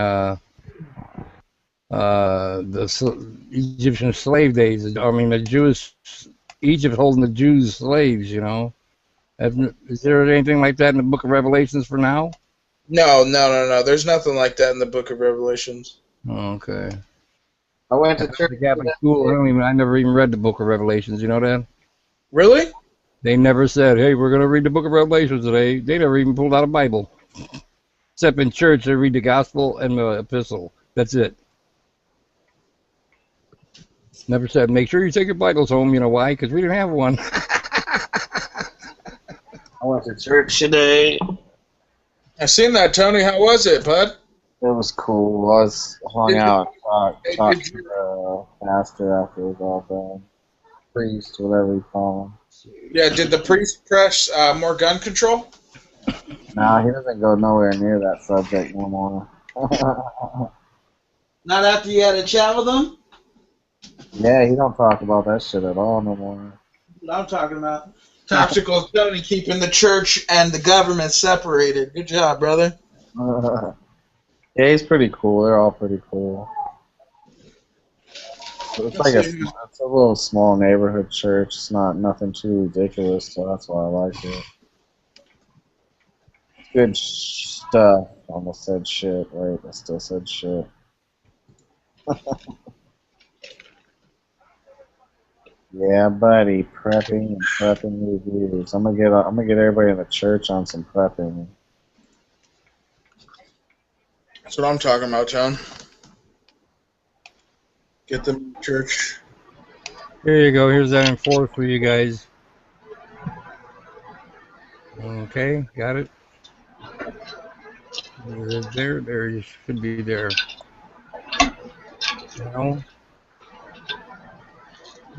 Egyptian slave days. I mean, the Jewish Egypt holding the Jews slaves. You know, is there anything like that in the Book of Revelations for now? No. There's nothing like that in the Book of Revelations. Okay. I went to church. The Catholic school. I never even read the Book of Revelations. You know that? Really? They never said, "Hey, we're going to read the Book of Revelations today." They never even pulled out a Bible. Except in church, they read the Gospel and the Epistle. That's it. Never said, "Make sure you take your Bibles home." You know why? Because we didn't have one. I went to church today. I seen that, Tony. How was it, bud? It was cool. I was hung out, talked to the pastor after it was all done. Priest, whatever you call him. Yeah, did the priest press more gun control? No, he doesn't go nowhere near that subject no more. Not after you had a chat with him? Yeah, he don't talk about that shit at all no more. What I'm talking about. Tactical Tony keeping the church and the government separated. Good job, brother. Yeah, he's pretty cool. They're all pretty cool. It's like it's a little small neighborhood church. It's nothing too ridiculous, so that's why I like it. Good stuff. Almost said shit, right? I still said shit. Yeah, buddy, prepping and prepping reviews. I'm gonna get everybody in the church on some prepping. That's what I'm talking about, John. Get them to church. Here you go. Here's that in 4 for you guys. Okay, got it. There you should be there. No.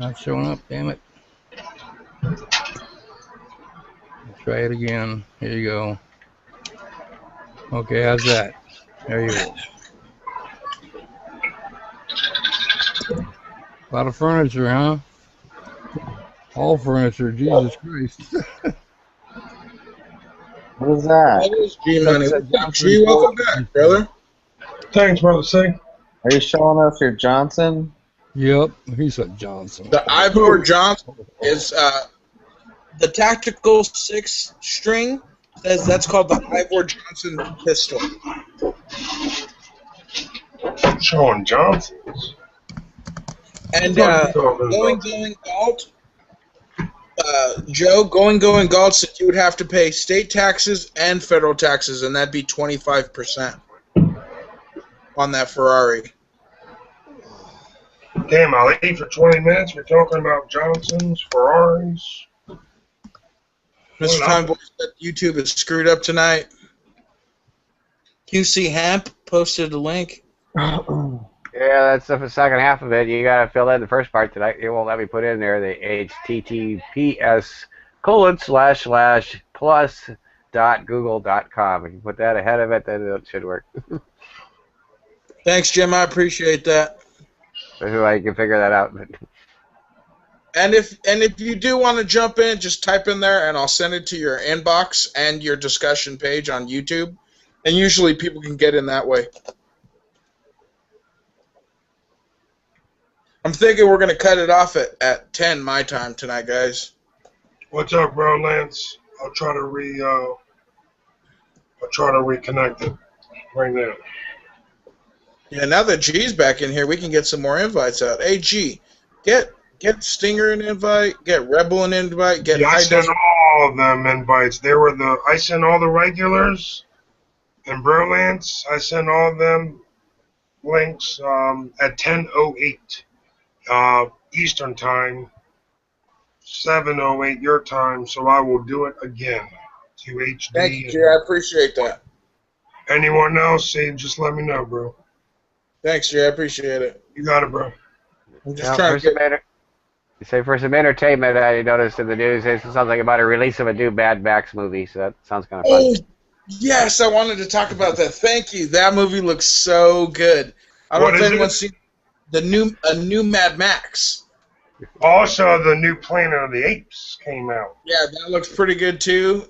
Not showing up, damn it. Try it again. Here you go. Okay, how's that? There you go. A lot of furniture, huh? All furniture, Jesus Christ. What is that? That is G-Money. What's up, G? Welcome back, brother. Thanks, brother C. Are you showing us your Johnson? Yep, he said Johnson. The Ivor Johnson is the tactical 6-string. Says that's called the Ivor Johnson pistol. Showing Johnsons. And going alt, Joe, going alt said you would have to pay state taxes and federal taxes, and that'd be 25% on that Ferrari. Damn, I'll eat for 20 minutes. We're talking about Johnsons, Ferraris. Mr. Time Boy said YouTube is screwed up tonight. QC Hemp posted a link. Yeah, that's the second half of it. You got to fill in the first part tonight. It won't let me put in there the https://plus.google.com. If you put that ahead of it, then it should work. Thanks, Jim. I appreciate that. So I can figure that out. And if you do want to jump in, just type in there, and I'll send it to your inbox and your discussion page on YouTube. And usually people can get in that way. I'm thinking we're going to cut it off at 10 my time tonight, guys. What's up, bro, Lance? I'll try to reconnect it right now. Yeah, now that G's back in here, we can get some more invites out. Hey, G, get Stinger an invite, get Rebel an invite, get I sent all of them invites. I sent all the regulars and bro, Lance. I sent all of them links at 10:08. Eastern time, 7:08 your time, so I will do it again to HD. Thank you, Jay. I appreciate that. Anyone else, just let me know, bro. Thanks, Jay. I appreciate it. You got it, bro. I'm just trying to get... For some entertainment, I noticed in the news there's something about a release of a new Mad Max movie, so that sounds kind of fun. Oh, yes, I wanted to talk about that. Thank you. That movie looks so good. I don't know if anyone's seen a new Mad Max. Also, the new Planet of the Apes came out. Yeah, that looks pretty good too.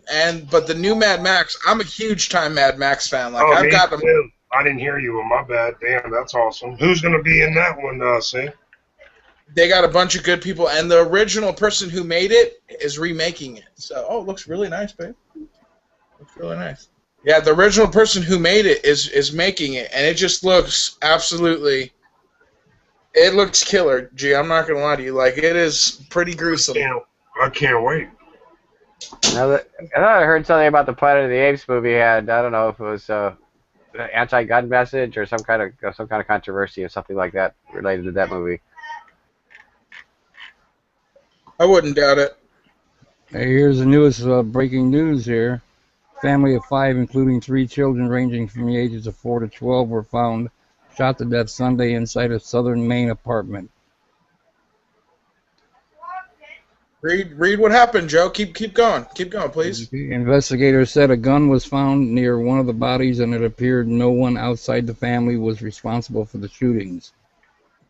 But the new Mad Max, I'm a huge time Mad Max fan. Like I've me got them. too. I didn't hear you. My bad. Damn, that's awesome. Who's gonna be in that one? See? They got a bunch of good people, and the original person who made it is remaking it. So, it looks really nice, babe. Looks really nice. Yeah, the original person who made it is making it, and it just looks absolutely. It looks killer, G. I'm not gonna lie to you. Like it is pretty gruesome. I can't wait. I heard something about the Planet of the Apes movie. I don't know if it was an anti-gun message or some kind of controversy or something like that related to that movie. I wouldn't doubt it. Hey, here's the newest breaking news here. Family of 5, including 3 children ranging from the ages of 4 to 12, were found shot to death Sunday inside a Southern Maine apartment. Read what happened, Joe. Keep going. Keep going, please. Investigators said a gun was found near one of the bodies, and it appeared no one outside the family was responsible for the shootings.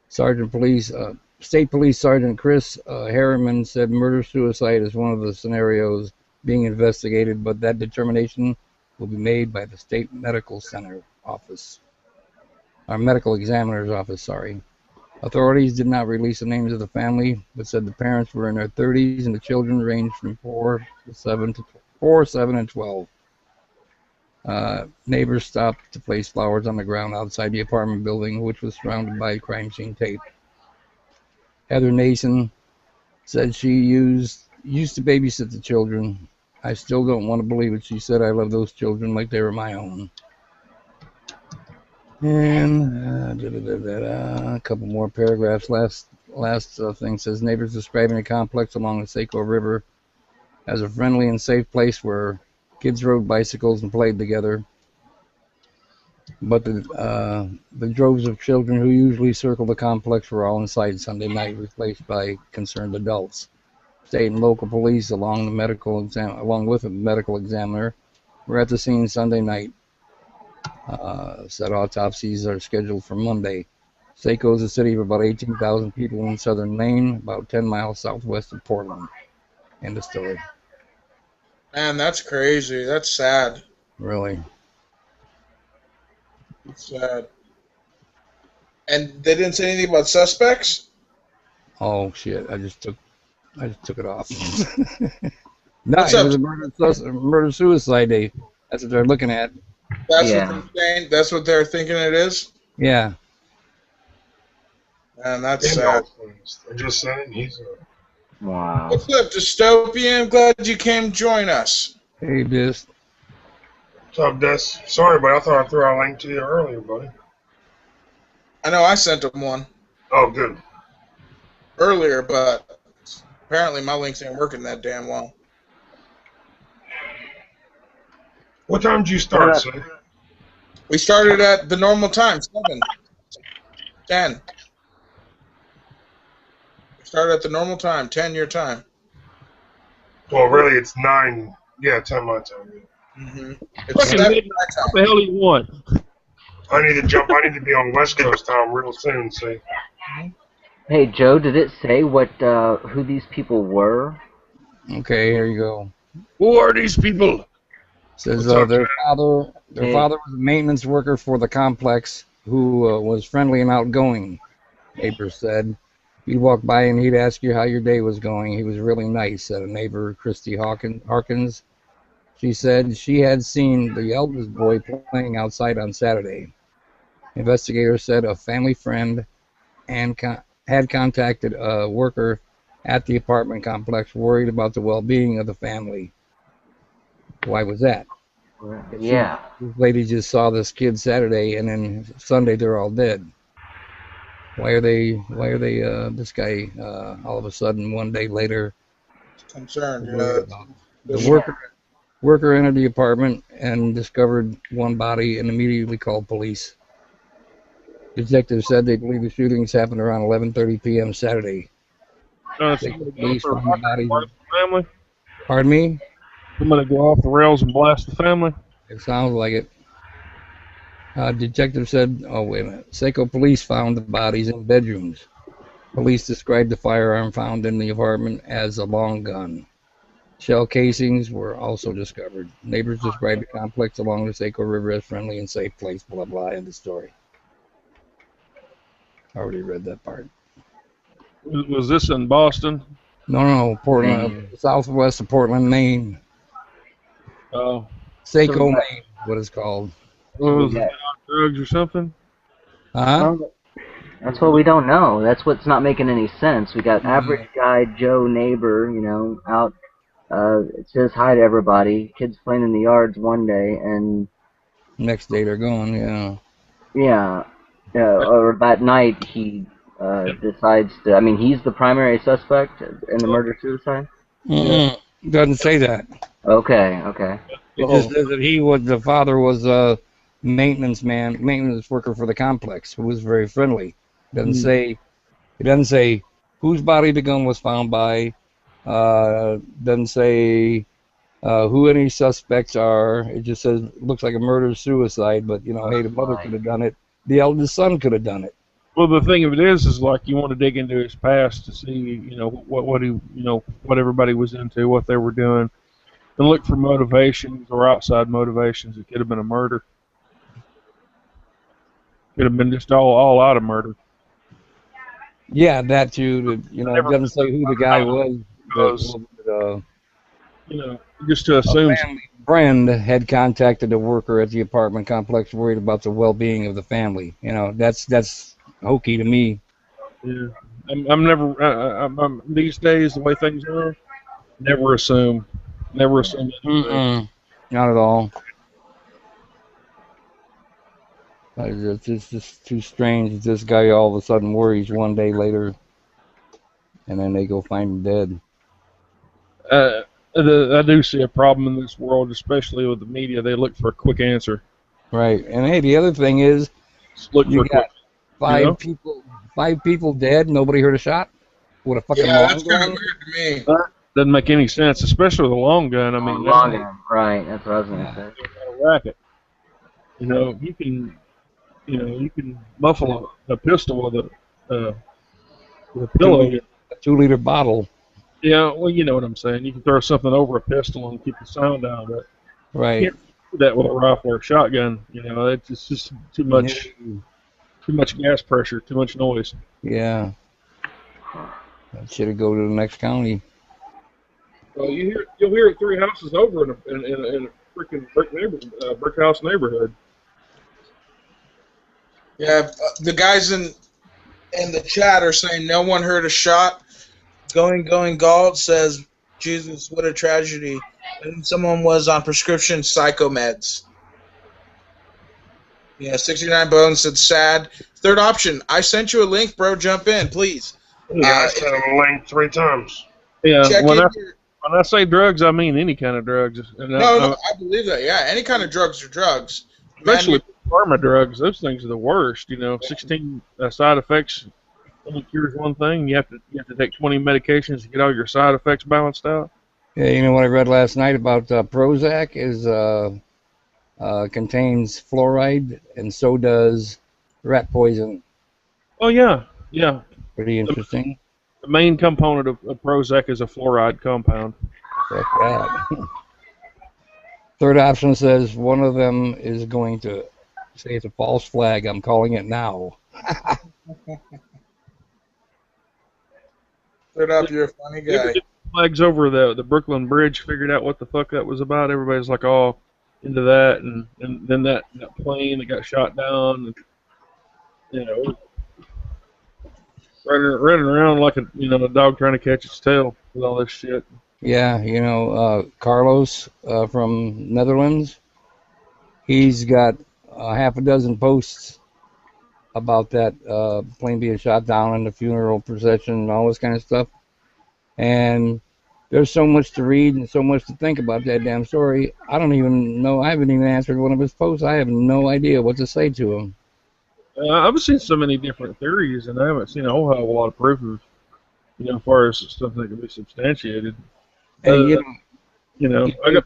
State Police Sergeant Chris Harriman said murder-suicide is one of the scenarios being investigated, but that determination will be made by the State Medical Center office. Our medical examiner's office, sorry. Authorities did not release the names of the family, but said the parents were in their 30s and the children ranged from 4, 7, and 12. Neighbors stopped to place flowers on the ground outside the apartment building, which was surrounded by crime scene tape. Heather Nason said she used to babysit the children. I still don't want to believe it. She said, I love those children like they were my own. And a couple more paragraphs. Last thing says, neighbors describing the complex along the Saco River as a friendly and safe place where kids rode bicycles and played together. But the droves of children who usually circle the complex were all inside Sunday night, replaced by concerned adults. State and local police, along with a medical examiner, were at the scene Sunday night. Said autopsies are scheduled for Monday. Saco is a city of about 18,000 people in southern Maine, about 10 miles southwest of Portland. End of story. Man, that's crazy. That's sad. Really. It's sad. And they didn't say anything about suspects? Oh shit! I just took it off. No, What's it up? was a murder-suicide day. That's what they're looking at. That's what they're saying. That's what they're thinking it is. Yeah. And that's sad. I'm just saying he's a. Wow. What's up, Dystopian? I'm glad you came join us. Hey, Dis. What's up, Des? Sorry, but I thought I threw a link to you earlier, buddy. I know I sent him one Oh, good. earlier, but apparently my links ain't working that damn well. What time did you start, son? We started at the normal time, 7, 10. We started at the normal time, 10 your time. Well, really, it's 9. Yeah, 10 my time. Yeah. Mm-hmm. Fucking midnight. What the hell do you want? I need to jump. I need to be on West Coast time real soon. See. Hey, Joe, did it say who these people were? Okay, here you go. Who are these people? Says their father was a maintenance worker for the complex who was friendly and outgoing. Neighbors said he'd walk by and he'd ask you how your day was going. He was really nice, said a neighbor, Christy Harkins. She said she had seen the eldest boy playing outside on Saturday. Investigators said a family friend and had contacted a worker at the apartment complex worried about the well-being of the family. Why was that? Yeah. This lady just saw this kid Saturday, and then Sunday they're all dead. Why are they this guy all of a sudden one day later Concerned. the worker entered the apartment and discovered one body and immediately called police. Detectives said they believe the shootings happened around 11:30 p.m. Saturday. Somebody go off the family? Pardon me? Somebody go off the rails and blast the family? It sounds like it. Detective said, oh, wait a minute. Saco police found the bodies in bedrooms. Police described the firearm found in the apartment as a long gun. Shell casings were also discovered. Neighbors described the complex along the Saco River as friendly and safe place, blah, blah, end of story. I already read that part. Was this in Boston? No, Portland, southwest of Portland, Maine. Oh. Saco, Maine, what it's called. Was it drugs or something? Huh? That's what we don't know. That's what's not making any sense. We got average guy Joe neighbor, you know, out. It says hi to everybody. Kids playing in the yards one day, and next day they're gone. Yeah. Yeah. Or that night he decides to. I mean, he's the primary suspect in the murder-suicide. Doesn't say that. Okay. It just says that the father was a maintenance worker for the complex, who was very friendly. It doesn't say whose body the gun was found by. Doesn't say who any suspects are. It just says looks like a murder-suicide, but you know, hey, the mother could have done it. The eldest son could have done it. Well, the thing of it is like you want to dig into his past to see, you know, what he, you know, what everybody was into, what they were doing, and look for motivations or outside motivations. It could have been a murder. Could have been just all out of murder. Yeah, that too. You know, it doesn't say who the guy was. You know, just to assume. A family friend had contacted a worker at the apartment complex, worried about the well-being of the family. You know, that's hokey to me. Yeah, I'm never. These days, the way things are, never assume. Never assume. Not at all. It's just too strange. This guy all of a sudden worries one day later, and then they go find him dead. I do see a problem in this world, especially with the media. They look for a quick answer. Right, and hey, the other thing is, you got five people dead. Nobody heard a shot. What a fucking long that's kind of weird to me. Doesn't make any sense, especially with a long gun. I mean, long gun, right? That's what I was gonna say. Racket. You know, you can muffle a pistol with a pillow. A 2-liter bottle. Yeah, well, you know what I'm saying. You can throw something over a pistol and keep the sound down, but right. You can't do that with a rifle or a shotgun. You know, it's just too much gas pressure, too much noise. Yeah. That should go to the next county. Well, you'll hear it 3 houses over in a freaking brick house neighborhood. Yeah, the guys in the chat are saying no one heard a shot. Going Galt says, Jesus, what a tragedy. And someone was on prescription psychomeds. Yeah, 69 Bones said sad. Third option, I sent you a link, bro. Jump in, please. Yeah, I sent him a link 3 times. Yeah, when I say drugs, I mean any kind of drugs. No, I believe that. Yeah, any kind of drugs are drugs. Especially pharma drugs. Those things are the worst. You know, 16 side effects. Only cures one thing. You have to take 20 medications to get all your side effects balanced out. Yeah, you know what I read last night about Prozac is contains fluoride, and so does rat poison. Oh yeah. Pretty interesting. The main component of Prozac is a fluoride compound. Check that. Third option says one of them is going to say it's a false flag. I'm calling it now. Third up, you're a funny guy. Flags over the Brooklyn Bridge figured out what the fuck that was about. Everybody's like all into that, and then that plane that got shot down, and, you know, running around like a dog trying to catch its tail with all this shit. Yeah, you know, Carlos from Netherlands, he's got half a dozen posts about that plane being shot down and the funeral procession and all this kind of stuff. And there's so much to read and so much to think about that damn story. I don't even know. I haven't even answered one of his posts. I have no idea what to say to him. I've seen so many different theories, and I haven't seen a whole hell of a lot of proof of, as far as stuff that can be substantiated. Hey, I got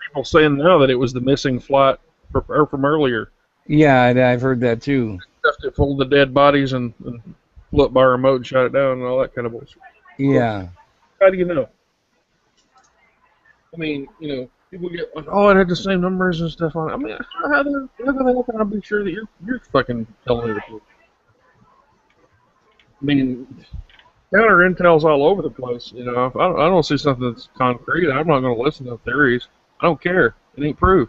people saying now that it was the missing flight from earlier. Yeah, I've heard that too. Stuff that full of the dead bodies and pull up by a remote and shut it down and all that kind of bullshit. Yeah. How do you know? I mean, you know, people get like, oh, it had the same numbers and stuff on it. I mean, how the hell can I be sure that you're fucking telling me the truth? I mean, counter intel's all over the place. You know, if I don't see something that's concrete, I'm not going to listen to theories. I don't care. It ain't proof.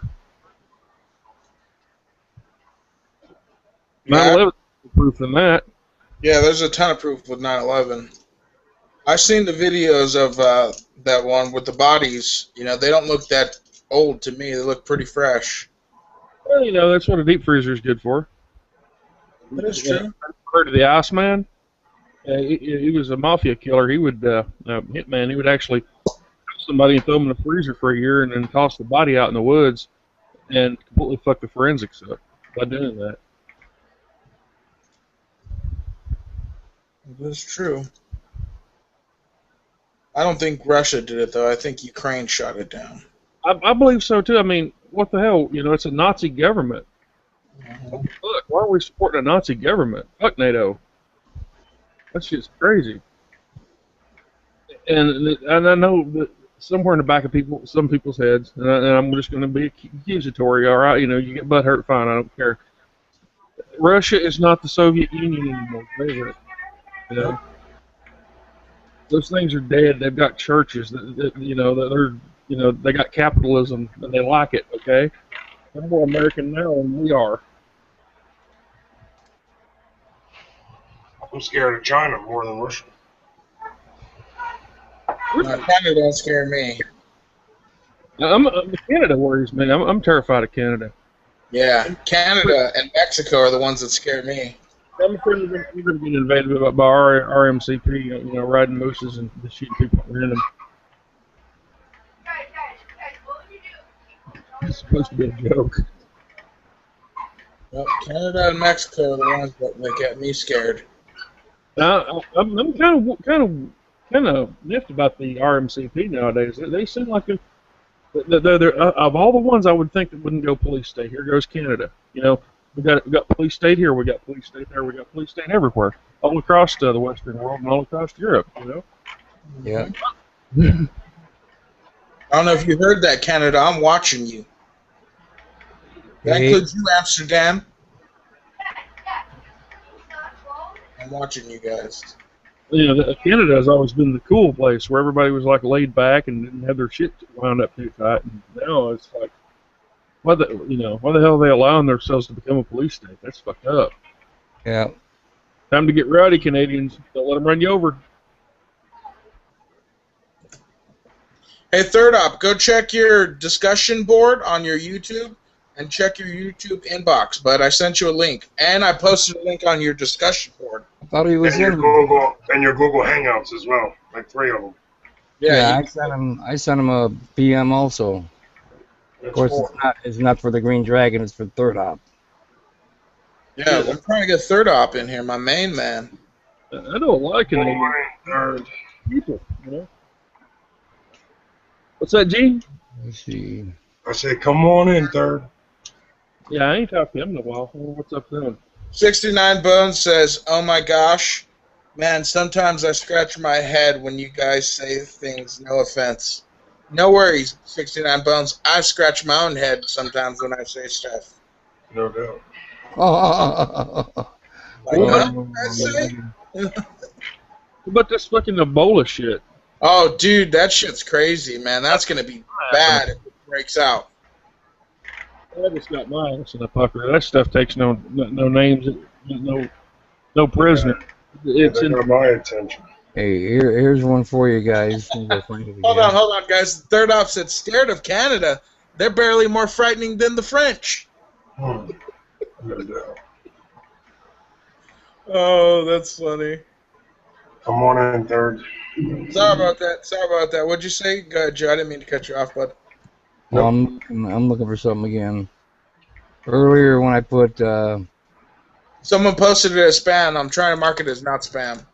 9/11 is proof than that. Yeah, there's a ton of proof with 9/11. I've seen the videos of that one with the bodies. You know, they don't look that old to me. They look pretty fresh. Well, you know, that's what a deep freezer is good for. That is true. Heard of the Iceman? He was a mafia killer. He would, hitman, he would actually kill somebody and throw them in the freezer for a year and then toss the body out in the woods and completely fuck the forensics up by doing that. That's true. I don't think Russia did it, though. I think Ukraine shot it down. I believe so, too. I mean, what the hell? You know, it's a Nazi government. Look, why are we supporting a Nazi government? Fuck NATO. That shit's crazy. And I know that somewhere in the back of some people's heads, and I'm just going to be accusatory, all right? You know, you get butt hurt, fine, I don't care. Russia is not the Soviet Union anymore. You know? Those things are dead. They've got churches that you know, that they're, you know, they got capitalism and they like it, okay? They're more American now than we are. I'm scared of China more than Russia. Canada don't scare me. Canada worries me. I'm terrified of Canada. Yeah, Canada and Mexico are the ones that scare me. I'm afraid we're going to get invaded by our RMCP, you know, riding mooses and shooting people at random. It's supposed to be a joke. Well, Canada and Mexico are the ones that get me scared. Now, I'm kind of miffed about the RMCP nowadays. They seem like they're of all the ones I would think that wouldn't go police state. Here goes Canada. You know, we got police state here, we got police state there, we got police state everywhere, all across the Western world and all across Europe. You know. Yeah. I don't know if you heard that, Canada. I'm watching you. That includes you, Amsterdam. I'm watching you guys. You know, Canada has always been the cool place where everybody was like laid back and didn't have their shit wound up too tight. And now it's like, why the hell are they allowing themselves to become a police state? That's fucked up. Yeah. Time to get rowdy, Canadians. Don't let them run you over. Hey, Third Op, go check your discussion board on your YouTube and check your YouTube inbox. But I sent you a link, and I posted a link on your discussion board. I thought he was and your Google Hangouts as well, like 3 of them. Yeah, I sent him a PM also. Of course, it's not for the Green Dragon. It's for Third Op. Yeah, I'm trying to get Third Op in here, my main man. I don't like Canadian people, you know. What's that, Gene? Let's see. I said, come on in, Third. Yeah, I ain't talked to him in a while. What's up then? 69 Bones says, oh my gosh, man, sometimes I scratch my head when you guys say things, no offense. No worries, 69 Bones. I scratch my own head sometimes when I say stuff. No doubt. Like what I say? What about this fucking Ebola shit? Oh, dude, that shit's crazy, man. That's going to be bad if it breaks out. I just got my ass in a pucker. That stuff takes no names, no prisoner. It's in my attention. Hey, here's one for you guys. Hold on, guys. The Third Op said, scared of Canada. They're barely more frightening than the French. No doubt. Oh, that's funny. Come on in, Third. Sorry about that. What'd you say? Go ahead, Joe. I didn't mean to cut you off, bud. No, I'm looking for something again. Earlier when I put... Someone posted it as spam. I'm trying to mark it as not spam.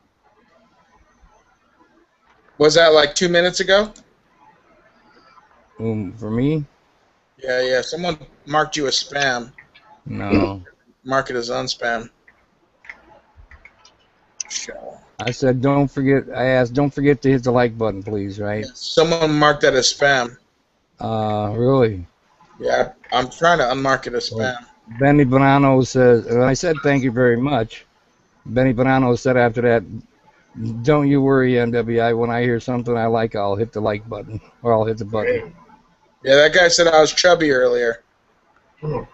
Was that like 2 minutes ago? For me? Yeah. Someone marked you as spam. No. Mark it as unspam. I said, don't forget. I asked, don't forget to hit the like button, please. Right? Someone marked that as spam. Really? Yeah, I'm trying to unmark it as spam. Benny Bonanno says, and I said thank you very much. Benny Bonanno said after that, don't you worry, NWI. When I hear something I like, I'll hit the like button, or I'll hit the button. Yeah, that guy said I was chubby earlier. I'm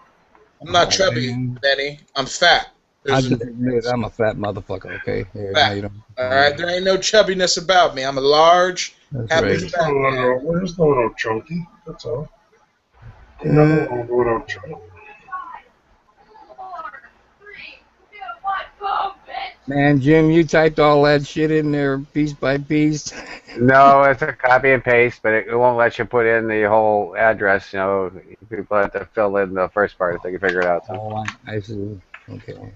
not chubby, Benny. I'm fat. I just admit I'm a fat motherfucker, okay? Fat. All right, there ain't no chubbiness about me. I'm a large, happy fat man. We're just a little chunky, that's all. A little chunky. Man, Jim, you typed all that shit in there piece by piece. No, it's a copy and paste, but it won't let you put in the whole address. You know, people have to fill in the first part if they can figure it out. So. Oh, I see. Okay.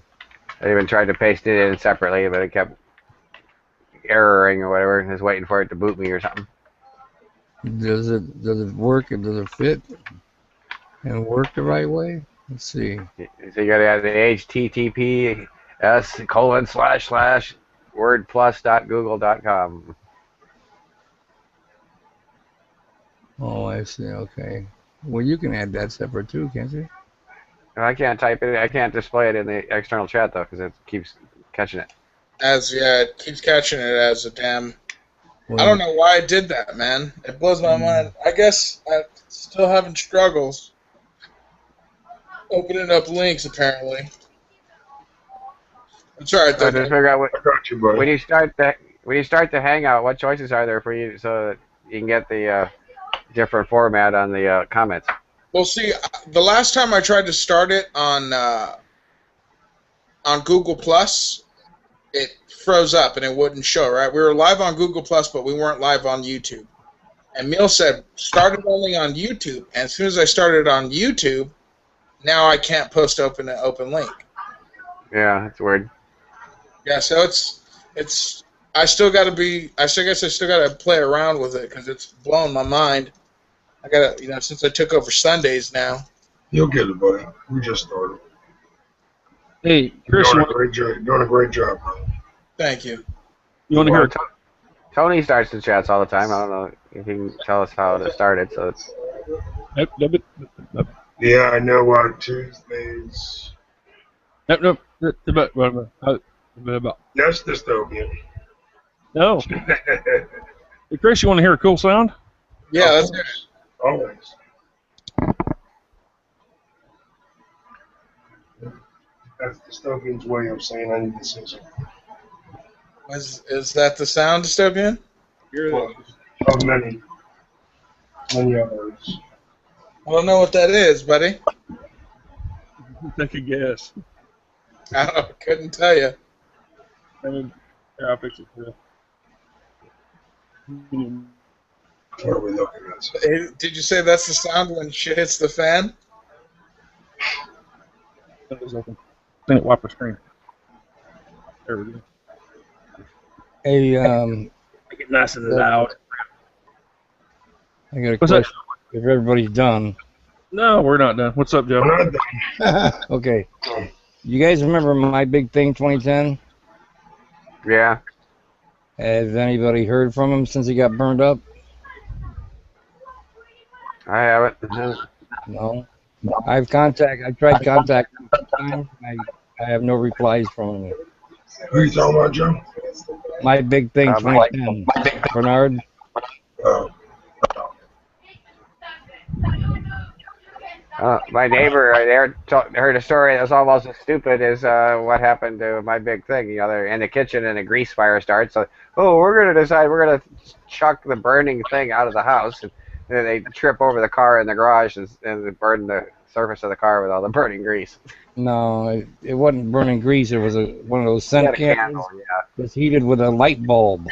I even tried to paste it in separately, but it kept erroring or whatever. Just waiting for it to boot me or something. Does it work and does it fit and work the right way? Let's see. So you got to add the https://wordplus.google.com. Oh, I see. Okay. Well, you can add that separate too, can't you? I can't type it. I can't display it in the external chat though, because it keeps catching it. It keeps catching it as a damn. I don't know why I did that, man. It blows my mind. I guess I'm still having struggles opening up links, apparently. It's alright though. Just figure out what. I got you, buddy. When you start the Hangout, what choices are there for you so that you can get the different format on the comments? Well, see, the last time I tried to start it on Google Plus, it froze up and it wouldn't show. Right, we were live on Google Plus, but we weren't live on YouTube. And Neil said, "Start it only on YouTube." And as soon as I started on YouTube, now I can't post an open link. Yeah, that's weird. Yeah, so it's. I still got to play around with it because it's blowing my mind. I gotta, since I took over Sundays now. You'll get it, buddy. We just started. Hey, Chris, you're doing a great job, bro. Thank you. You want to hear? Tony starts the chats all the time. I don't know if you can tell us how it started. So it's. Yeah, I know. Tuesdays. Nope. Yes, dystopian. No. Hey, Chris, you want to hear a cool sound? Yeah, that's good. Always. That's dystopian's way of saying I need to say something. Is that the sound, dystopian? Of many others. I don't know what that is, buddy. Take a guess. I couldn't tell you. Here, I'll fix it for you. What are we looking at? Did you say that's the sound when shit hits the fan? That was open. Then it wiped the screen. There we go. Hey, Make it nice and loud. I got a question. If everybody's done. No, we're not done. What's up, Joe? We're not done. Okay. You guys remember My Big Thing 2010? Yeah. Has anybody heard from him since he got burned up? I haven't. No. I've tried contacting him sometimes. I have no replies from him. Who are you talking about, Joe? My Big Thing 2010. Bernard? My neighbor heard a story that was almost as stupid as what happened to My Big Thing. They're in the kitchen and a grease fire starts. So, we're going to decide we're going to chuck the burning thing out of the house. And then they trip over the car in the garage and burn the surface of the car with all the burning grease. No, it wasn't burning grease. It was one of those scent candles. Yeah. It was heated with a light bulb.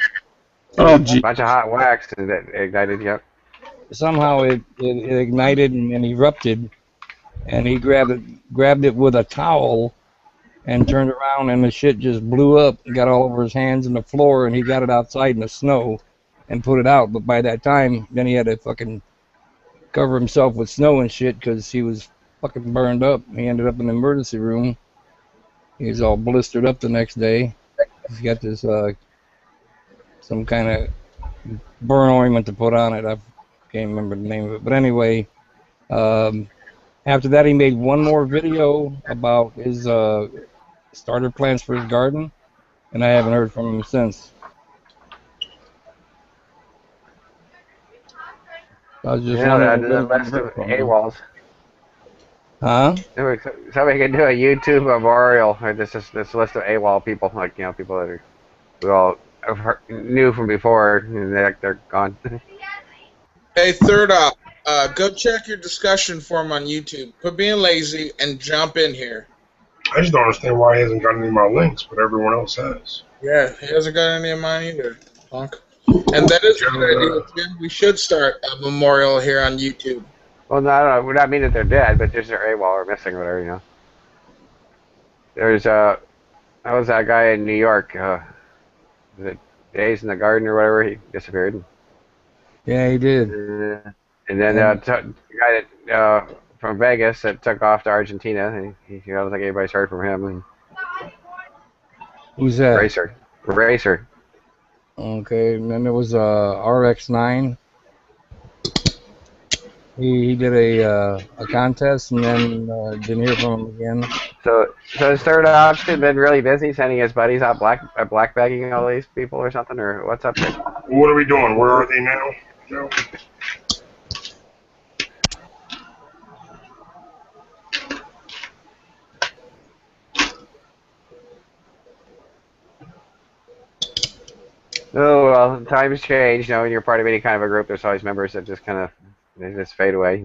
Oh, gee. A bunch of hot wax and it ignited, yep. Somehow it ignited and erupted, and he grabbed it with a towel and turned around, and the shit just blew up and got all over his hands and the floor, and he got it outside in the snow and put it out. But by that time, then he had to fucking cover himself with snow and shit because he was fucking burned up. He ended up in the emergency room. He was all blistered up the next day. He's got this some kind of burn ointment to put on it. I can't remember the name of it. But anyway, after that he made one more video about his starter plans for his garden, and I haven't heard from him since. I was just That wondering. list of AWOLs. Huh? Somebody can do a YouTube memorial, or this list of AWOL people, like people that are we all knew from before, and they're gone. Hey, third op, go check your discussion forum on YouTube. Quit being lazy and jump in here. I just don't understand why he hasn't got any of my links, but everyone else has. Yeah, he hasn't got any of mine either, punk. And that is a good idea, Jim. We should start a memorial here on YouTube. Well, no, I don't know. Would not mean that they're dead, but just they're AWOL or missing or whatever, There's that was that guy in New York. Was it Days in the Garden or whatever? He disappeared. Yeah, he did. And then the guy that from Vegas that took off to Argentina. I don't think anybody's heard from him. Who's that? Racer. Okay, and then there was RX9. He did a contest and then didn't hear from him again. So his third option been really busy sending his buddies out black bagging all these people or something, or what's up there? What are we doing? Where are they now, Joe? Oh well, times change. When you're part of any kind of a group, there's always members that just they just fade away.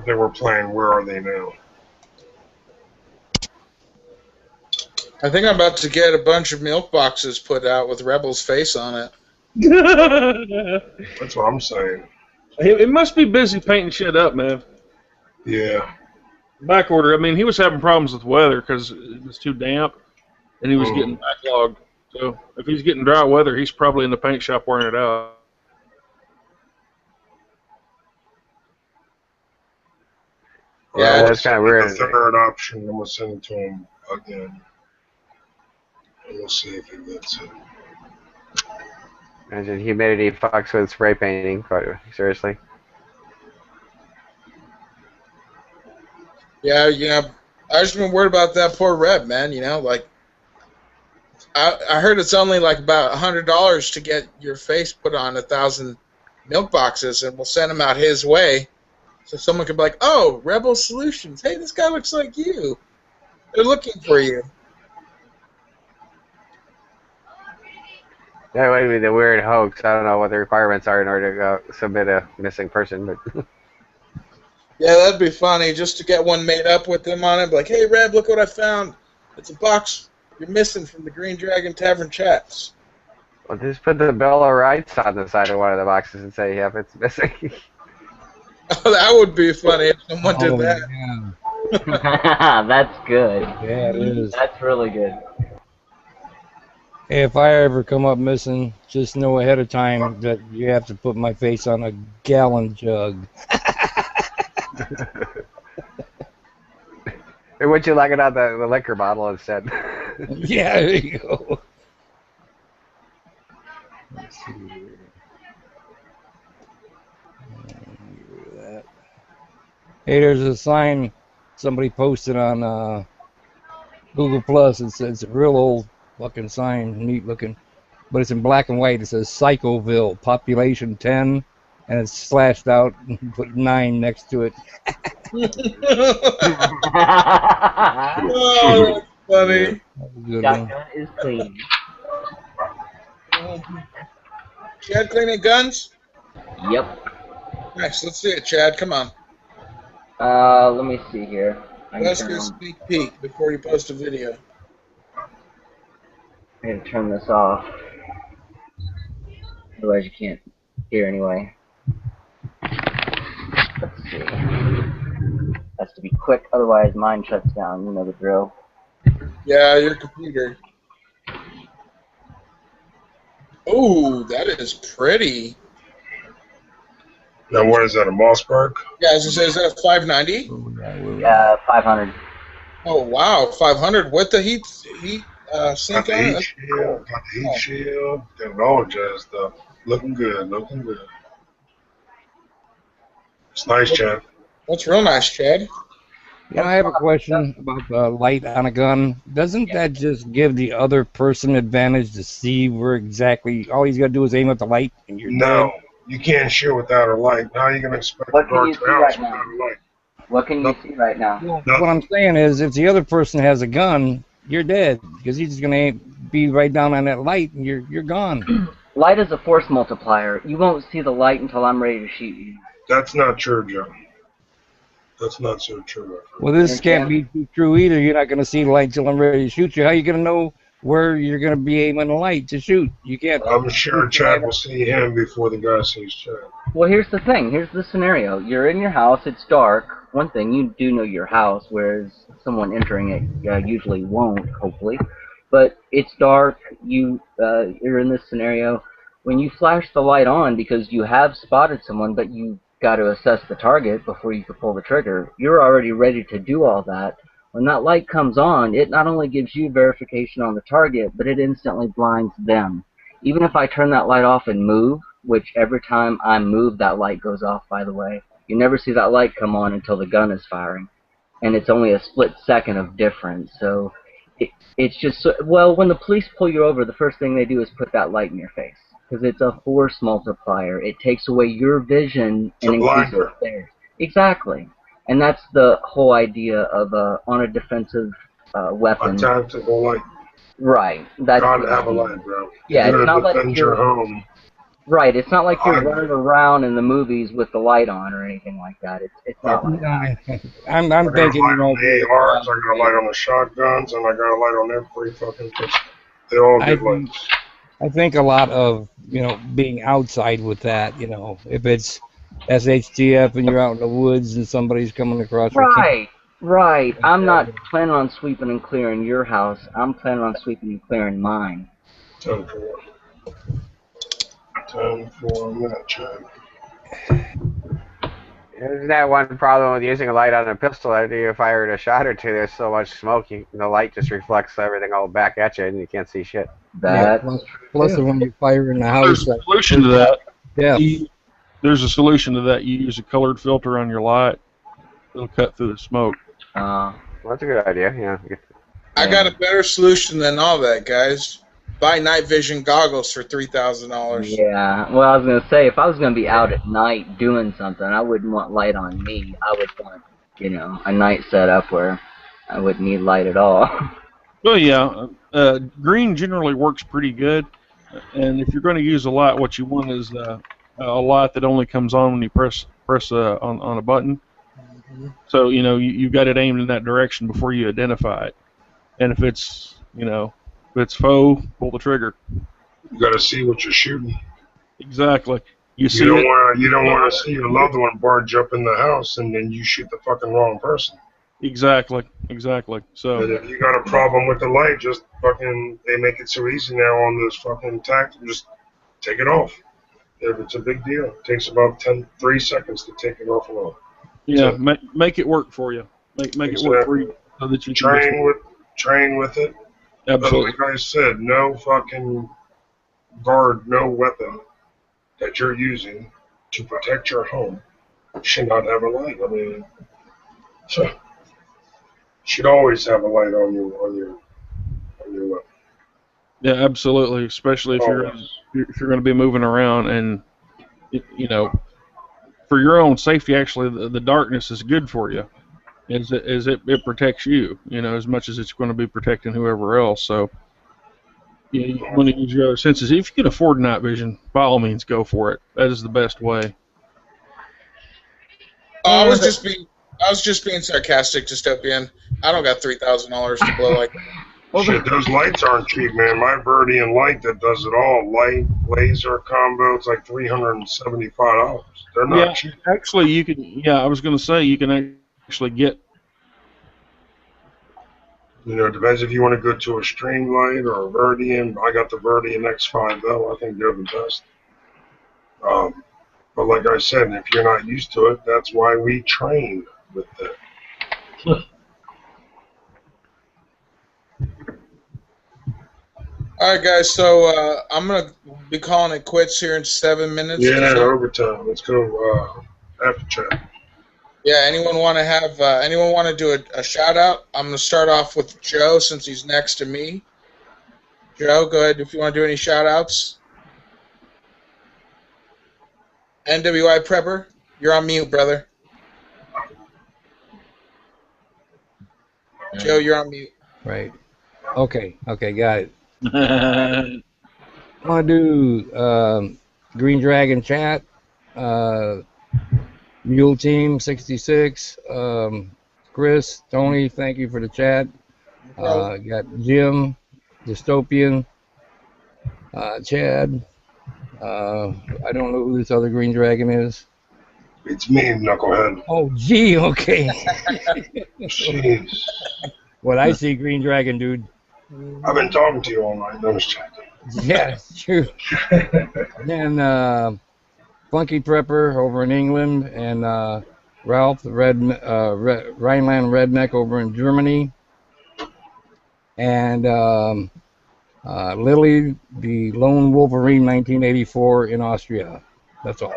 They were playing. Where are they now? I think I'm about to get a bunch of milk boxes put out with Rebel's face on it. That's what I'm saying. It must be busy painting shit up, man. Yeah. Back order. I mean, he was having problems with weather because it was too damp, and he was getting backlogged. So if he's getting dry weather, he's probably in the paint shop wearing it out. Yeah, that's kind of weird. The third option, I'm going to send it to him again. And we'll see if he gets it. Imagine humidity fucks with spray painting. Seriously. Yeah, I just been worried about that poor Reb, man. I heard it's only like about $100 to get your face put on 1,000 milk boxes, and we'll send them out his way, so someone could be like, "Oh, Rebel Solutions. Hey, this guy looks like you. They're looking for you." That would be the weird hoax. I don't know what the requirements are in order to submit a missing person, but. Yeah, that'd be funny, just to get one made up with them on it. Like, "Hey, Reb, look what I found. It's a box you're missing from the Green Dragon Tavern chats." Well, just put the Bill of Rights on the side of one of the boxes and say, "Yep, it's missing." Oh, that would be funny if someone did that. Yeah. That's good. Yeah, it is. That's really good. Hey, if I ever come up missing, just know ahead of time that you have to put my face on a gallon jug. Or would you like it on the liquor bottle instead? Yeah, there you go. Let's see here. Hey, there's a sign somebody posted on Google Plus. It's a real old fucking sign, neat looking, but it's in black and white. It says Psychoville, population 10, and it's slashed out and put 9 next to it. Oh, that's funny. Shotgun is clean. Chad cleaning guns? Yep. Nice. Let's see it, Chad. Come on. Let me see here. Let's get a sneak peek before you post a video. I'm going to turn this off. Otherwise you can't hear anyway. Let's see. Has to be quick, otherwise mine shuts down. You know the drill. Yeah, your computer. Ooh, that is pretty. Now, what is that, a Mossberg? Yeah, as I say, is that a 590? 500. Oh, wow, 500 with the heat sync the on heat it. shield, got the heat shield, got it all jazzed up. Looking good, looking good. It's nice, Chad. That's real nice, Chad. You know, I have a question about the light on a gun. Doesn't that just give the other person advantage to see where exactly? All he's got to do is aim at the light, and you're No, dead. you can't shoot without a light. How are you going to expect What to can guard you your see house right now? without a light? What can you see right now? What I'm saying is, if the other person has a gun, you're dead because he's just gonna be right down on that light, and you're gone. Light is a force multiplier. You won't see the light until I'm ready to shoot you. That's not true, Joe. That's not so true. Well, this can't be true either. You're not gonna see the light until I'm ready to shoot you. How you gonna know where you're gonna be aiming the light to shoot? You can't. I'm sure Chad will see him before the guy sees Chad. Well, here's the thing. Here's the scenario. You're in your house. It's dark. One thing, you do know your house, whereas someone entering it usually won't, hopefully. But it's dark. You're in this scenario. When you flash the light on because you have spotted someone, but you got to assess the target before you can pull the trigger, you're already ready to do all that. When that light comes on, it not only gives you verification on the target, but it instantly blinds them. Even if I turn that light off and move, which every time I move, that light goes off, by the way. You never see that light come on until the gun is firing. And it's only a split second of difference. So it's just, well, when the police pull you over, the first thing they do is put that light in your face. Because it's a force multiplier. It takes away your vision and increases theirs. Exactly. And that's the whole idea of on a defensive weapon. A tactical light. Right. That's Gotta have a light, bro. Yeah, You're it's not gonna like defend your home. Right. It's not like you're running around in the movies with the light on or anything like that. It's not like that. I'm I got thinking, a light you know, on the ARs, I got a light on the shotguns, and I got a light on every fucking pistol. They all get lights. I think a lot of, you know, being outside with that, you know, if it's SHTF and you're out in the woods and somebody's coming across your camp. Right. I'm not planning on sweeping and clearing your house. I'm planning on sweeping and clearing mine. 10-4. 10-4 on that, Chad. Isn't that one problem with using a light on a pistol? After you fired a shot or two, there's so much smoke, the light just reflects everything all back at you, and you can't see shit. Plus when you fire in the house. There's a solution to that. Yeah. There's a solution to that. You use a colored filter on your light. It'll cut through the smoke. Well, that's a good idea, yeah. I got a better solution than all that, guys. Buy night vision goggles for $3,000. Yeah. Well, I was going to say, if I was going to be out at night doing something, I wouldn't want light on me. I would want, you know, a night setup where I wouldn't need light at all. Well, yeah. Green generally works pretty good. And if you're going to use a light, what you want is a light that only comes on when you press on a button. So, you know, you got it aimed in that direction before you identify it. And if it's, you know, if it's faux, pull the trigger. You got to see what you're shooting. Exactly. You don't want to see your loved one barge up in the house and then you shoot the fucking wrong person. Exactly. So. And if you got a problem with the light, just fucking, they make it so easy now on those fucking tags, just take it off. If it's a big deal, it takes about 3 seconds to take it off and on. Yeah, make it work for you. Make it work for you so that you can train with it. Absolutely. But like I said, no fucking guard, no weapon that you're using to protect your home should not have a light. I mean, so should always have a light on your weapon. Yeah, absolutely. Especially if you're going to be moving around, and you know, for your own safety. Actually, the darkness is good for you, as it protects you. You know, as much as it's going to be protecting whoever else. So, you want to use your other senses. If you can afford night vision, by all means, go for it. That is the best way. I was just being sarcastic, Dystopian. I don't got $3,000 to blow like that. Shit, those lights aren't cheap, man. My Verdian light that does it all, light, laser combo, it's like $375. They're not cheap. Actually, you can. Yeah, I was going to say you can actually get. You know, it depends if you want to go to a Streamlight or a Verdian. I got the Verdian X5L. I think they're the best. But like I said, if you're not used to it, that's why we train with it. All right, guys. So I'm gonna be calling it quits here in 7 minutes. Yeah, overtime. Let's go after chat. Yeah. Anyone want to have? Anyone want to do a shout out? I'm gonna start off with Joe since he's next to me. Joe, go ahead if you want to do any shout outs. NWI Prepper, you're on mute, brother. Joe, you're on mute. Right. Okay, got it. I want to do Green Dragon chat, Mule Team 66, Chris, Tony, thank you for the chat. Got Jim, Dystopian, Chad. I don't know who this other Green Dragon is. It's me, Knucklehead. Oh, gee, okay. Jeez. What I see, Green Dragon, dude. I've been talking to you all night. No, just checking. Yeah, true. Then Funky Prepper over in England, and Ralph, the Rhineland Redneck over in Germany, and Lily, the Lone Wolverine 1984 in Austria. That's all.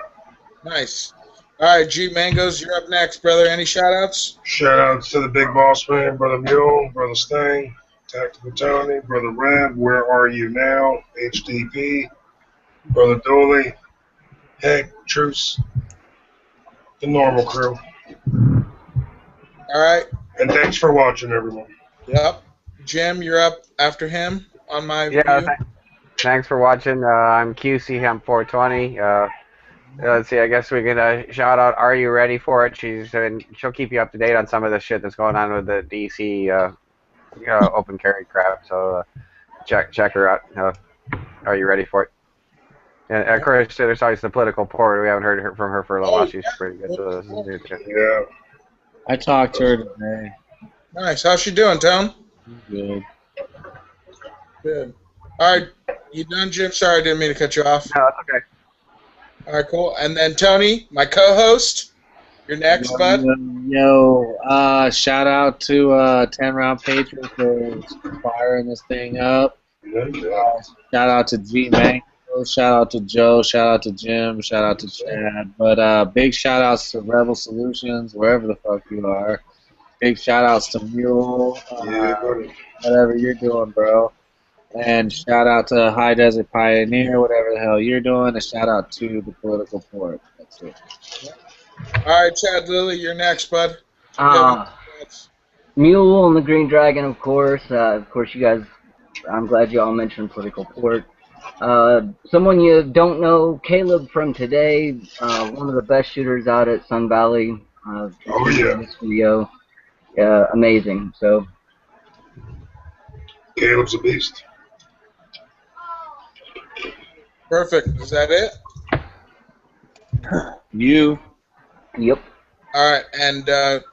Nice. All right, G Mangoes, you're up next, brother. Any shout-outs? Shout-outs to the Big Boss Man, Brother Mule, Brother Sting, Tactical Tony, Brother Red, Where Are You Now, HDP, Brother Dooley, Hank, Truce, the normal crew. All right. And thanks for watching, everyone. Yep. Jim, you're up after him on my view. Thanks for watching. I'm QC Hemp 420. Let's see. I guess we can shout out. Are you ready for it? She'll keep you up to date on some of the shit that's going on with the DC open carry crap. So check her out. Are you ready for it? And of course, there's always the political port. We haven't heard from her for a little while. She's pretty good. So yeah. I talked to her today. Nice. How's she doing, Tone? Good. Good. All right. You done, Jim? Sorry, I didn't mean to cut you off. No, that's okay. All right, cool. And then Tony, my co-host, you're next, bud. Yo, shout out to 10 Round Patriot for firing this thing up. Shout out to G Mango, shout out to Joe, shout out to Jim, shout out to Chad. But big shout outs to Rebel Solutions, wherever the fuck you are. Big shout outs to Mule, whatever you're doing, bro. And shout out to High Desert Pioneer, whatever the hell you're doing. And shout out to the political port. That's it. All right, Chad Lilly, you're next, bud. Mule and the Green Dragon, of course. Of course, you guys, I'm glad you all mentioned political port. Someone you don't know, Caleb from today, one of the best shooters out at Sun Valley. Oh, yeah. This video. Amazing. So Caleb's a beast. Perfect. Is that it? You. Yep. All right, and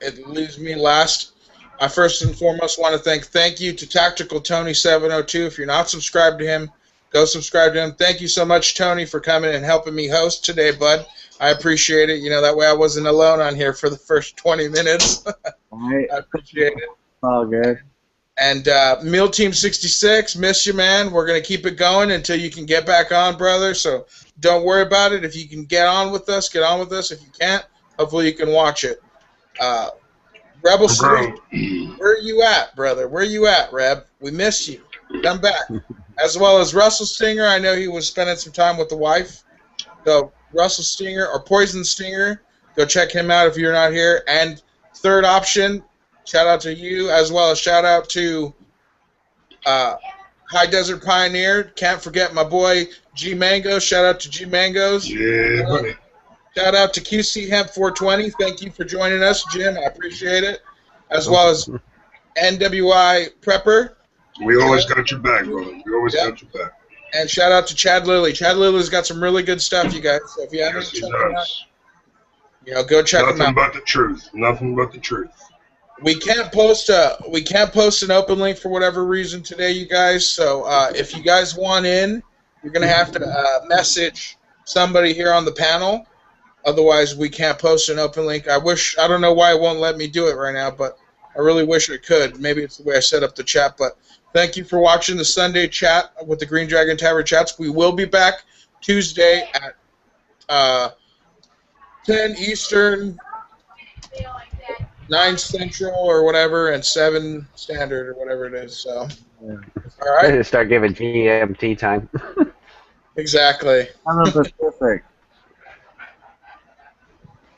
it leaves me last. I first and foremost want to thank you to Tactical Tony 702. If you're not subscribed to him, go subscribe to him. Thank you so much, Tony, for coming and helping me host today, bud. I appreciate it. You know, that way I wasn't alone on here for the first 20 minutes. Right. I appreciate it. All good. And Meal Team 66, miss you, man. We're going to keep it going until you can get back on, brother. So don't worry about it. If you can get on with us, get on with us. If you can't, hopefully you can watch it. Rebel City, where are you at, brother? Where are you at, Reb? We miss you. Come back. As well as Russell Stinger. I know he was spending some time with the wife. So Russell Stinger or Poison Stinger, go check him out if you're not here. And third option, shout out to you, as well as shout out to High Desert Pioneer. Can't forget my boy G Mango. Shout out to G Mangoes. Yeah, buddy. Shout out to QC Hemp 420. Thank you for joining us, Jim. I appreciate it. As well as NWI Prepper. We always got your back, brother. We always got your back. And shout out to Chad Lilly. Chad Lilly's got some really good stuff, you guys. So if you haven't checked him out, you know, go check him out. Nothing but the truth. Nothing but the truth. We can't post an open link for whatever reason today, you guys. So if you guys want in, you're gonna have to message somebody here on the panel. Otherwise, we can't post an open link. I don't know why it won't let me do it right now, but I really wish it could. Maybe it's the way I set up the chat. But Thank you for watching the Sunday chat with the Green Dragon Tavern chats. We will be back Tuesday at 10 Eastern, 9 Central or whatever, and 7 Standard or whatever it is. So, all right. Start giving GMT time. Exactly. I'm a Pacific.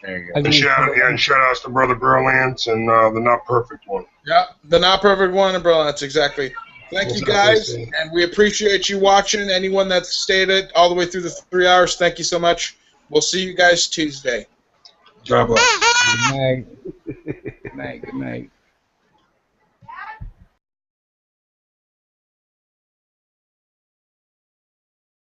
There you And shout outs to Brother Berlance and the Not Perfect One. Yeah, the Not Perfect One, umbrella. That's exactly. Thank you guys, and we appreciate you watching. Anyone that stayed it all the way through the 3 hours, thank you so much. We'll see you guys Tuesday. God bless. Good night. Good night. Good night.